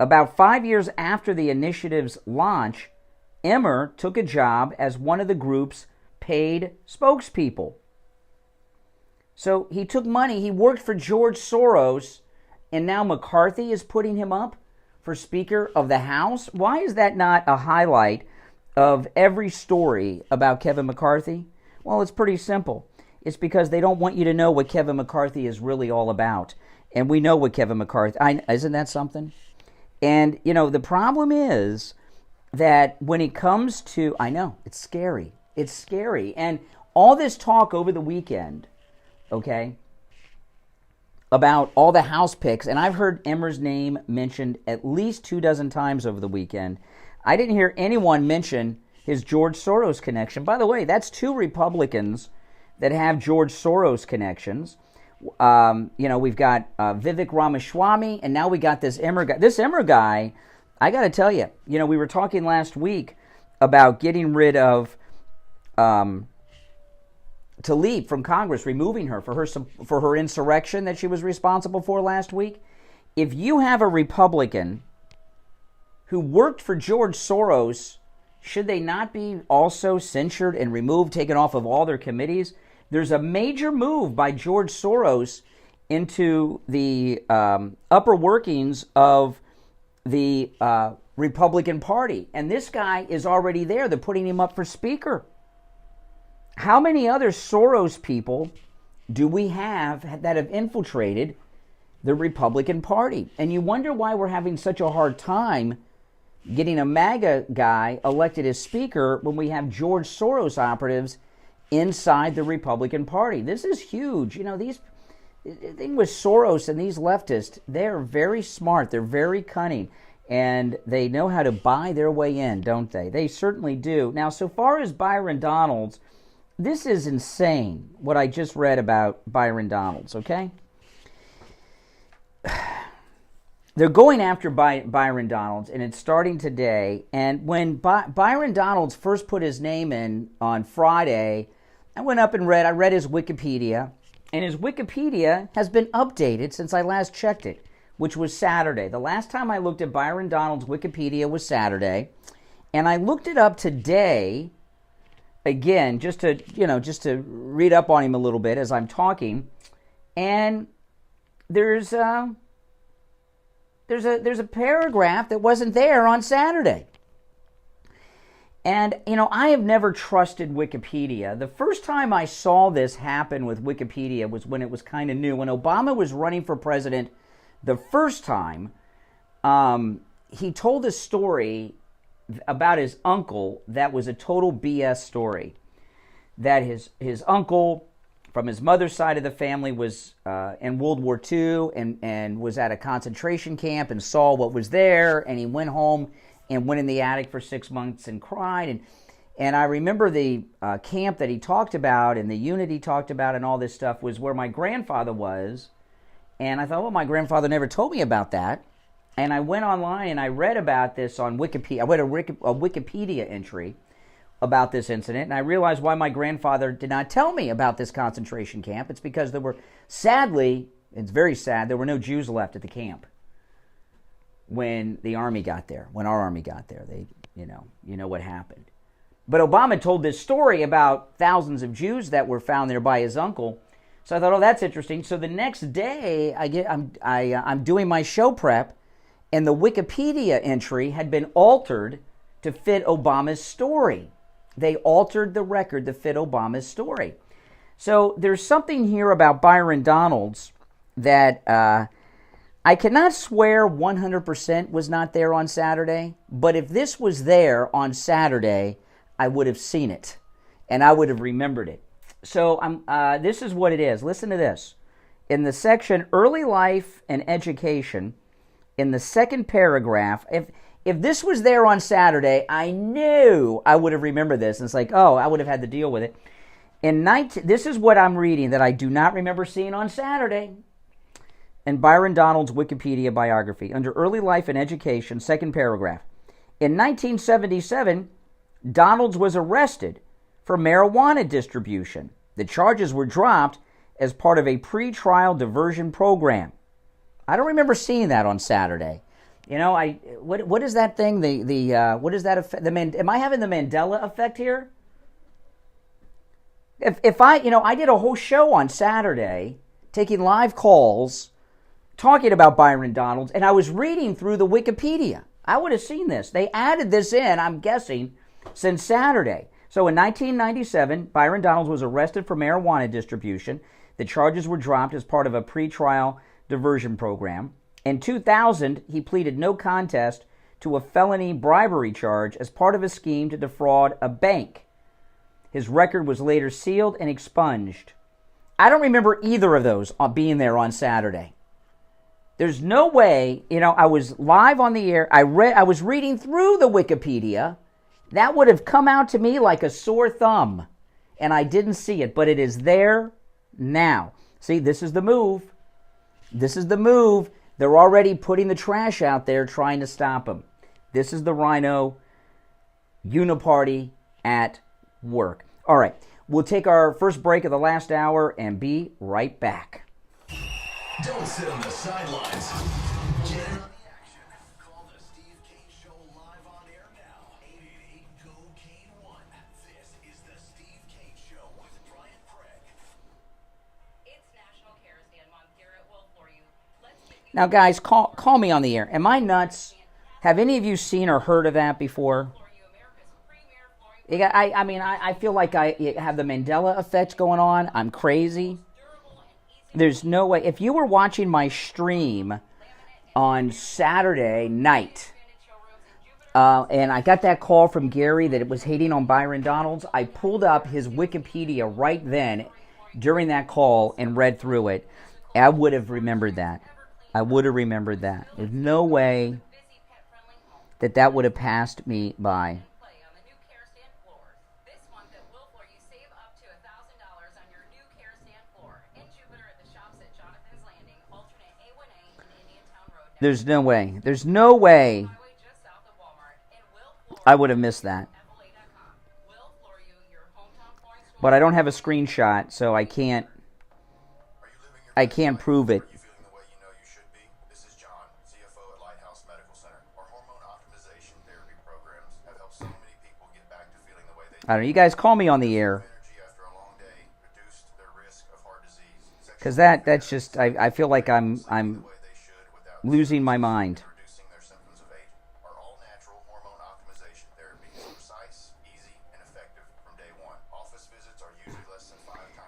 About 5 years after the initiative's launch, Emmer took a job as one of the group's paid spokespeople. So he took money. He worked for George Soros, and now McCarthy is putting him up for Speaker of the House. Why is that not a highlight of every story about Kevin McCarthy? Well, it's pretty simple. It's because they don't want you to know what Kevin McCarthy is really all about. And we know what Kevin McCarthy... isn't that something? And, the problem is that when it comes to... I know, it's scary. It's scary. And all this talk over the weekend, okay, about all the House picks, and I've heard Emmer's name mentioned at least 24 times over the weekend. I didn't hear anyone mention his George Soros connection. By the way, that's 2 Republicans that have George Soros connections. We've got Vivek Ramaswamy, and now we got this Emmer guy. This Emmer guy, I got to tell you, we were talking last week about getting rid of Tlaib from Congress, removing her for her insurrection that she was responsible for last week. If you have a Republican who worked for George Soros, should they not be also censured and removed, taken off of all their committees? There's a major move by George Soros into the upper workings of the Republican Party. And this guy is already there. They're putting him up for Speaker. How many other Soros people do we have that have infiltrated the Republican Party? And you wonder why we're having such a hard time getting a MAGA guy elected as Speaker when we have George Soros operatives inside the Republican Party. This is huge. The thing with Soros and these leftists, they're very smart. They're very cunning. And they know how to buy their way in, don't they? They certainly do. Now, so far as Byron Donalds, this is insane, what I just read about Byron Donalds, okay? They're going after Byron Donalds, and it's starting today. And when Byron Donalds first put his name in on Friday, I went up and I read his Wikipedia, and his Wikipedia has been updated since I last checked it, which was Saturday. The last time I looked at Byron Donalds' Wikipedia was Saturday, and I looked it up today, again, just to read up on him a little bit as I'm talking, and there's a paragraph that wasn't there on Saturday. And, I have never trusted Wikipedia. The first time I saw this happen with Wikipedia was when it was kind of new. When Obama was running for president the first time, he told a story about his uncle that was a total BS story. That his uncle from his mother's side of the family was in World War II and was at a concentration camp and saw what was there, and he went home and went in the attic for 6 months and cried. And I remember the camp that he talked about and the unit he talked about and all this stuff was where my grandfather was. And I thought, well, my grandfather never told me about that. And I went online and I read about this on Wikipedia. I read a Wikipedia entry about this incident, and I realized why my grandfather did not tell me about this concentration camp. It's because there were, sadly, it's very sad, there were no Jews left at the camp when the army got there, when our army got there. They, you know what happened. But Obama told this story about thousands of Jews that were found there by his uncle. So I thought, oh, that's interesting. So the next day, I'm doing my show prep, and the Wikipedia entry had been altered to fit Obama's story. They altered the record to fit Obama's story. So there's something here about Byron Donalds that I cannot swear 100% was not there on Saturday, but if this was there on Saturday, I would have seen it, and I would have remembered it. So this is what it is. Listen to this. In the section Early Life and Education, in the second paragraph, if this was there on Saturday, I knew I would have remembered this. And it's like, oh, I would have had to deal with it. This is what I'm reading that I do not remember seeing on Saturday. In Byron Donalds' Wikipedia biography, under Early Life and Education, second paragraph. In 1977, Donalds was arrested for marijuana distribution. The charges were dropped as part of a pre-trial diversion program. I don't remember seeing that on Saturday. You know, what is that thing? What is that effect? Am I having the Mandela effect here? If I did a whole show on Saturday, taking live calls, talking about Byron Donalds, and I was reading through the Wikipedia. I would have seen this. They added this in, I'm guessing, since Saturday. So in 1997, Byron Donalds was arrested for marijuana distribution. The charges were dropped as part of a pretrial diversion program. In 2000, he pleaded no contest to a felony bribery charge as part of a scheme to defraud a bank. His record was later sealed and expunged. I don't remember either of those being there on Saturday. There's no way, I was live on the air. I was reading through the Wikipedia. That would have come out to me like a sore thumb, and I didn't see it, but it is there now. See, this is the move. This is the move. They're already putting the trash out there trying to stop them. This is the Rhino Uniparty at work. All right, we'll take our first break of the last hour and be right back. Don't sit on the sidelines. Get in on the action. Call the Steve Kane Show live on air now. 888-GO-KANE-1. This is the Steve Kane Show with Brian Craig. It's National Care Stand Month here at Will For You. Now, guys, call me on the air. Am I nuts? Have any of you seen or heard of that before? I feel like I have the Mandela effect going on. I'm crazy. There's no way. If you were watching my stream on Saturday night, and I got that call from Gary that it was hating on Byron Donalds, I pulled up his Wikipedia right then during that call and read through it. I would have remembered that. There's no way that would have passed me by. There's no way. There's no way I would have missed that. But I don't have a screenshot, so I can't prove it. I don't know. You guys call me on the air. Because that's just, I feel like I'm losing my mind.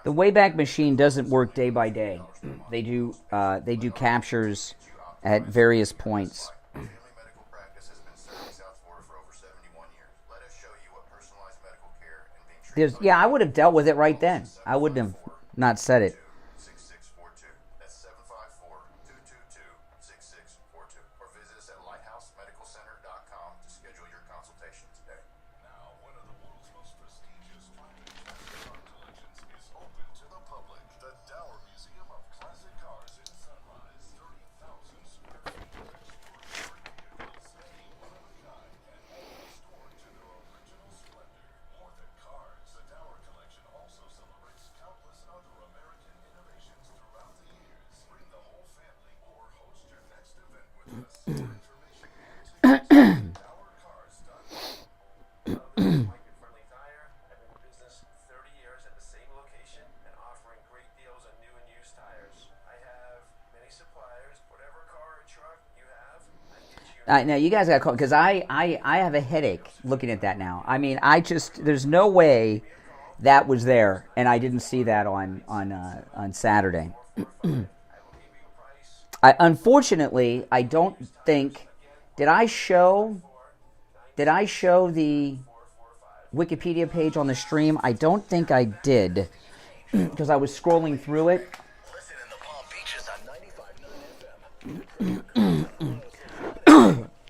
The Wayback Machine doesn't work day by day. They do captures at various points. I would have dealt with it right then. I wouldn't have not said it. Now, you guys got to call, because I have a headache looking at that now. I mean, there's no way that was there, and I didn't see that on Saturday. Unfortunately, I don't think, did I show the Wikipedia page on the stream? I don't think I did, because I was scrolling through it. Listen in the Palm Beaches on 95.9 FM.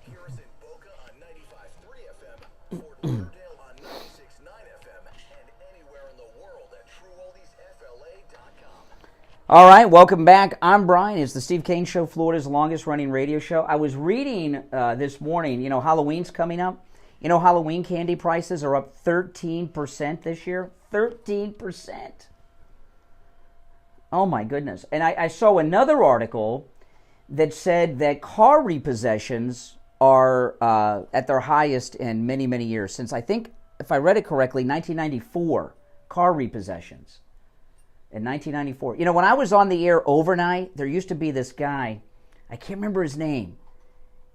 Hear us in Boca on 95.3 FM, Fort Lauderdale on 96.9 FM, and anywhere in the world at TrueOldiesFLA.com. All right, welcome back. I'm Brian. It's the Steve Kane Show, Florida's longest-running radio show. I was reading this morning, Halloween's coming up. Halloween candy prices are up 13% this year. 13%. Oh, my goodness. And I saw another article that said that car repossessions are at their highest in many, many years. Since I think, if I read it correctly, 1994, car repossessions. In 1994. You know, when I was on the air overnight, there used to be this guy, I can't remember his name.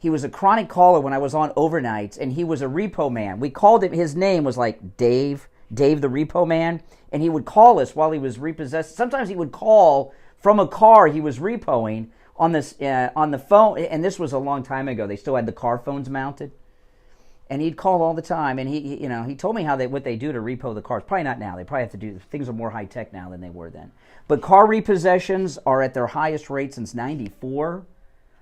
He was a chronic caller when I was on overnights, and he was a repo man. We called him, his name was like Dave the repo man, and he would call us while he was repossessed. Sometimes he would call from a car he was repoing on the phone, and this was a long time ago. They still had the car phones mounted. And he'd call all the time, and he told me what they do to repo the cars. Probably not now. They probably have to do, things are more high tech now than they were then. But car repossessions are at their highest rate since '94.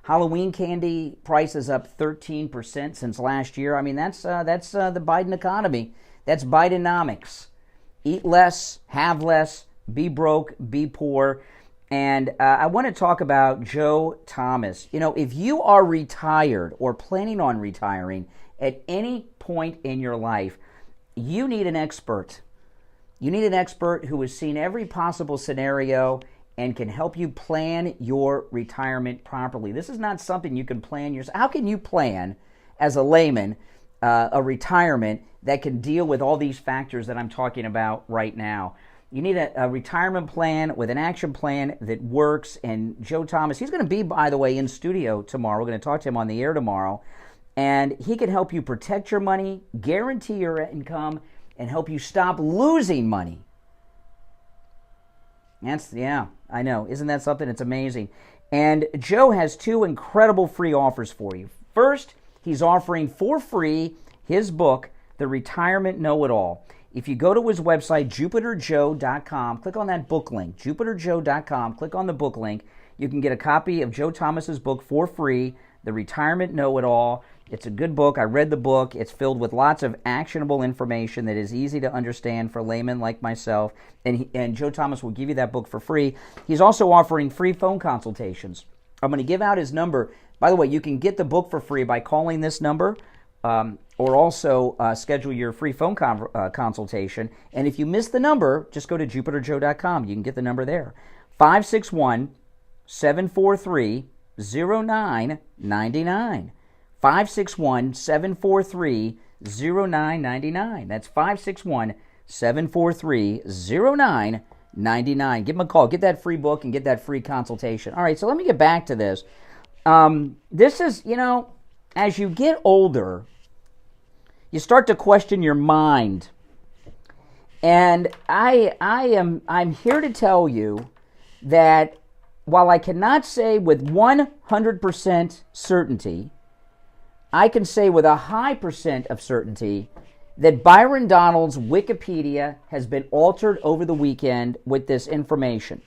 Halloween candy prices up 13% since last year. I mean, that's the Biden economy. That's Bidenomics. Eat less, have less, be broke, be poor. And I want to talk about Joe Thomas. You know, if you are retired or planning on retiring at any point in your life, you need an expert. You need an expert who has seen every possible scenario and can help you plan your retirement properly. This is not something you can plan yourself. How can you plan, as a layman, a retirement that can deal with all these factors that I'm talking about right now? You need a retirement plan with an action plan that works. And Joe Thomas, he's going to be, by the way, in studio tomorrow. We're going to talk to him on the air tomorrow. And he can help you protect your money, guarantee your income, and help you stop losing money. Yeah, I know. Isn't that something? It's amazing. And Joe has two incredible free offers for you. First, he's offering for free his book, The Retirement Know-It-All. If you go to his website, JupiterJoe.com, click on that book link, JupiterJoe.com, click on the book link. You can get a copy of Joe Thomas's book for free, The Retirement Know-It-All. It's a good book. I read the book. It's filled with lots of actionable information that is easy to understand for laymen like myself. And Joe Thomas will give you that book for free. He's also offering free phone consultations. I'm going to give out his number. By the way, you can get the book for free by calling this number or also schedule your free phone consultation. And if you miss the number, just go to JupiterJoe.com. You can get the number there. 561-743-0999. 561-743-0999. That's 561-743-0999. Give him a call. Get that free book and get that free consultation. All right, so let me get back to this. This is, as you get older, you start to question your mind. And I'm here to tell you that while I cannot say with 100% certainty, I can say with a high percent of certainty that Byron Donalds' Wikipedia has been altered over the weekend with this information.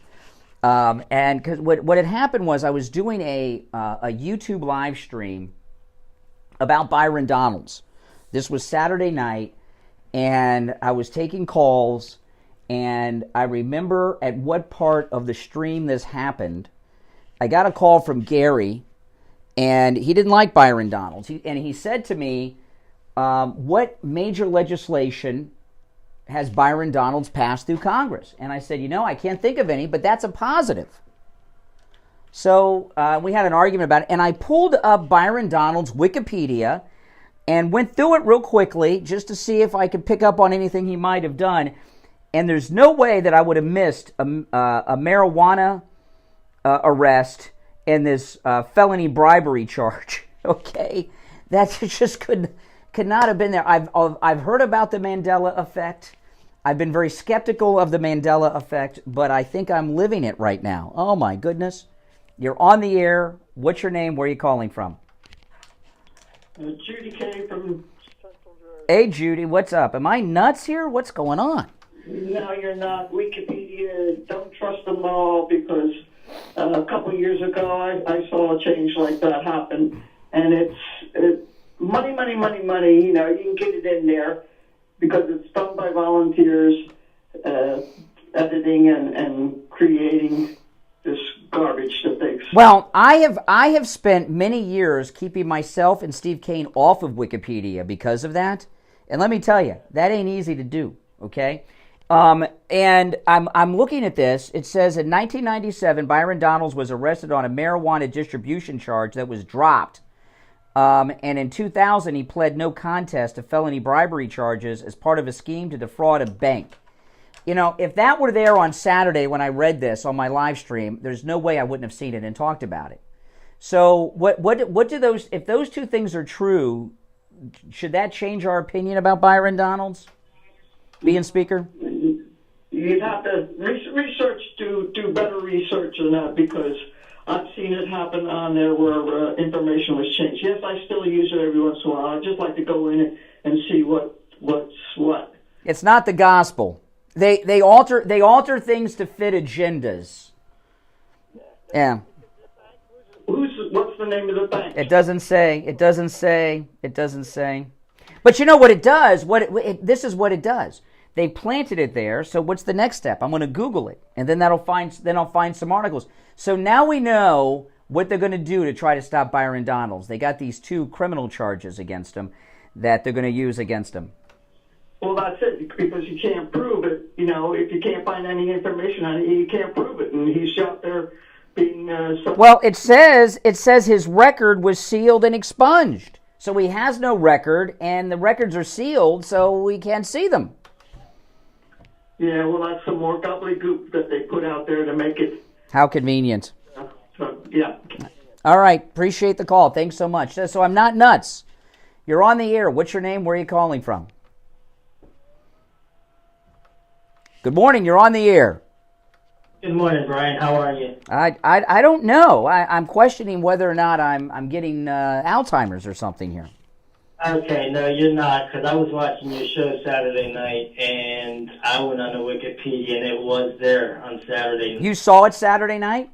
And because what had happened was I was doing a YouTube live stream about Byron Donalds. This was Saturday night, and I was taking calls, and I remember at what part of the stream this happened. I got a call from Gary, and he didn't like Byron Donalds. He said to me, what major legislation has Byron Donalds passed through Congress? And I said, I can't think of any, but that's a positive. So we had an argument about it, and I pulled up Byron Donalds' Wikipedia and went through it real quickly just to see if I could pick up on anything he might have done. And there's no way that I would have missed a marijuana arrest and this felony bribery charge. Okay, that just could not have been there. I've heard about the Mandela effect. I've been very skeptical of the Mandela effect, but I think I'm living it right now. Oh my goodness. You're on the air. What's your name? Where are you calling from? Judy K. from Central Jersey. Hey Judy, what's up? Am I nuts here? What's going on? No, you're not. Wikipedia, don't trust them all, because a couple years ago I saw a change like that happen, and it's money. You can get it in there because it's done by volunteers, editing and creating this garbage that they... Well, I have spent many years keeping myself and Steve Kane off of Wikipedia because of that. And let me tell you, that ain't easy to do, okay? And I'm looking at this. It says in 1997, Byron Donalds was arrested on a marijuana distribution charge that was dropped. And in 2000, he pled no contest to felony bribery charges as part of a scheme to defraud a bank. You know, if that were there on Saturday when I read this on my live stream, there's no way I wouldn't have seen it and talked about it. So what do those, if those two things are true, should that change our opinion about Byron Donalds being Speaker? You'd have to do better research than that, because I've seen it happen on there where information was changed. Yes, I still use it every once in a while. I just like to go in and see what's what. It's not the gospel. They alter things to fit agendas. Yeah. What's the name of the bank? It doesn't say. But you know what it does? This is what it does. They planted it there. So what's the next step? I'm going to Google it, and then I'll find some articles. So now we know what they're going to do to try to stop Byron Donalds. They got these 2 criminal charges against him that they're going to use against him. Well, that's it, because you can't prove it. You know, if you can't find any information on it, you can't prove it, and he's out there being. Well, it says his record was sealed and expunged, so he has no record, and the records are sealed, so we can't see them. Yeah, well, that's some more gobbledygook that they put out there to make it. How convenient. Yeah. All right, appreciate the call. Thanks so much. So I'm not nuts. You're on the air. What's your name? Where are you calling from? Good morning. You're on the air. Good morning, Brian. How are you? I don't know. I'm questioning whether or not I'm getting Alzheimer's or something here. Okay, no, you're not, because I was watching your show Saturday night, and I went on the Wikipedia, and it was there on Saturday night. You saw it Saturday night?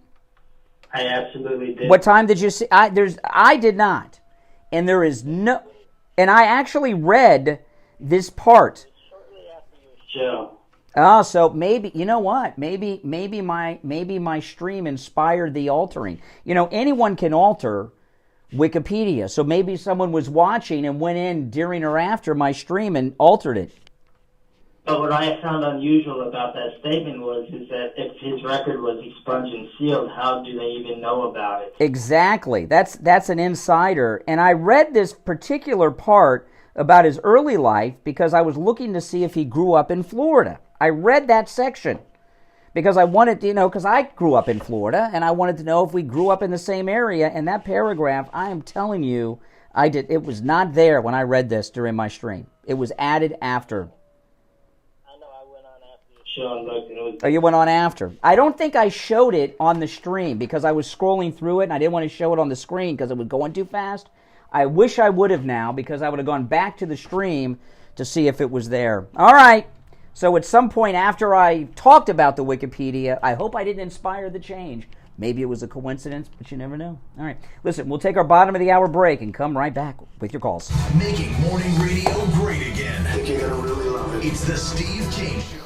I absolutely did. What time did you see? I did not, and there is no. And I actually read this part. Shortly after your show. Oh, so maybe, you know what? Maybe my stream inspired the altering. You know, anyone can alter Wikipedia. So maybe someone was watching and went in during or after my stream and altered it. But what I found unusual about that statement is that if his record was expunged and sealed, how do they even know about it? Exactly. That's an insider. And I read this particular part about his early life because I was looking to see if he grew up in Florida. I read that section because I wanted to, because I grew up in Florida and I wanted to know if we grew up in the same area. And that paragraph, I am telling you, it was not there when I read this during my stream. It was added after. I know I went on after your show and looked, and it was... Oh, you went on after. I don't think I showed it on the stream because I was scrolling through it and I didn't want to show it on the screen because it was going too fast. I wish I would have now because I would have gone back to the stream to see if it was there. All right. So at some point after I talked about the Wikipedia, I hope I didn't inspire the change. Maybe it was a coincidence, but you never know. All right. Listen, we'll take our bottom of the hour break and come right back with your calls. Making morning radio great again. I think you're going to really love it. It's the Steve Kane Show.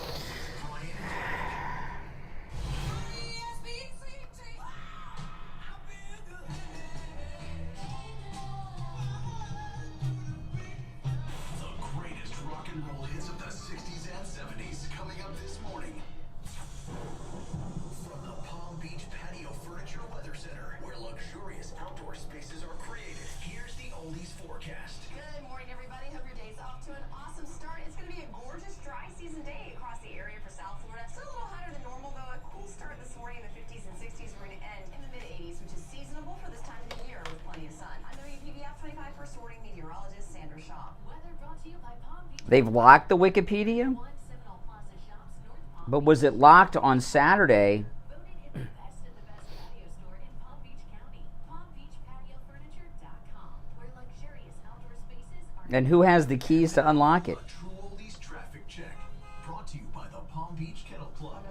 They've locked the Wikipedia? But was it locked on Saturday? And who has the keys to unlock it? Traffic check. Brought to you by the Palm Beach Kennel Club.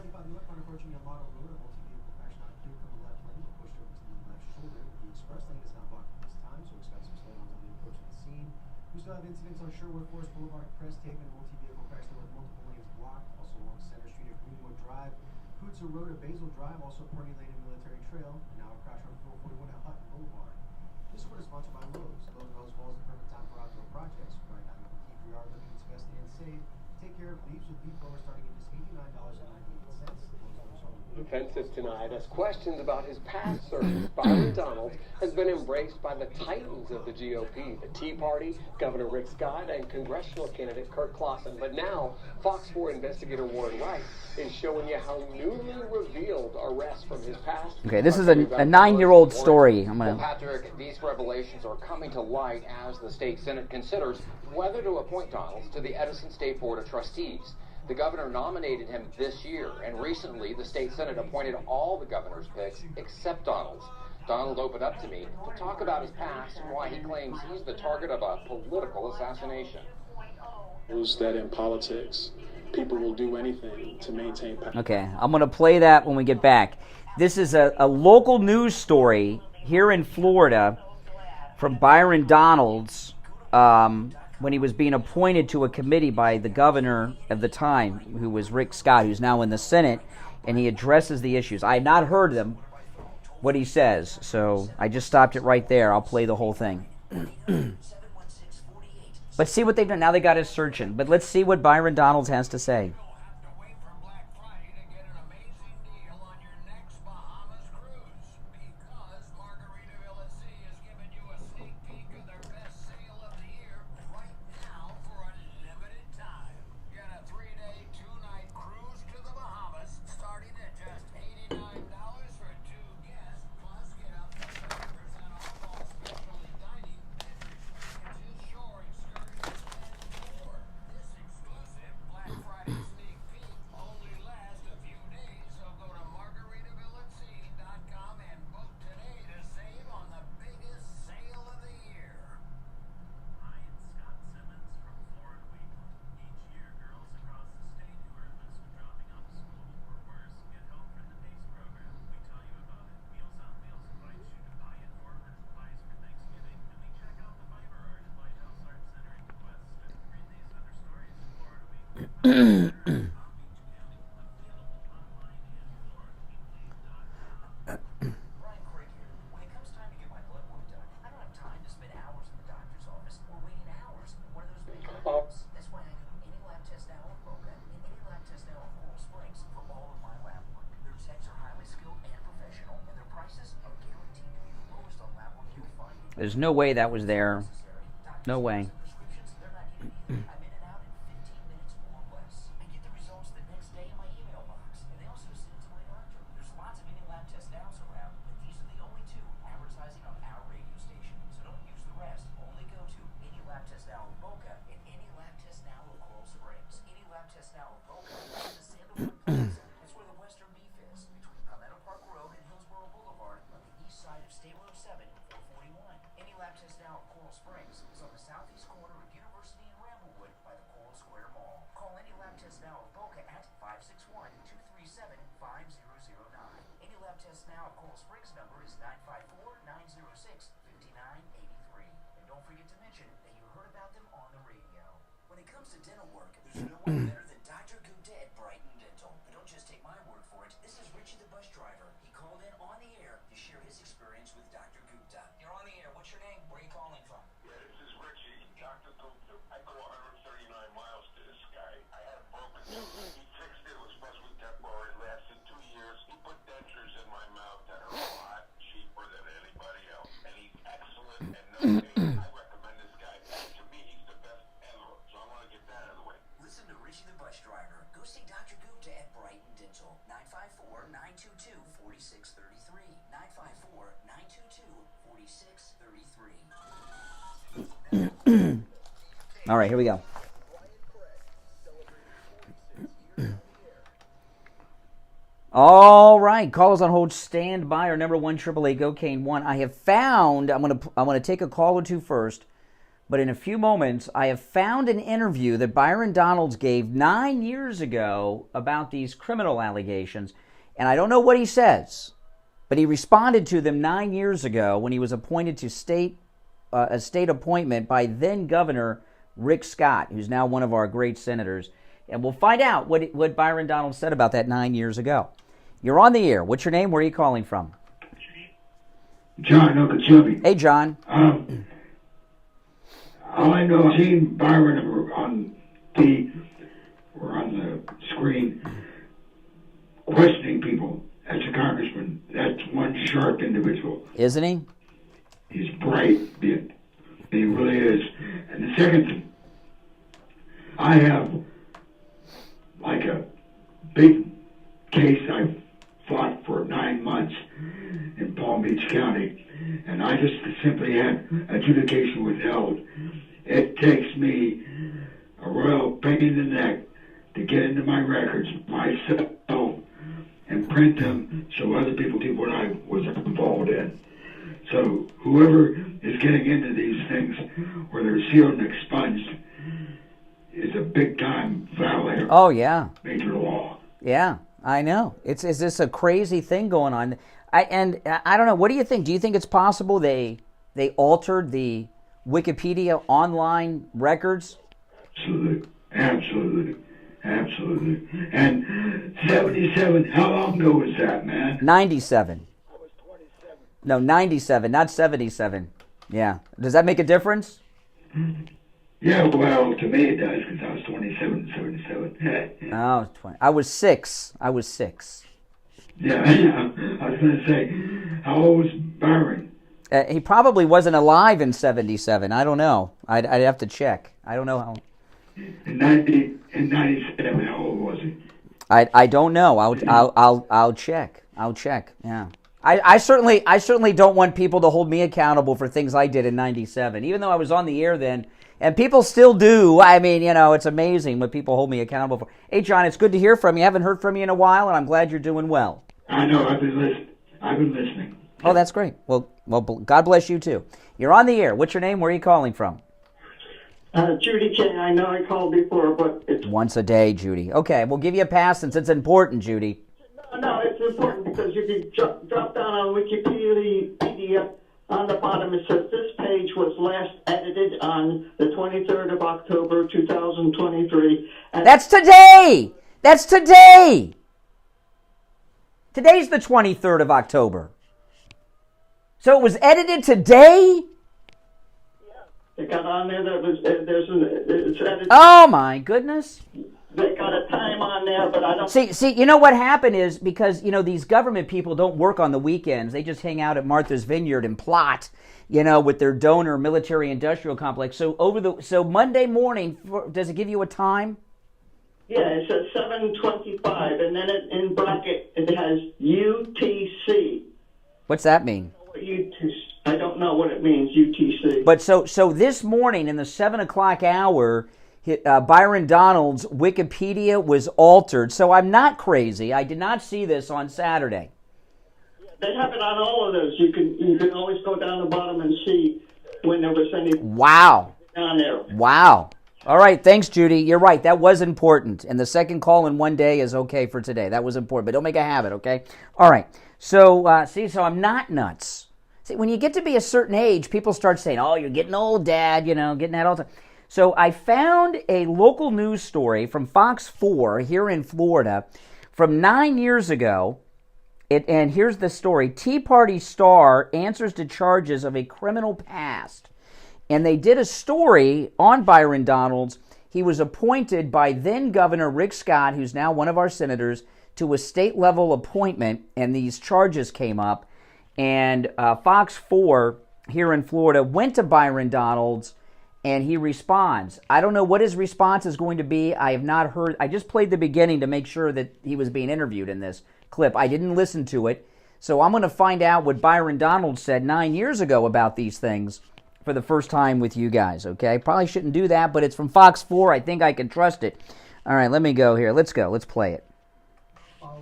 We still have incidents on Sherwood Forest Boulevard, Crest Haven, multi-vehicle crash there with multiple lanes blocked. Also along Center Street at Greenwood Drive, Hootser Road at Basil Drive, also Purdy Lane and Military Trail, and now a crash on 441 at Hutton Boulevard. This report is sponsored by Lowe's. Lowe's knows fall is the perfect time for outdoor projects. Right now you can keep your yard looking its best and safe Take care of leaves with leaf blower starting at just $89.98. Defense is denied as questions about his past service. Byron Donalds has been embraced by the titans of the GOP, the Tea Party, Governor Rick Scott, and congressional candidate Kurt Clausen. But now, Fox 4 investigator Warren Wright is showing you how newly revealed arrests from his past. Okay, this is a 9-year-old story. Well, Patrick, these revelations are coming to light as the state Senate considers whether to appoint Donalds to the Edison State Board of Trustees. The governor nominated him this year, and recently the state Senate appointed all the governor's picks except Donald's. Donald opened up to me to talk about his past and why he claims he's the target of a political assassination. Knows that in politics, people will do anything to maintain power. Okay, I'm going to play that when we get back. This is a local news story here in Florida from Byron Donalds, when he was being appointed to a committee by the governor of the time, who was Rick Scott, who's now in the Senate, and he addresses the issues. I had not heard them, what he says, so I just stopped it right there. I'll play the whole thing. Let's see what they've done. Now they got us searching, but let's see what Byron Donalds has to say. There's no way that was there. No way. All right, here we go. All right, callers on hold, stand by. Our number 1-888-GO-CANE-1. I have found, I'm going to take a call or two first, but in a few moments, I have found an interview that Byron Donalds gave 9 years ago about these criminal allegations, and I don't know what he says, but he responded to them 9 years ago when he was appointed to a state appointment by then Governor Rick Scott, who's now one of our great senators. And we'll find out what Byron Donalds said about that 9 years ago. You're on the air. What's your name? Where are you calling from? John Okeechobee. Hey, John. All I know, I've seen Byron on the were on the screen questioning people. That's a congressman. That's one sharp individual. Isn't he? He's bright. He really is. And the second thing, I have like a big case I've fought for 9 months in Palm Beach County, and I just simply had adjudication withheld. It takes me a royal pain in the neck to get into my records myself and print them so other people see what I was involved in. So whoever is getting into these things where they're sealed and expunged is a big-time violator. Oh, yeah. Major law. Yeah, I know. Is this a crazy thing going on? I don't know. What do you think? Do you think it's possible they altered the Wikipedia online records? Absolutely. And 77, how long ago was that, man? 97. No, 97, not 77. Yeah. Does that make a difference? Yeah, well, to me it does, because I was 27, 77. Oh, 20. I was 6. Yeah, I was going to say, how old was Byron? He probably wasn't alive in 77. I don't know. I'd have to check. I don't know how. In 97, how old was he? I don't know. I'll check. I'll check. Yeah. I certainly don't want people to hold me accountable for things I did in 97, even though I was on the air then, and people still do. I mean, it's amazing what people hold me accountable for. Hey, John, it's good to hear from you. I haven't heard from you in a while, and I'm glad you're doing well. I know. I've been listening. Oh, that's great. Well, God bless you too. You're on the air. What's your name? Where are you calling from? Judy K. I know I called before, but it's... Once a day, Judy. Okay, we'll give you a pass since it's important, Judy. No, it's important because if you drop down on Wikipedia, on the bottom it says this page was last edited on the 23rd of October, 2023. That's today! That's today! Today's the 23rd of October. So it was edited today? It got on there that was, it's edited. Oh my goodness. They got a time on there, but I don't... See, you know what happened is because, these government people don't work on the weekends. They just hang out at Martha's Vineyard and plot, with their donor military-industrial complex. So Monday morning, does it give you a time? Yeah, it says 7:25, and then in bracket it has UTC. What's that mean? I don't know what it means, UTC. But so this morning in the 7 o'clock hour, Byron Donalds' Wikipedia was altered. So I'm not crazy. I did not see this on Saturday. They have it on all of those. You can always go down the bottom and see when there was any... Wow. ...down there. Wow. All right, thanks, Judy. You're right. That was important. And the second call in one day is okay for today. That was important. But don't make a habit, okay? All right. So, so I'm not nuts. See, when you get to be a certain age, people start saying, oh, you're getting old, Dad, getting that all the time. So I found a local news story from Fox 4 here in Florida from 9 years ago. And here's the story. Tea Party star answers to charges of a criminal past. And they did a story on Byron Donalds. He was appointed by then Governor Rick Scott, who's now one of our senators, to a state-level appointment, and these charges came up. And Fox 4 here in Florida went to Byron Donalds, and he responds. I don't know what his response is going to be. I have not heard. I just played the beginning to make sure that he was being interviewed in this clip. I didn't listen to it. So I'm going to find out what Byron Donalds said 9 years ago about these things for the first time with you guys, okay? Probably shouldn't do that, but it's from Fox 4. I think I can trust it. All right, let me go here. Let's go. Let's play it.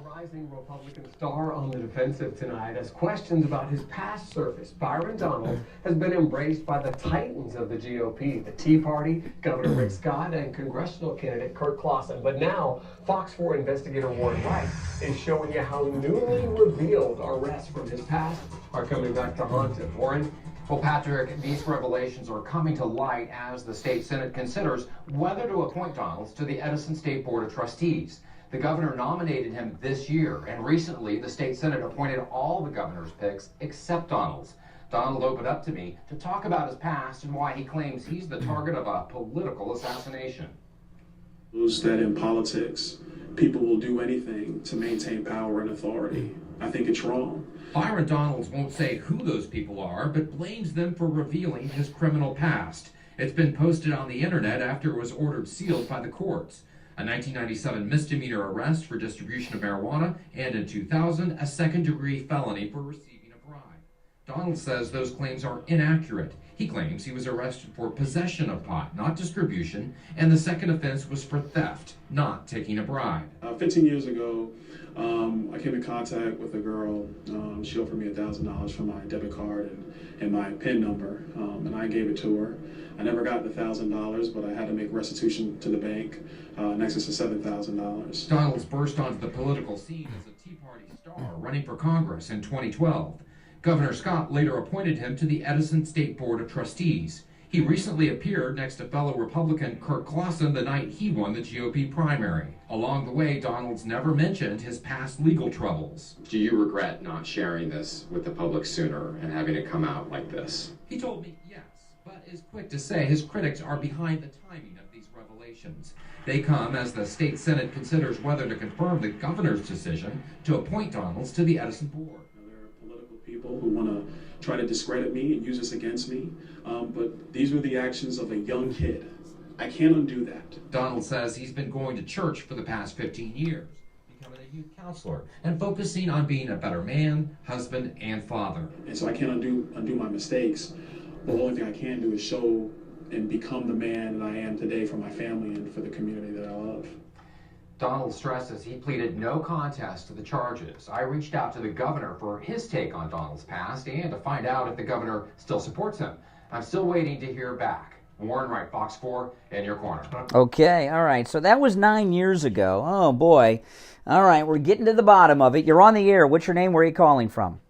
Rising Republican star on the defensive tonight as questions about his past service. Byron Donalds has been embraced by the titans of the GOP, the Tea Party, Governor Rick Scott, and congressional candidate Kurt Clausen. But now, Fox 4 investigator Warren Wright is showing you how newly revealed arrests from his past are coming back to haunt him. Warren? Well, Patrick, these revelations are coming to light as the state Senate considers whether to appoint Donalds to the Edison State Board of Trustees. The governor nominated him this year, and recently the state Senate appointed all the governor's picks except Donalds. Donald opened up to me to talk about his past and why he claims he's the target of a political assassination. That in politics, people will do anything to maintain power and authority. I think it's wrong. Byron Donalds won't say who those people are, but blames them for revealing his criminal past. It's been posted on the internet after it was ordered sealed by the courts. A 1997 misdemeanor arrest for distribution of marijuana, and in 2000, a second-degree felony for receiving a bribe. Donalds says those claims are inaccurate. He claims he was arrested for possession of pot, not distribution, and the second offense was for theft, not taking a bribe. 15 years ago, I came in contact with a girl. She offered me $1,000 for my debit card and my PIN number, and I gave it to her. I never got the $1,000, but I had to make restitution to the bank in excess of $7,000. Donalds burst onto the political scene as a Tea Party star running for Congress in 2012. Governor Scott later appointed him to the Edison State Board of Trustees. He recently appeared next to fellow Republican Kirk Clausen the night he won the GOP primary. Along the way, Donalds never mentioned his past legal troubles. Do you regret not sharing this with the public sooner and having it come out like this? He told me yes, but is quick to say his critics are behind the timing of these revelations. They come as the state Senate considers whether to confirm the governor's decision to appoint Donalds to the Edison board. People who want to try to discredit me and use this against me, but these were the actions of a young kid. I can't undo that. Donalds says he's been going to church for the past 15 years, becoming a youth counselor, and focusing on being a better man, husband, and father. And so I can't undo my mistakes, but the only thing I can do is show and become the man that I am today for my family and for the community that I love. Donalds stresses he pleaded no contest to the charges. I reached out to the governor for his take on Donalds' past and to find out if the governor still supports him. I'm still waiting to hear back. Warren Wright, Fox 4, in your corner. Okay, all right. So that was 9 years ago. Oh, boy. All right, we're getting to the bottom of it. You're on the air. What's your name? Where are you calling from?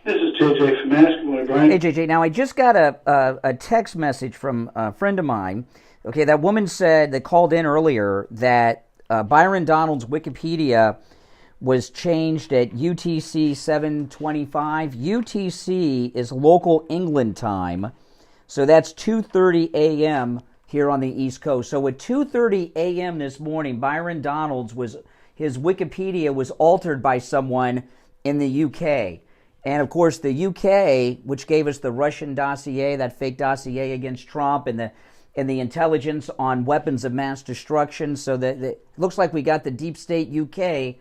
This is JJ from Mascomore, Brian. Hey, JJ. Now, I just got a text message from a friend of mine. Okay, that woman said, that called in earlier, that Byron Donalds' Wikipedia was changed at UTC 7:25. UTC is local England time, so that's 2:30 a.m. here on the East Coast. So at 2:30 a.m. this morning, Byron Donalds his Wikipedia was altered by someone in the UK. And of course, the UK, which gave us the Russian dossier, that fake dossier against Trump, and the intelligence on weapons of mass destruction. So that it looks like we got the deep state UK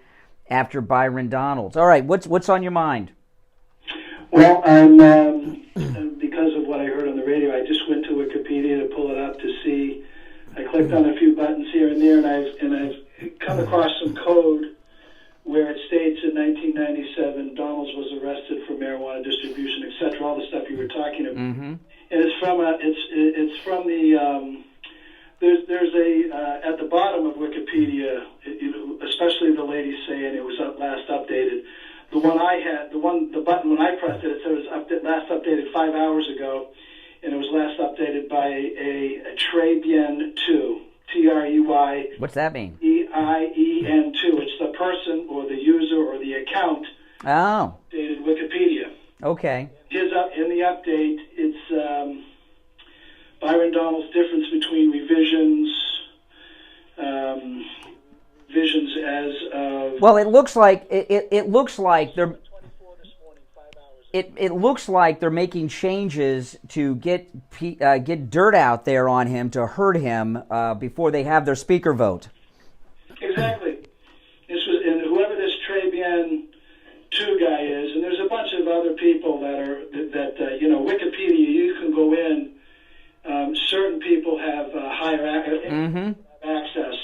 after Byron Donalds. All right, what's on your mind? Well, I'm because of what I heard on the radio, I just went to Wikipedia to pull it up to see. I clicked on a few buttons here and there, and I've come across some code where it states in 1997 Donalds was arrested for marijuana distribution, etc. All the stuff you were talking about. Mm-hmm. And it's from the there's a at the bottom of Wikipedia, especially the lady saying it was last updated. The one I had, the button when I pressed it, it said it was last updated 5 hours ago, and it was last updated by a Treyen 2, Trey. What's that mean? EIEN 2. It's the person or the user or the account. Oh. Updated Wikipedia. Okay. In the update, it's Byron Donalds' difference between revisions, visions as of. Well, it looks like it looks like they're. It looks like they're making changes to get dirt out there on him to hurt him before they have their speaker vote. Exactly. And whoever this Treyen 2 guy is, and there's a bunch of other people that Wikipedia. You can go in. Certain people have higher access.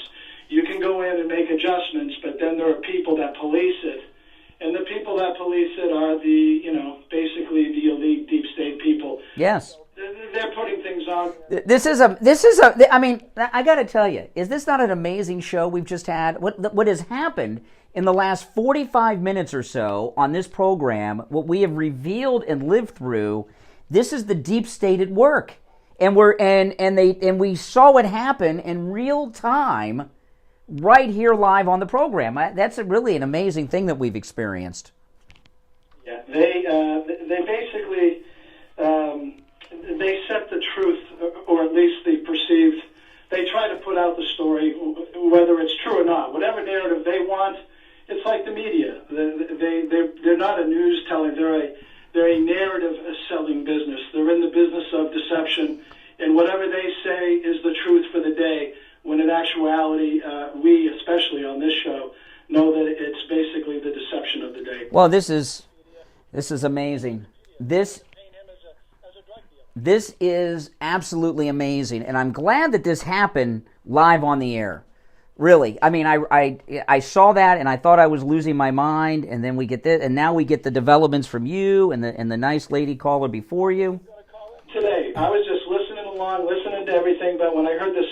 You can go in and make adjustments, but then there are people that police it. And the people that police it are basically the elite deep state people. Yes. They're putting things on. I mean, I got to tell you, is this not an amazing show we've just had? What has happened in the last 45 minutes or so on this program, what we have revealed and lived through, this is the deep state at work. And we saw it happen in real time right here live on the program. That's really an amazing thing that we've experienced. Yeah, they basically they set the truth, or at least the perceived they try to put out the story, whether it's true or not. Whatever narrative they want, it's like the media. They're not a news teller. They're a narrative selling business. They're in the business of deception, and whatever they say is the truth for the day, when in actuality, we, especially on this show, know that it's basically the deception of the day. Well, this is amazing. This is absolutely amazing, and I'm glad that this happened live on the air. Really, I mean, I saw that and I thought I was losing my mind, and then we get this, and now we get the developments from you and the nice lady caller before you. Today, I was just listening along, listening to everything, but when I heard you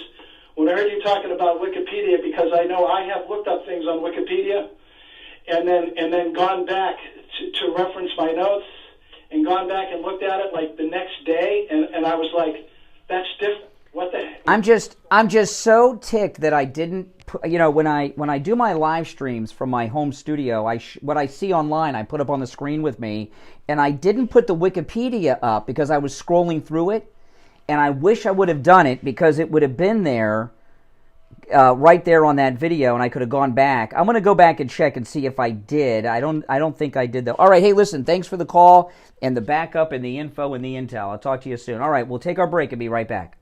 talking about Wikipedia, because I know I have looked up things on Wikipedia, and then gone back to reference my notes, and gone back and looked at it like the next day, and I was like, that's different. What the heck? I'm just so ticked that I didn't. When I do my live streams from my home studio, what I see online I put up on the screen with me, and I didn't put the Wikipedia up because I was scrolling through it, and I wish I would have done it because it would have been there, right there on that video, and I could have gone back. I'm going to go back and check and see if I did. I don't think I did though. All right, hey, listen, thanks for the call and the backup and the info and the intel. I'll talk to you soon. All right, we'll take our break and be right back.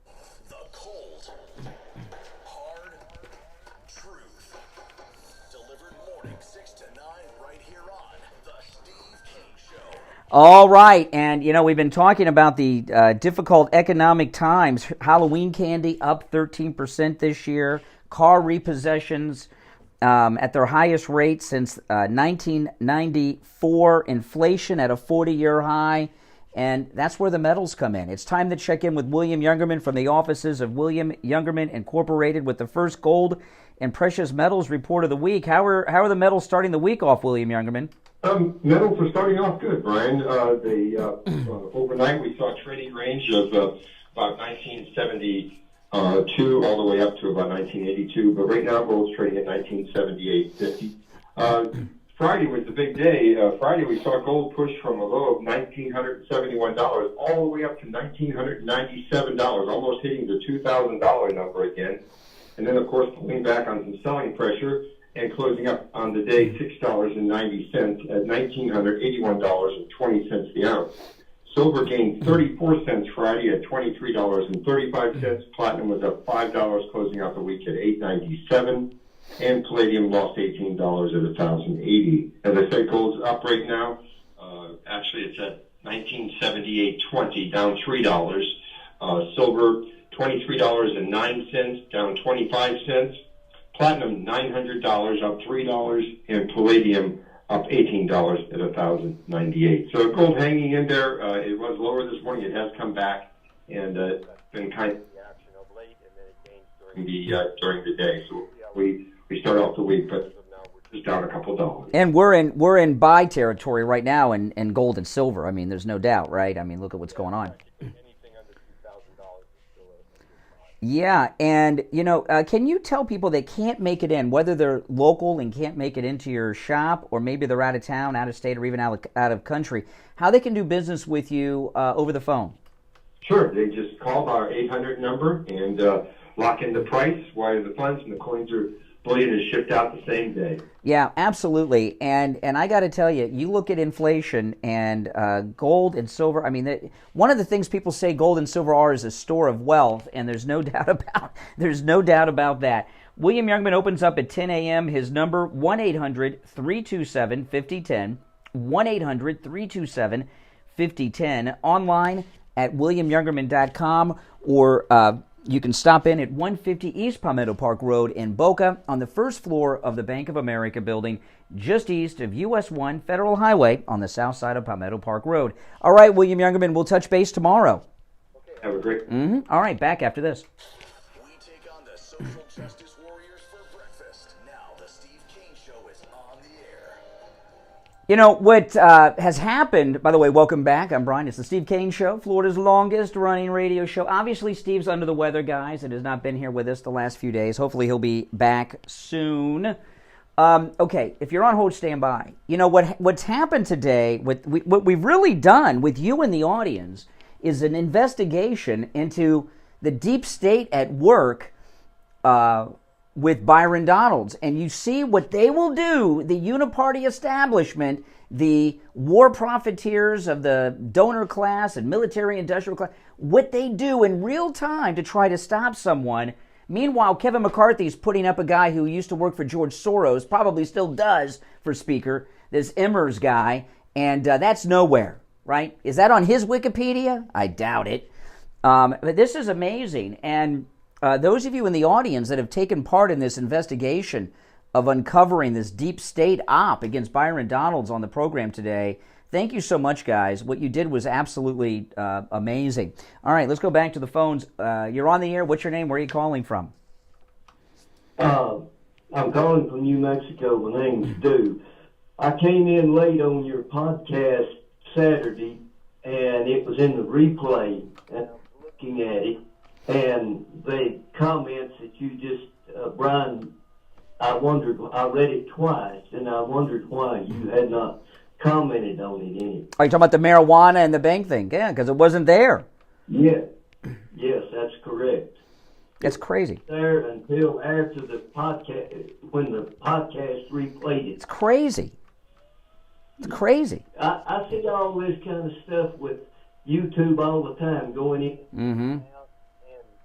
All right, and we've been talking about the difficult economic times. Halloween candy up 13% this year. Car repossessions at their highest rate since 1994. Inflation at a 40-year high, and that's where the metals come in. It's time to check in with William Youngerman from the offices of William Youngerman Incorporated with the first gold and precious metals report of the week. How are the metals starting the week off, William Youngerman? Metals are starting off good, Brian. Overnight we saw a trading range of about 1972 all the way up to about 1982, but right now gold's trading at 1978.50. Friday was the big day. Friday we saw gold push from a low of $1,971 all the way up to $1,997, almost hitting the $2,000 number again. And then, of course, pulling back on some selling pressure and closing up on the day $6.90 at $1,981.20 the ounce. Silver gained 34 cents Friday at $23.35. Platinum was up $5, closing out the week at $8.97. And palladium lost $18 at $1,080. As I said, gold's up right now. Actually, it's at $1978.20, down $3. Silver, $23.09, down 25 cents. Platinum, $900, up $3, and palladium up $18 at $1,098. So gold hanging in there. It was lower this morning. It has come back, and it's been kind of the action of late, and then it gains during the day. So we start off the week, but we're just down a couple dollars. And we're in buy territory right now in gold and silver. I mean, there's no doubt, right? I mean, look at what's going on. Yeah, and, can you tell people that can't make it in, whether they're local and can't make it into your shop, or maybe they're out of town, out of state, or even out of country, how they can do business with you over the phone? Sure. They just call our 800 number and lock in the price, wire the funds, and the coins are bullion is shipped out the same day. Yeah, absolutely. And I got to tell you, you look at inflation and gold and silver. I mean, one of the things people say gold and silver are is a store of wealth, and there's no doubt about that. William Youngerman opens up at 10 a.m. His number 1-800-327-5010. 1-800-327-5010. Online at williamyoungerman.com, or you can stop in at 150 East Palmetto Park Road in Boca on the first floor of the Bank of America building, just east of US 1 Federal Highway on the south side of Palmetto Park Road. All right, William Youngerman, we'll touch base tomorrow. Okay, have a great All right, back after this. We take on the social justice warriors for breakfast. Now the Steve Kane Show is on the air. You know, what has happened, by the way, welcome back. I'm Brian. It's the Steve Kane Show, Florida's longest running radio show. Obviously, Steve's under the weather, guys, and has not been here with us the last few days. Hopefully, he'll be back soon. Okay, if you're on hold, stand by. You know, what's happened today, what we've really done with you and the audience is an investigation into the deep state at work with Byron Donalds, and you see what they will do, the uniparty establishment, the war profiteers of the donor class and military industrial class, what they do in real time to try to stop someone. Meanwhile, Kevin McCarthy's putting up a guy who used to work for George Soros, probably still does for Speaker, this Emmers guy, and that's nowhere, right? Is that on his Wikipedia? I doubt it. But this is amazing, and those of you in the audience that have taken part in this investigation of uncovering this deep state op against Byron Donalds on the program today, thank you so much, guys. What you did was absolutely amazing. All right, let's go back to the phones. You're on the air. What's your name? Where are you calling from? I'm calling from New Mexico. My name's Stu. I came in late on your podcast Saturday, and it was in the replay, and I was looking at it. And the comments that you just, Brian, I read it twice, and I wondered why you had not commented on it any. Are you talking about the marijuana and the bank thing? Yeah, because it wasn't there. Yeah. Yes, that's correct. That's crazy. There until after the podcast, when the podcast replayed it. It's crazy. It's crazy. I see all this kind of stuff with YouTube all the time, going in. Mm-hmm.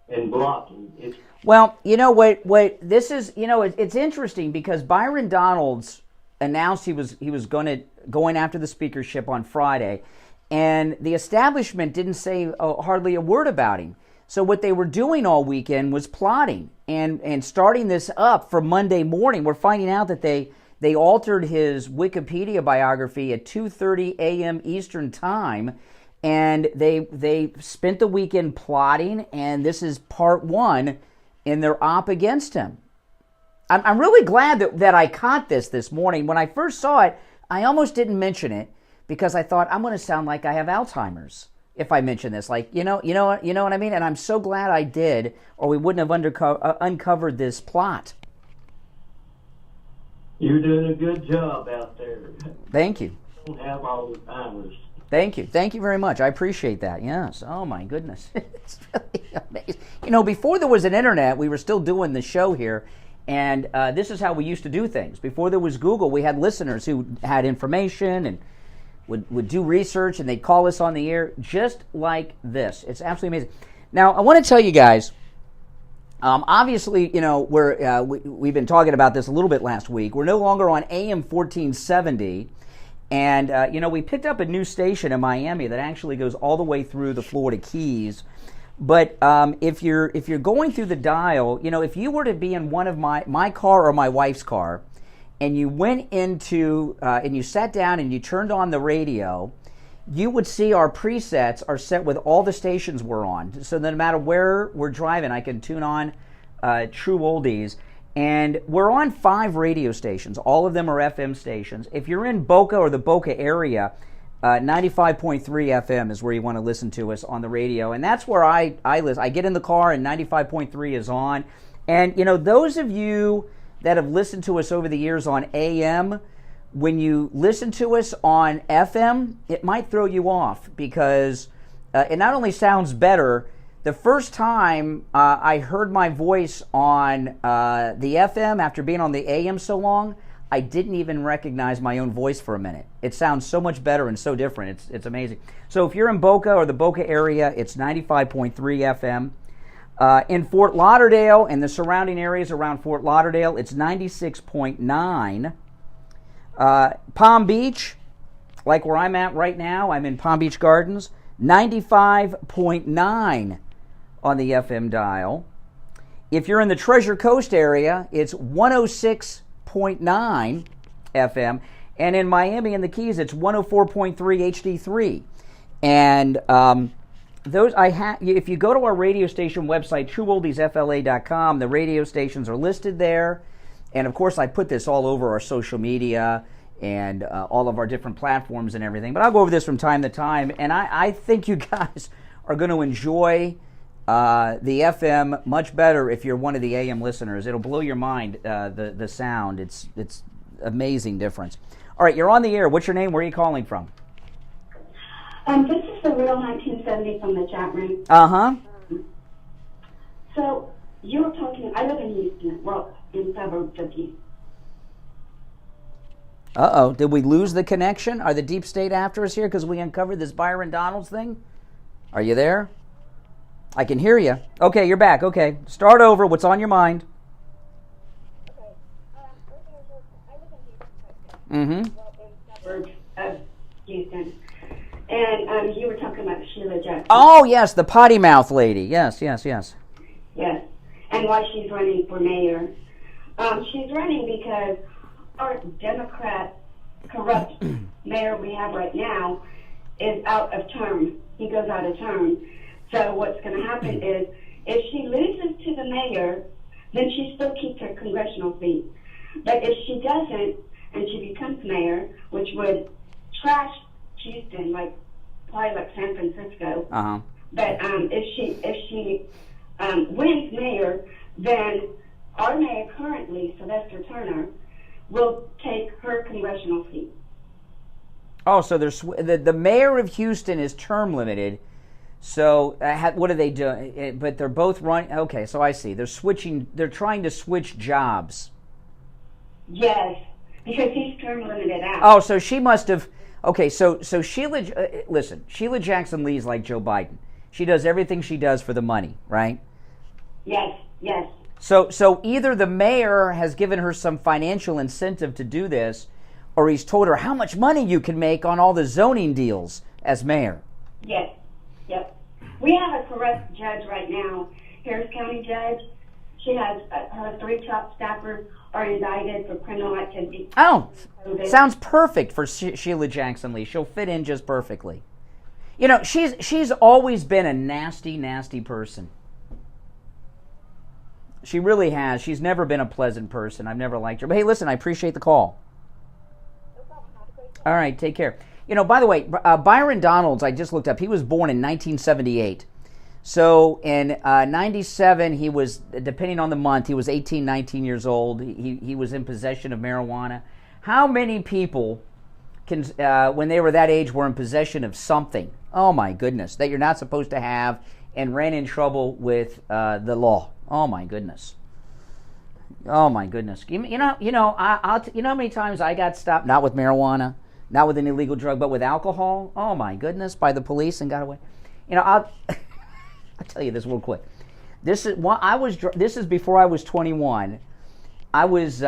And blocking. Well, you know what this is, it's interesting because Byron Donalds announced he was going after the speakership on Friday, and the establishment didn't say hardly a word about him. So what they were doing all weekend was plotting and starting this up for Monday morning. We're finding out that they altered his Wikipedia biography at 2:30 a.m. Eastern Time. And they spent the weekend plotting, and this is part one in their op against him. I'm really glad that I caught this morning. When I first saw it, I almost didn't mention it because I thought I'm going to sound like I have Alzheimer's if I mention this. Like, you know what I mean? And I'm so glad I did, or we wouldn't have uncovered this plot. You're doing a good job out there. Thank you. Don't have Alzheimer's. Thank you. Thank you very much. I appreciate that. Yes. Oh, my goodness. It's really amazing. Before there was an internet, we were still doing the show here, and this is how we used to do things. Before there was Google, we had listeners who had information and would do research, and they'd call us on the air just like this. It's absolutely amazing. Now, I want to tell you guys, obviously, we've been talking about this a little bit last week. We're no longer on AM 1470. And, we picked up a new station in Miami that actually goes all the way through the Florida Keys. But if you're going through the dial, if you were to be in one of my car or my wife's car, and you went into, and you sat down and you turned on the radio, you would see our presets are set with all the stations we're on. So no matter where we're driving, I can tune on True Oldies. And we're on 5 radio stations. All of them are FM stations. If you're in Boca or the Boca area, 95.3 FM is where you want to listen to us on the radio. And that's where I listen. I get in the car and 95.3 is on. And, those of you that have listened to us over the years on AM, when you listen to us on FM, it might throw you off because it not only sounds better. The first time I heard my voice on the FM after being on the AM so long, I didn't even recognize my own voice for a minute. It sounds so much better and so different. It's amazing. So if you're in Boca or the Boca area, it's 95.3 FM. In Fort Lauderdale and the surrounding areas around Fort Lauderdale, it's 96.9. Palm Beach, like where I'm at right now, I'm in Palm Beach Gardens, 95.9 on the FM dial. If you're in the Treasure Coast area, it's 106.9 FM. And in Miami and the Keys, it's 104.3 HD3. And if you go to our radio station website, trueoldiesfla.com, the radio stations are listed there. And of course, I put this all over our social media and all of our different platforms and everything. But I'll go over this from time to time. And I think you guys are going to enjoy the FM much better if you're one of the AM listeners. It'll blow your mind, the sound. It's amazing difference. All right, you're on the air. What's your name? Where are you calling from? This is the real 1970 from the chat room. Uh-huh. So You were talking, I live in Houston, well, in suburbs of Houston. Uh-oh, did we lose the connection? Are the deep state after us here because we uncovered this Byron Donalds thing? Are you there? I can hear you. Okay, you're back. Okay, start over. What's on your mind? Mm-hmm. Suburbs of Houston. And you were talking about Sheila Jackson. Oh, yes, the potty mouth lady. Yes. Yes. And why she's running for mayor. She's running because our Democrat corrupt mayor we have right now is out of term. He goes out of term. So what's going to happen is if she loses to the mayor, then she still keeps her congressional seat. But if she doesn't and she becomes mayor, which would trash Houston, probably like San Francisco. Uh-huh. But if she wins mayor, then our mayor currently, Sylvester Turner, will take her congressional seat. Oh, so there's the mayor of Houston is term limited. So what do they do? But they're both running. Okay, so I see. They're switching. They're trying to switch jobs. Yes, because he's term limited out. Oh, so she must have. Okay, so Sheila. Listen, Sheila Jackson Lee's like Joe Biden. She does everything she does for the money, right? Yes. So either the mayor has given her some financial incentive to do this, or he's told her how much money you can make on all the zoning deals as mayor. Yes. Yep. We have a corrupt judge right now, Harris County judge. She has her 3 top staffers are indicted for criminal activity. Oh, sounds perfect for Sheila Jackson Lee. She'll fit in just perfectly. You know, she's always been a nasty, nasty person. She really has. She's never been a pleasant person. I've never liked her. But hey, listen, I appreciate the call. All right, take care. You know, by the way, Byron Donalds, I just looked up, he was born in 1978. So in 97, he was, depending on the month, he was 18, 19 years old. He was in possession of marijuana. How many people can, when they were that age, were in possession of something? Oh my goodness, that you're not supposed to have and ran in trouble with the law. Oh my goodness. Oh my goodness. You know how many times I got stopped, not with marijuana, not with an illegal drug, but with alcohol? Oh my goodness, by the police and got away. You know, I'll tell you this real quick. This is before I was 21. I was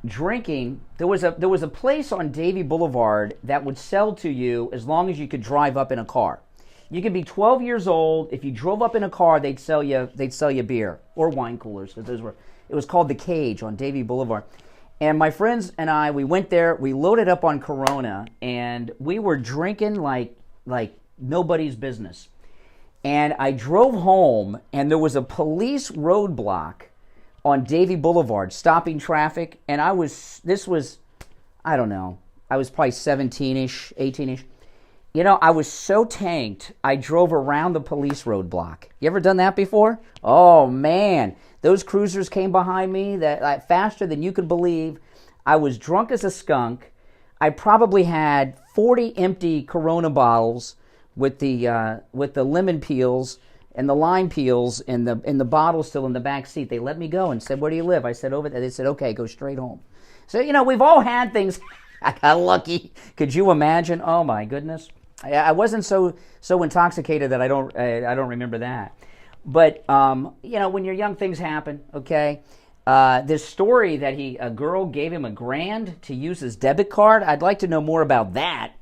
drinking. There was a place on Davie Boulevard that would sell to you as long as you could drive up in a car. You could be 12 years old. If you drove up in a car, they'd sell you beer or wine coolers. It was called The Cage on Davie Boulevard. And my friends and I, we went there. We loaded up on Corona, and we were drinking like nobody's business. And I drove home, and there was a police roadblock on Davie Boulevard stopping traffic. And I was probably 17-ish, 18-ish. You know, I was so tanked, I drove around the police roadblock. You ever done that before? Oh, man. Those cruisers came behind me that faster than you could believe. I was drunk as a skunk. I probably had 40 empty Corona bottles with the lemon peels and the lime peels and the bottle still in the back seat. They let me go and said, "Where do you live?" I said, "Over there." They said, "Okay, go straight home." So, you know, we've all had things. I got lucky. Could you imagine? Oh, my goodness. I wasn't so intoxicated that I don't remember that. But you know, when you're young, things happen. Okay, this story that a girl gave him $1,000 to use his debit card. I'd like to know more about that.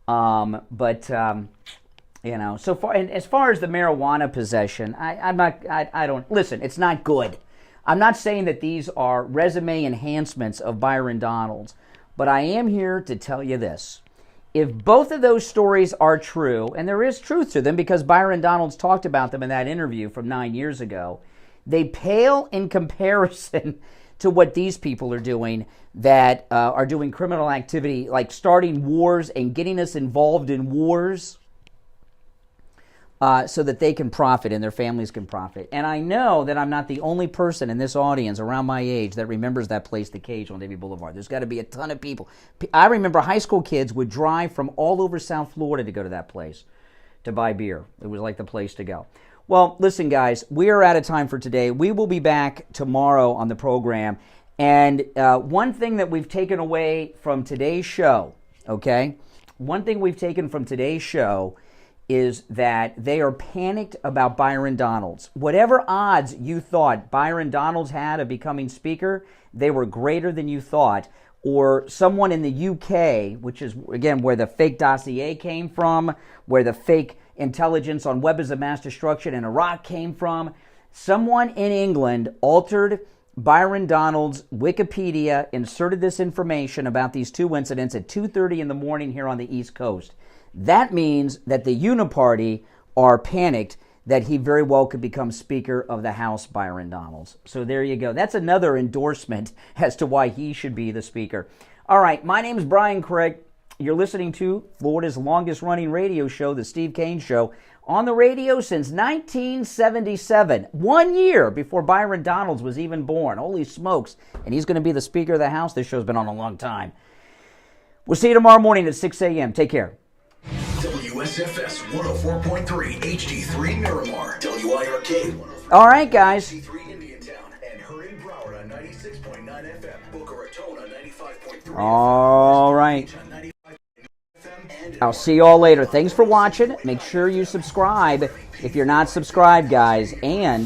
But you know, so far, and as far as the marijuana possession, I don't listen. It's not good. I'm not saying that these are resume enhancements of Byron Donalds, but I am here to tell you this. If both of those stories are true, and there is truth to them because Byron Donalds talked about them in that interview from 9 years ago, they pale in comparison to what these people are doing that are doing criminal activity, like starting wars and getting us involved in wars so that they can profit and their families can profit. And I know that I'm not the only person in this audience around my age that remembers that place, The Cage on Davie Boulevard. There's got to be a ton of people. I remember high school kids would drive from all over South Florida to go to that place to buy beer. It was like the place to go. Well, listen, guys, we are out of time for today. We will be back tomorrow on the program. And one thing that we've taken away from today's show, okay? One thing we've taken from today's show is that they are panicked about Byron Donalds. Whatever odds you thought Byron Donalds had of becoming Speaker, they were greater than you thought. Or someone in the UK, which is, again, where the fake dossier came from, where the fake intelligence on weapons of mass destruction in Iraq came from, someone in England altered Byron Donalds' Wikipedia, inserted this information about these two incidents at 2:30 in the morning here on the East Coast. That means that the Uniparty are panicked that he very well could become Speaker of the House, Byron Donalds. So there you go. That's another endorsement as to why he should be the Speaker. All right, my name is Brian Craig. You're listening to Florida's longest-running radio show, The Steve Kane Show, on the radio since 1977, 1 year before Byron Donalds was even born. Holy smokes. And he's going to be the Speaker of the House. This show's been on a long time. We'll see you tomorrow morning at 6 a.m. Take care. WSFS 104.3 HD3 Miramar, WIRK. All right, guys. All right. I'll see you all later. Thanks for watching. Make sure you subscribe if you're not subscribed, guys. And